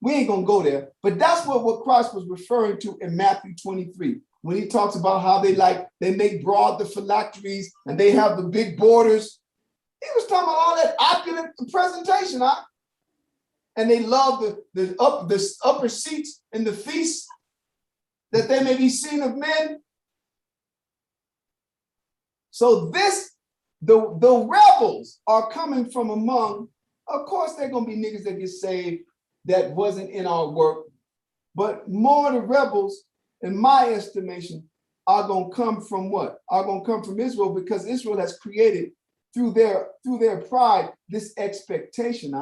We ain't gonna go there, but that's what Christ was referring to in Matthew 23. when he talks about how they make broad the phylacteries and they have the big borders. He was talking about all that opulent presentation, huh? And they love the upper seats in the feast, that they may be seen of men. So the rebels are coming from among, of course, they're going to be niggas that get saved that wasn't in our work, but more of the rebels, in my estimation, are going to come from what? Are going to come from Israel, because Israel has created through their pride this expectation.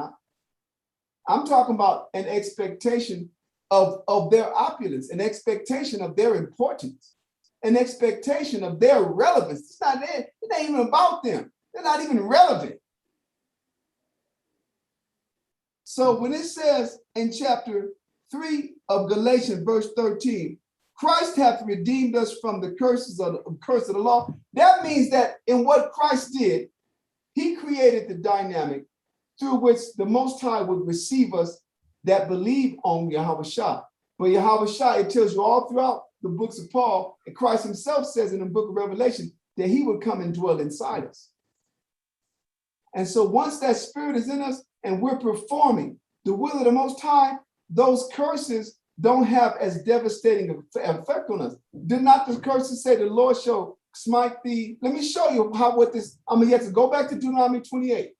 I'm talking about an expectation of their opulence, an expectation of their importance, an expectation of their relevance. It's not there. It ain't even about them. They're not even relevant. So when it says in chapter 3 of Galatians, verse 13, Christ hath redeemed us from the curse of the law. That means that in what Christ did, he created the dynamic through which the Most High would receive us that believe on Yahweh Shah. But Yahweh Shah, it tells you all throughout the books of Paul, and Christ himself says in the book of Revelation that he would come and dwell inside us. And so once that spirit is in us and we're performing the will of the Most High, those curses don't have as devastating effect on us. Did not the curses say the Lord shall smite thee? Let me show you what this, I'm gonna have to go back to Deuteronomy 28.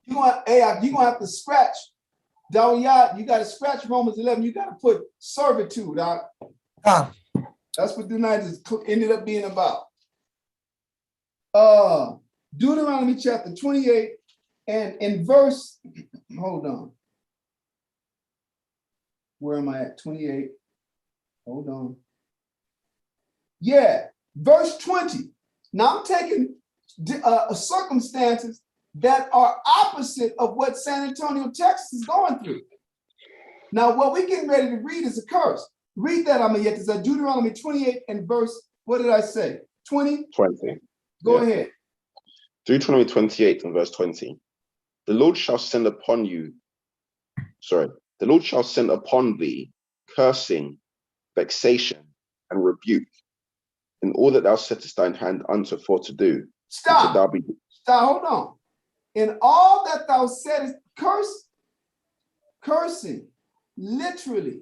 You're gonna have to scratch Dawiyat, you gotta scratch Romans 11, you gotta put servitude out. That's what the night ended up being about. Deuteronomy chapter 28 and in verse, hold on. Where am I at? 28. Hold on. Yeah, verse 20. Now I'm taking circumstances that are opposite of what San Antonio, Texas is going through. Now, what we're getting ready to read is a curse. Read that, Amayet. It's Deuteronomy 28 and verse, what did I say? 20? 20. Go ahead. Deuteronomy 28 and verse 20. The Lord shall send upon thee cursing, vexation, and rebuke in all that thou settest thine hand unto for to do. Stop. Thou be... Stop, hold on. In all that thou saidest, cursing, literally,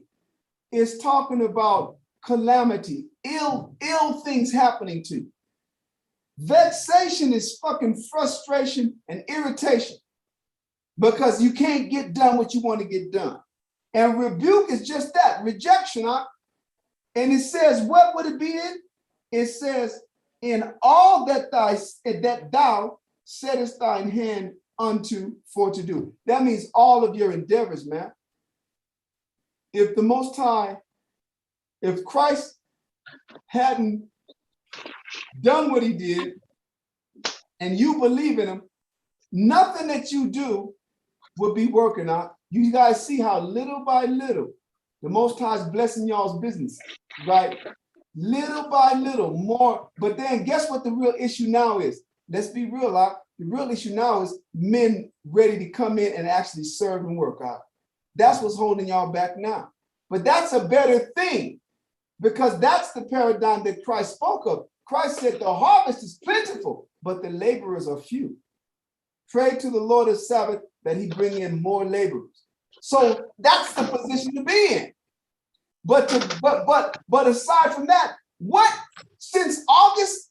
is talking about calamity, ill things happening to you. Vexation is fucking frustration and irritation because you can't get done what you want to get done. And rebuke is just that, rejection. And it says, what would it be in? It says, in all that thou settest thine hand unto for to do. That means all of your endeavors, man. If the Most High, if Christ hadn't done what he did and you believe in him, nothing that you do would be working out. You guys see how little by little the Most High is blessing y'all's business, right? Little by little more. But then guess what the real issue now is? Let's be real, the real issue now is men ready to come in and actually serve and work out. That's what's holding y'all back now. But that's a better thing because that's the paradigm that Christ spoke of. Christ said the harvest is plentiful, but the laborers are few. Pray to the Lord of Sabbath that he bring in more laborers. So that's the position to be in. But aside from that, what since August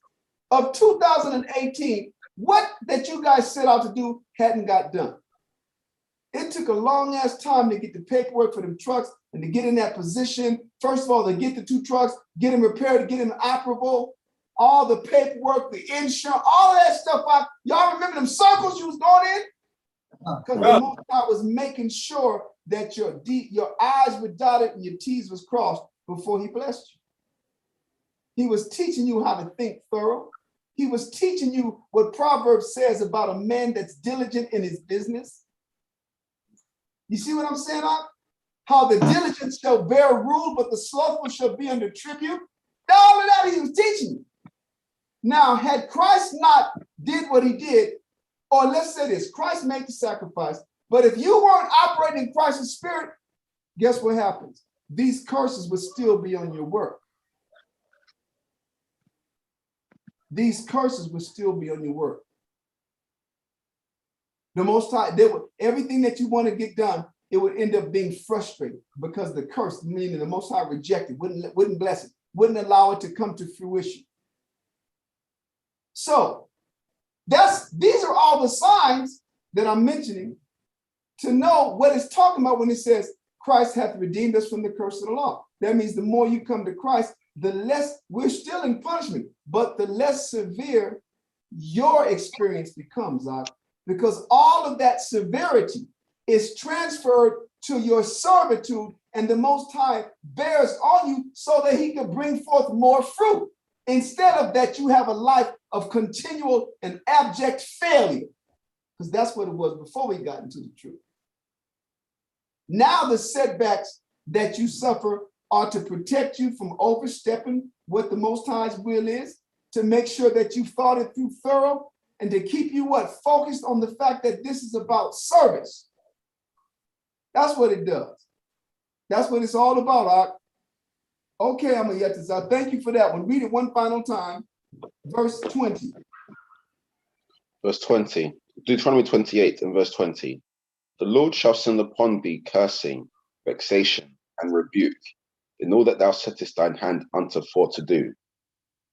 of 2018, what that you guys set out to do hadn't got done. It took a long ass time to get the paperwork for them trucks and to get in that position. First of all, to get the 2 trucks, get them repaired, to get them operable, all the paperwork, the insurance, all of that stuff. Y'all remember them circles you was going in? Because the Most High was making sure that your I's were dotted and your T's was crossed before he blessed you. He was teaching you how to think thorough. He was teaching you what Proverbs says about a man that's diligent in his business. You see what I'm saying? How the diligent shall bear rule, but the slothful shall be under tribute. All of that he was teaching you. Now, had Christ not did what he did, or let's say this, Christ made the sacrifice, but if you weren't operating in Christ's spirit, guess what happens? these curses would still be on your work. These curses would still be on your work. The Most High, everything that you want to get done, it would end up being frustrated because the curse, meaning the Most High rejected, wouldn't bless it, wouldn't allow it to come to fruition. So these are all the signs that I'm mentioning to know what it's talking about when it says Christ hath redeemed us from the curse of the law. That means the more you come to Christ, the less, we're still in punishment, but the less severe your experience becomes, because all of that severity is transferred to your servitude, and the Most High bears on you so that he can bring forth more fruit. Instead of that, you have a life of continual and abject failure, because that's what it was before we got into the truth. Now the setbacks that you suffer are to protect you from overstepping what the Most High's will is, to make sure that you thought it through thorough, and to keep you focused on the fact that this is about service. That's what it does. That's what it's all about. Okay, I'm gonna get this out. Thank you for that one. Read it one final time. Verse 20. Verse 20. Deuteronomy 28 and verse 20. The Lord shall send upon thee cursing, vexation, and rebuke, in all that thou settest thine hand unto for to do,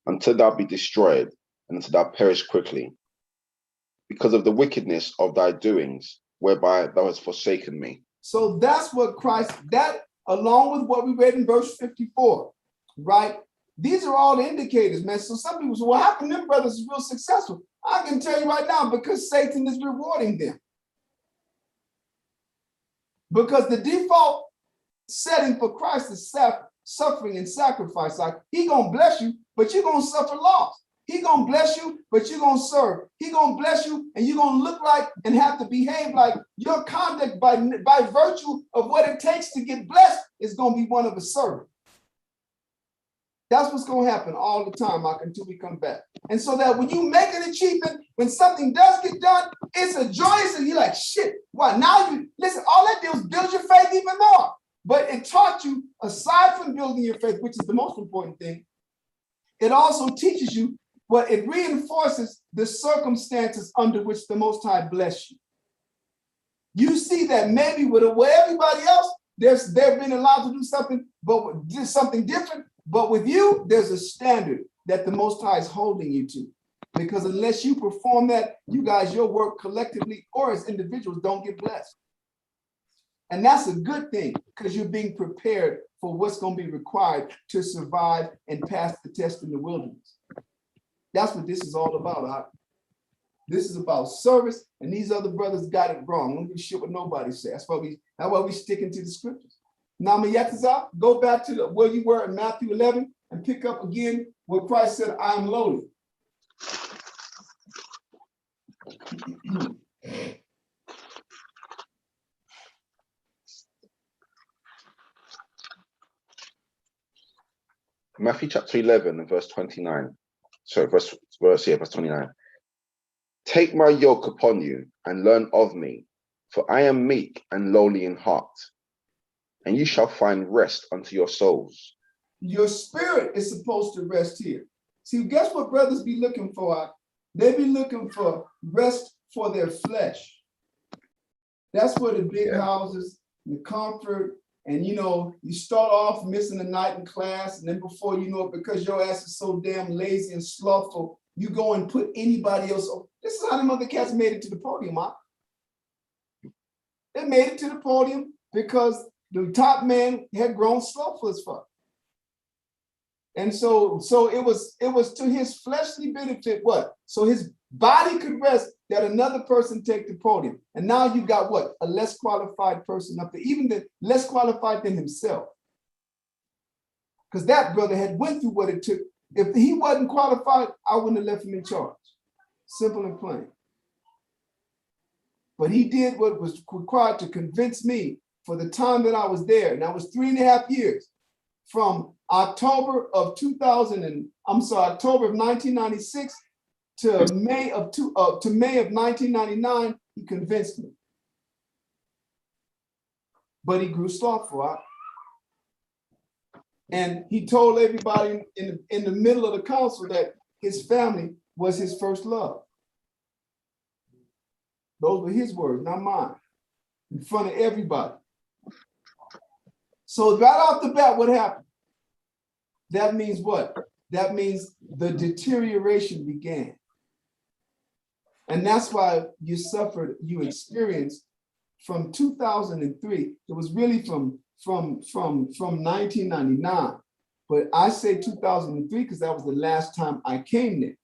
until thou be destroyed, and until thou perish quickly, because of the wickedness of thy doings, whereby thou hast forsaken me. So that's what Christ, that along with what we read in verse 54, right? These are all the indicators, man. So some people say, well, how come them brothers is real successful? I can tell you right now, because Satan is rewarding them. Because the default setting for Christ is suffering and sacrifice. Like, he gonna bless you, but you're gonna suffer loss. He gonna bless you, but you're gonna serve. He gonna bless you, and you're gonna look like and have to behave like your conduct by virtue of what it takes to get blessed is gonna be one of a servant. That's what's gonna happen all the time, until we come back. And so that when you make an achievement, when something does get done, it's a joyous, and you're like, shit, why? Now you, listen, all that did was build your faith even more. But it taught you, aside from building your faith, which is the most important thing, it also teaches you it reinforces the circumstances under which the Most High bless you. You see that maybe with everybody else, they've been allowed to do something, but do something different. But with you, there's a standard that the Most High is holding you to. Because unless you perform that, you guys, your work collectively or as individuals don't get blessed. And that's a good thing, because you're being prepared for what's going to be required to survive and pass the test in the wilderness. That's what this is all about. This is about service, and these other brothers got it wrong. Don't give a shit what nobody says. That's why we sticking to the scriptures. Now, Mayataza, go back to where you were in Matthew 11 and pick up again where Christ said, I am lowly. Matthew chapter 11 and verse 29. Sorry, verse 29. Take my yoke upon you and learn of me, for I am meek and lowly in heart, and you shall find rest unto your souls. Your spirit is supposed to rest here. See, guess what brothers be looking for? They be looking for rest for their flesh. That's where the big houses, the comfort, and you start off missing a night in class, and then before you know it, because your ass is so damn lazy and slothful, you go and put anybody else over. This is how them other cats made it to the podium, huh? They made it to the podium because the top man had grown slothful as fuck. And so it was to his fleshly benefit, what? So his body could rest, that another person take the podium. And now you got what? A less qualified person up there, even less qualified than himself. Because that brother had went through what it took. If he wasn't qualified, I wouldn't have left him in charge. Simple and plain. But he did what was required to convince me for the time that I was there. And that was 3.5 years. From October of 1996 to May of 1999, he convinced me. But he grew slothful. And he told everybody in the middle of the council that his family was his first love. Those were his words, not mine, in front of everybody. So right off the bat, what happened? That means what? That means the deterioration began. And that's why you suffered, you experienced from 2003. It was really from 1999. But I say 2003 because that was the last time I came there.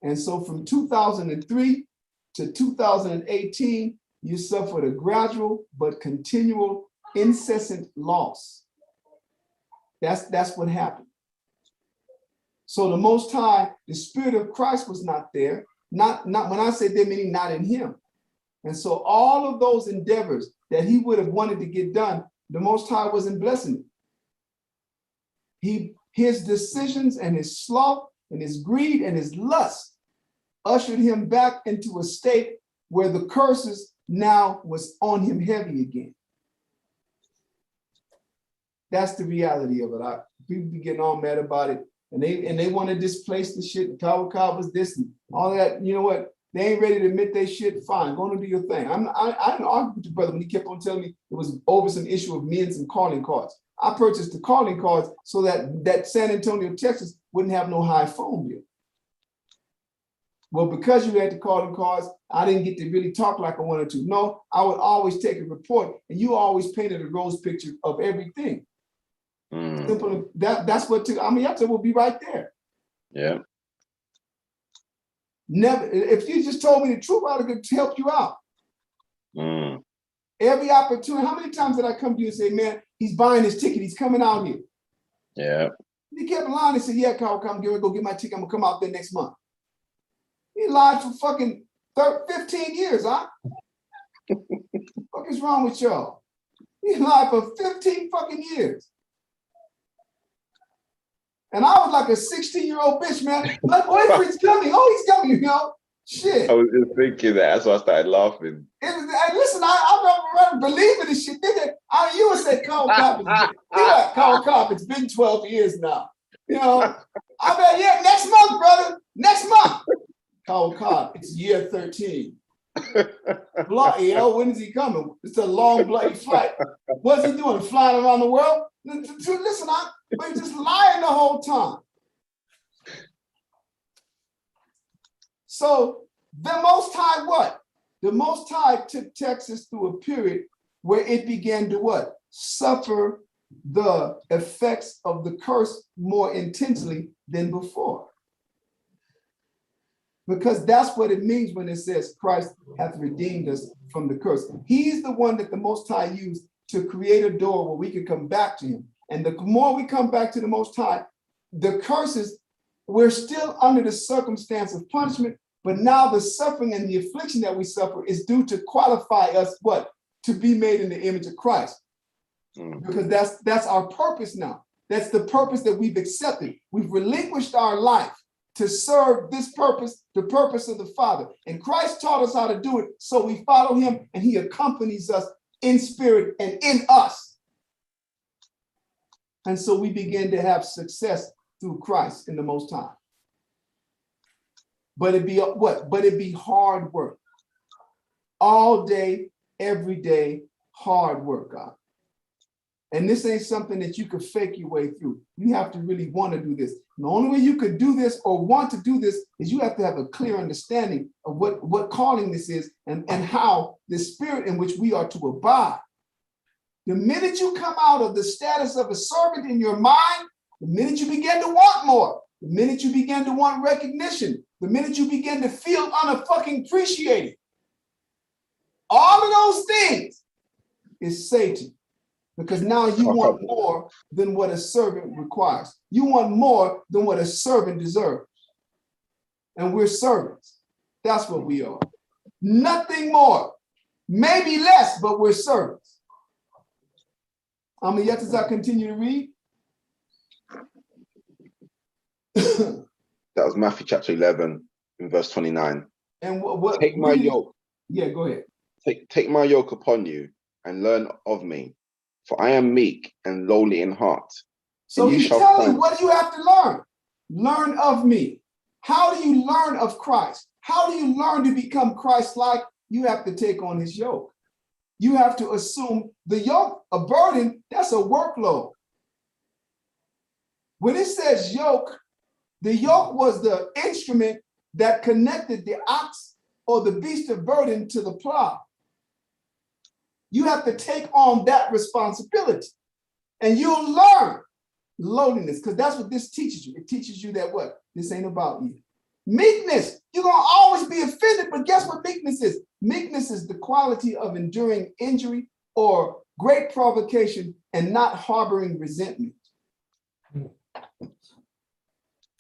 And so from 2003 to 2018, you suffered a gradual but continual incessant loss. That's what happened. So the Most High, the Spirit of Christ was not there. Not when I say there, meaning not in him. And so all of those endeavors that he would have wanted to get done, the Most High wasn't blessing it. His decisions and his sloth and his greed and his lust ushered him back into a state where the curses now was on him heavy again. That's the reality of it. People be getting all mad about it, and they want to displace the shit. Kawakab was this and all that. You know what? They ain't ready to admit they shit. Fine, go on and do your thing. I didn't argue with your brother when he kept on telling me it was over some issue of me and some calling cards. I purchased the calling cards so that San Antonio, Texas wouldn't have no high phone bill. Well, because you had the calling cards, I didn't get to really talk like I wanted to. No, I would always take a report, and you always painted a rose picture of everything. Simple. That's what took. I mean, I will be right there. Yeah. Never. If you just told me the truth, I would have helped you out. Every opportunity. How many times did I come to you and say, "Man, he's buying his ticket. He's coming out here." Yeah. He kept lying and said, "Yeah, Carl, come go get my ticket. I'm gonna come out there next month." He lied for fucking 15 years, huh? What is wrong with y'all? He lied for 15 fucking years. And I was like a 16-year-old bitch, man. My boyfriend's coming. Oh, he's coming, you know? Shit. I was just thinking that. That's why I started laughing. Listen, I'm believing this shit. You would say, Carl Cobb, it's been 12 years now. You know? I bet, yeah, next month, brother. Next month. Carl Cobb, it's year 13. When is he coming? It's a long bloody flight. What's he doing? Flying around the world? Listen, but he's just lying the whole time. So the Most High what? The Most High took Texas through a period where it began to what? Suffer the effects of the curse more intensely than before. Because that's what it means when it says Christ hath redeemed us from the curse. He's the one that the Most High used to create a door where we could come back to him. And the more we come back to the Most High, the curses, we're still under the circumstance of punishment, but now the suffering and the affliction that we suffer is due to qualify us what? To be made in the image of Christ. Because that's our purpose now. That's the purpose that we've accepted. We've relinquished our life to serve this purpose, the purpose of the Father. And Christ taught us how to do it, so we follow him and he accompanies us in spirit and in us. And so we begin to have success through Christ in the Most High. But it be what? But it be hard work. All day, every day, hard work, God. And this ain't something that you could fake your way through. You have to really want to do this. And the only way you could do this or want to do this is you have to have a clear understanding of what calling this is and how the spirit in which we are to abide. The minute you come out of the status of a servant in your mind, the minute you begin to want more, the minute you begin to want recognition, the minute you begin to feel unfucking appreciated, all of those things is Satan. Because now you want more than what a servant requires. You want more than what a servant deserves. And we're servants. That's what we are. Nothing more. Maybe less, but we're servants. Yet as I continue to read. That was Matthew chapter 11, in verse 29. And what take my yoke. Yeah, go ahead. Take my yoke upon you and learn of me, for I am meek and lowly in heart. So And you he's shall telling you, find- what do you have to learn? Learn of me. How do you learn of Christ? How do you learn to become Christ-like? You have to take on his yoke. You have to assume the yoke, a burden, that's a workload. When it says yoke, the yoke was the instrument that connected the ox or the beast of burden to the plow. You have to take on that responsibility, and you'll learn lowliness, because that's what this teaches you. It teaches you that what? This ain't about you. Meekness, you're going to always be offended, but guess what meekness is? Meekness is the quality of enduring injury or great provocation and not harboring resentment.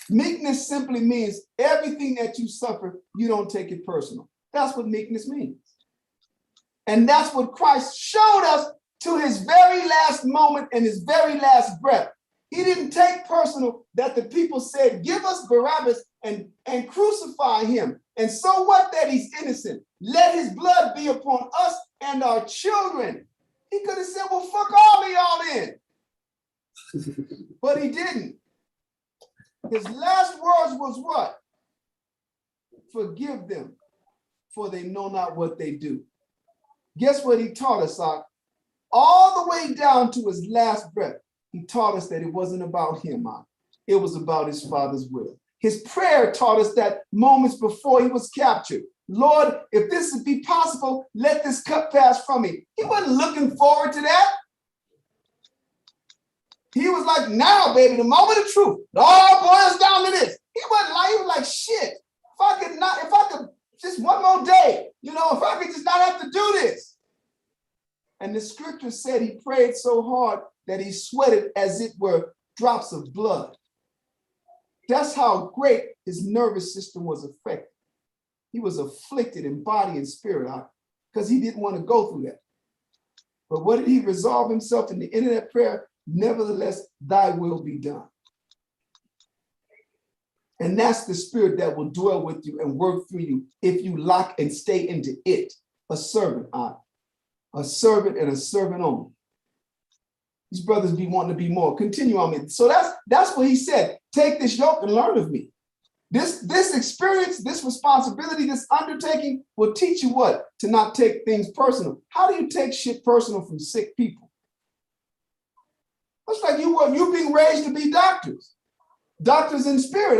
Meekness simply means everything that you suffer, you don't take it personal. That's what meekness means. And that's what Christ showed us to his very last moment and his very last breath. He didn't take personal that the people said, give us Barabbas and crucify him. And so what that he's innocent? Let his blood be upon us and our children. He could have said, well, fuck all of y'all in. But he didn't. His last words was what? Forgive them, for they know not what they do. Guess what he taught us, all the way down to his last breath. He taught us that it wasn't about him, it was about his Father's will. His prayer taught us that moments before he was captured. Lord, if this would be possible, let this cup pass from me. He wasn't looking forward to that. He was like, now, baby, the moment of truth. It all boils down to this. He was like, shit, if I could just one more day, if I could just not have to do this. And the scripture said he prayed so hard that he sweated as it were drops of blood. That's how great his nervous system was affected. He was afflicted in body and spirit because he didn't want to go through that. But what did he resolve himself in the end of that prayer? Nevertheless, thy will be done. And that's the spirit that will dwell with you and work through you if you lock and stay into it. A servant and a servant only. These brothers be wanting to be more. Continue on me. So that's what he said. Take this yoke and learn of me. This experience, this responsibility, this undertaking will teach you what? To not take things personal. How do you take shit personal from sick people? It's like you being raised to be doctors. Doctors in spirit,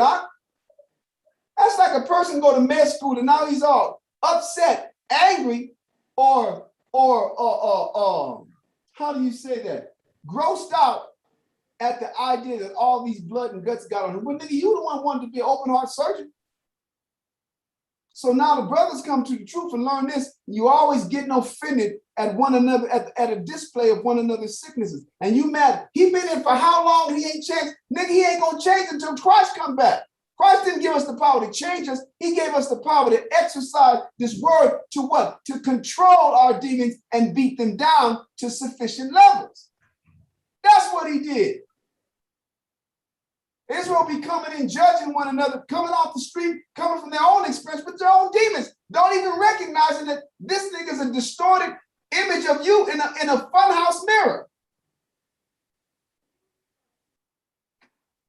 That's like a person go to med school and now he's all upset, angry, or how do you say that? Grossed out at the idea that all these blood and guts got on him. Well, nigga, you the one wanted to be an open heart surgeon. So now the brothers come to the truth and learn this. You always getting offended at one another, at a display of one another's sicknesses. And you mad. He been in for how long? He ain't changed. Nigga, he ain't gonna change until Christ come back. Christ didn't give us the power to change us. He gave us the power to exercise this word to what? To control our demons and beat them down to sufficient levels. That's what he did. Israel be coming and judging one another, coming off the street, coming from their own experience with their own demons. Don't even recognizing that this thing is a distorted image of you in a funhouse mirror.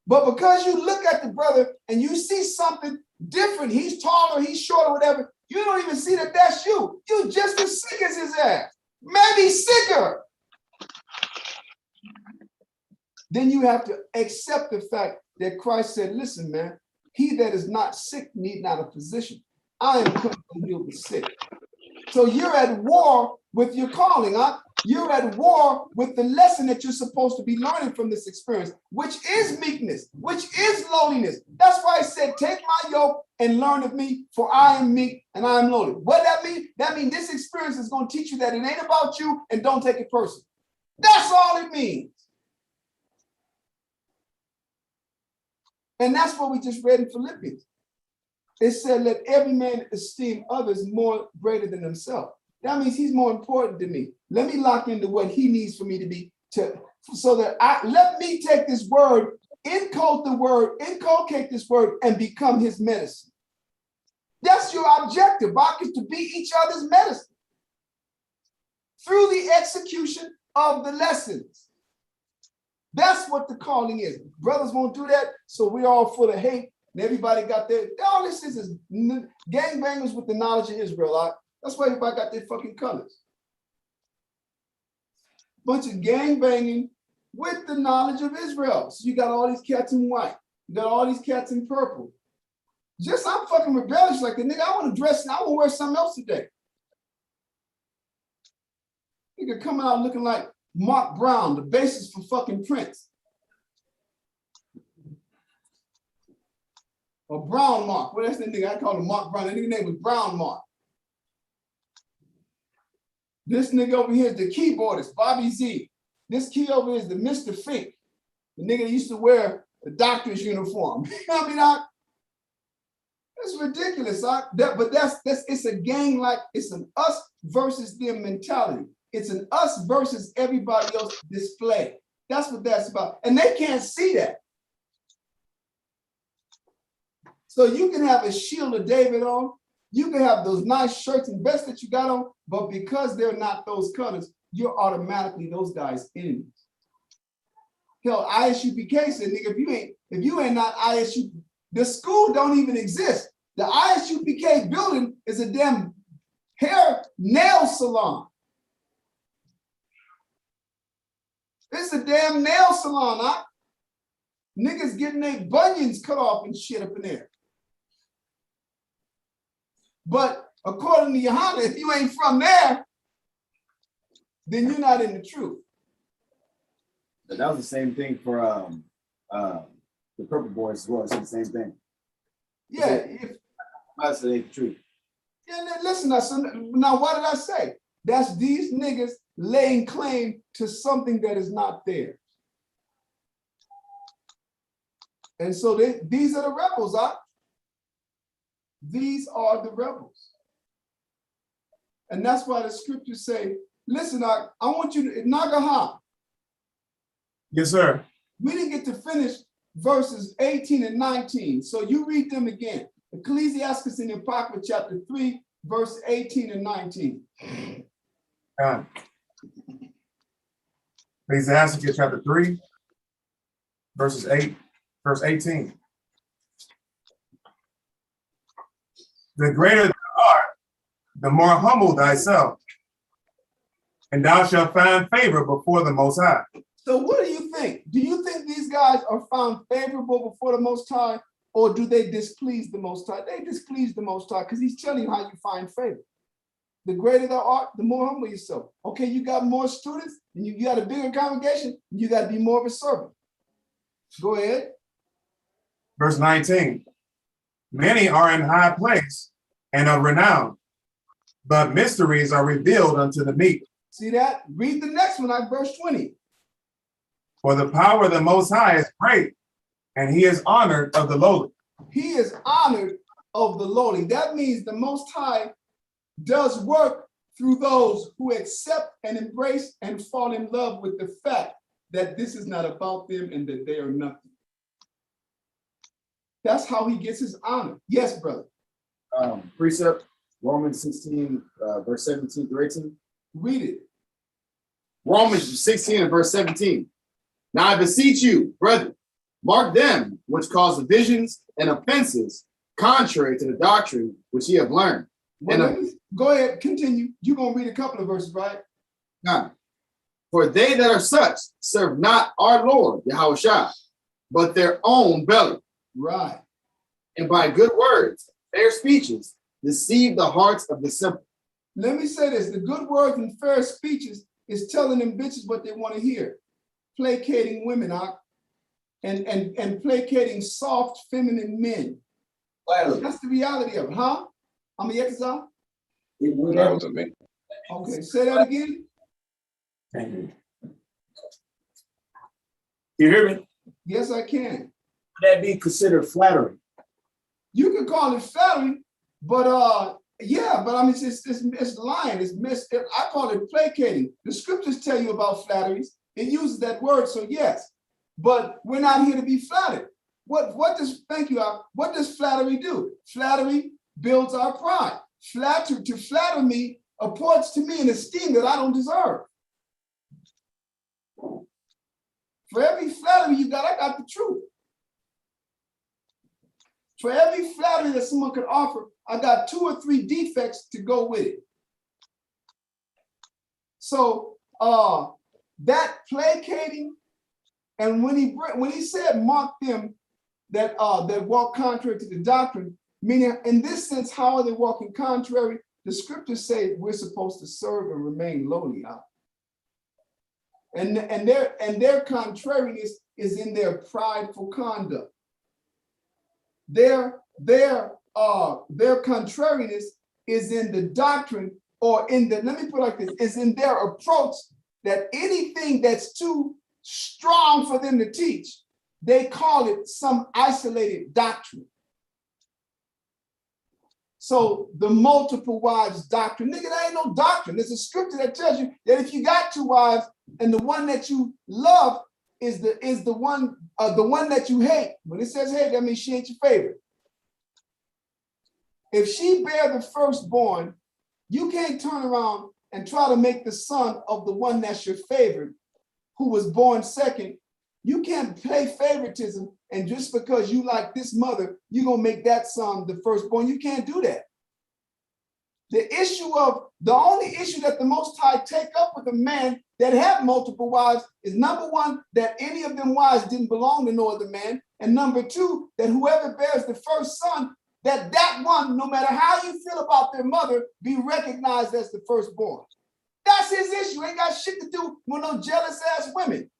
But because you look at the brother and you see something different, he's taller, he's shorter, whatever, you don't even see that that's you. You're just as sick as his ass, maybe sicker. Then you have to accept the fact that Christ said, listen, man, he that is not sick need not a physician. I am come to heal the sick. So you're at war with your calling, You're at war with the lesson that you're supposed to be learning from this experience, which is meekness, which is lowliness. That's why I said, take my yoke and learn of me, for I am meek and I am lowly. What that mean? That means this experience is going to teach you that it ain't about you and don't take it personal. That's all it means. And that's what we just read in Philippians. It said, let every man esteem others more greater than himself. That means he's more important to me. Let me lock into what he needs for me to be, so that let me take this word, inculcate this word, and become his medicine. That's your objective, is to be each other's medicine. Through the execution of the lessons. That's what the calling is. Brothers won't do that, so we're all full of hate, and everybody got their, all this is gangbangers with the knowledge of Israel. That's why everybody got their fucking colors. Bunch of gangbanging with the knowledge of Israel. So you got all these cats in white. You got all these cats in purple. Just, I'm fucking rebellious like the nigga. I want to dress, I want to wear something else today. Nigga come out looking like Mark Brown, the basis for fucking Prince. Or Brown Mark. Well, that's the nigga. I call him Mark Brown. That nigga name was Brown Mark. This nigga over here is the keyboardist, Bobby Z. This key over here is the Mr. Fink. The nigga that used to wear the doctor's uniform. You know what I mean? That's ridiculous. But that's it's a gang, like it's an us versus them mentality. It's an us versus everybody else display. That's what that's about. And they can't see that. So you can have a shield of David on, you can have those nice shirts and vests that you got on, but because they're not those colors, you're automatically those guys' enemies. Hell, ISUPK said, nigga, if you ain't not ISU, the school don't even exist. The ISUPK building is a damn hair nail salon. It's a damn nail salon, huh? Niggas getting their bunions cut off and shit up in there. But according to Johanna, if you ain't from there, then you're not in the truth. But that was the same thing for the Purple Boys as well. It's the same thing. Yeah. I say the truth. Yeah, listen, now what did I say? That's these niggas laying claim to something that is not theirs. And so these are the rebels, huh? These are the rebels. And that's why the scriptures say, listen, I want you to, Nagaha. Yes, sir. We didn't get to finish verses 18 and 19. So you read them again. Ecclesiastes in the Apocrypha, chapter 3, verse 18 and 19. Ecclesiastes chapter 3, verse 18. The greater thou art, the more humble thyself, and thou shalt find favor before the Most High. So what do you think? Do you think these guys are found favorable before the Most High, or do they displease the Most High? They displease the Most High because he's telling you how you find favor. The greater thou art, the more humble yourself. Okay, you got more students, and you got a bigger congregation, you got to be more of a servant. Go ahead. Verse 19. Many are in high place and of renown, but mysteries are revealed unto the meek. See that? Read the next one, like verse 20. For the power of the Most High is great, and he is honored of the lowly. He is honored of the lowly. That means the Most High does work through those who accept and embrace and fall in love with the fact that this is not about them and that they are nothing. That's how he gets his honor. Yes, brother. Precept, Romans 16, verse 17 through 18. Read it. Romans 16 and verse 17. Now I beseech you, brethren, mark them which cause divisions and offenses contrary to the doctrine which ye have learned. Go ahead, continue. You're going to read a couple of verses, right? Now, for they that are such serve not our Lord, Yahushua, but their own belly. Right. And by good words, fair speeches, deceive the hearts of the simple. Let me say this. The good words and fair speeches is telling them bitches what they want to hear. Placating women out and placating soft, feminine men. That's the reality of it, huh? I'm a Yekazah? That wasn't me. Okay, say that again. You hear me? Yes, I can. Would that be considered flattery? You could call it flattery, but yeah, but I mean it's lying, I call it placating. The scriptures tell you about flatteries. It uses that word, so yes. But we're not here to be flattered. What does flattery do? Flattery builds our pride. To flatter me apports to me an esteem that I don't deserve. For every flattery you got, I got the truth. For every flattery that someone could offer, I got 2 or 3 defects to go with it. So that placating, and when he said mark them that walk contrary to the doctrine, meaning in this sense, how are they walking contrary? The scriptures say we're supposed to serve and remain lowly. And their contrariness is in their prideful conduct. Their contrariness is in the doctrine, or in the, let me put it like this, is in their approach, that anything that's too strong for them to teach, they call it some isolated doctrine. So the multiple wives doctrine, nigga, that ain't no doctrine. There's a scripture that tells you that if you got 2 wives and the one that you love is the one that you hate. When it says hate, that means she ain't your favorite. If she bear the firstborn, you can't turn around and try to make the son of the one that's your favorite, who was born second. You can't play favoritism, and just because you like this mother, you're gonna make that son the firstborn. You can't do that. The only issue that the Most High take up with a man that have multiple wives is, number 1, that any of them wives didn't belong to no other man, and number 2, that whoever bears the first son, that one, no matter how you feel about their mother, be recognized as the firstborn. That's his issue. Ain't got shit to do with no jealous ass women.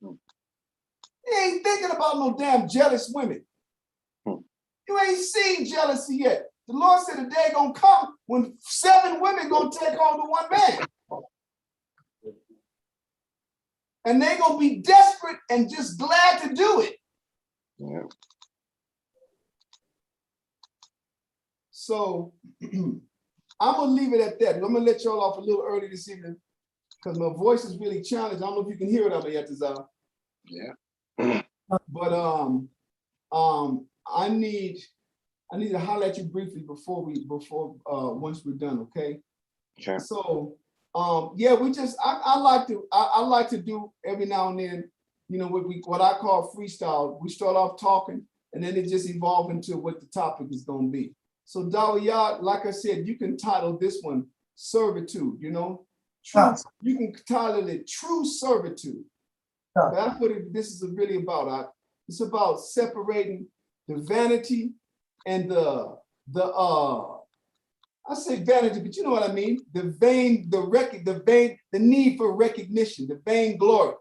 He ain't thinking about no damn jealous women. You ain't seen jealousy yet. The Lord said the day gonna come when 7 women gonna take hold of 1 man. And they gonna be desperate and just glad to do it. Yeah. So I'm gonna leave it at that. I'm gonna let y'all off a little early this evening because my voice is really challenged. I don't know if you can hear it on the Yatazar. Yeah. But I need to holler at you briefly before once we're done, okay? Okay. So yeah, I like to do every now and then, you know, what I call freestyle. We start off talking and then it just evolve into what the topic is gonna be. So Dawiyat, like I said, you can title this one Servitude, you know? You can title it True Servitude. That's what this is really about. It's about separating the vanity and I say vanity, but you know what I mean? The need for recognition, the vain glory.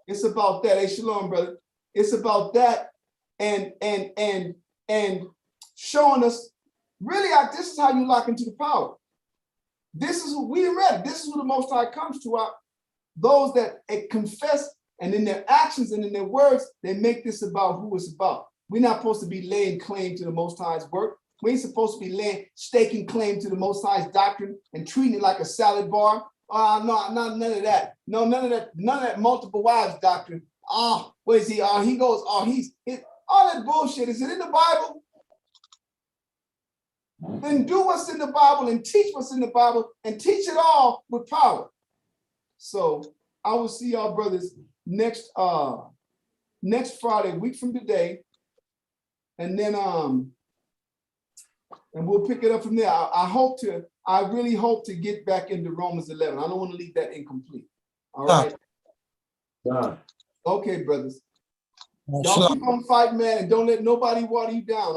It's about that. Hey, shalom, brother. It's about that and showing us really this is how you lock into the power. This is who we read. This is who the Most High comes to, those that confess, and in their actions and in their words, they make this about who it's about. We're not supposed to be laying claim to the Most High's work. We ain't supposed to be staking claim to the Most High's doctrine and treating it like a salad bar. No, none of that. No, none of that multiple wives doctrine. What is he? He goes, all that bullshit. Is it in the Bible? Then do what's in the Bible and teach what's in the Bible and teach it all with power. So I will see y'all brothers next Friday, a week from today. And then and we'll pick it up from there. I really hope to get back into Romans 11. I don't want to leave that incomplete. All right. Okay, brothers. Y'all keep on fighting, man, and don't let nobody water you down.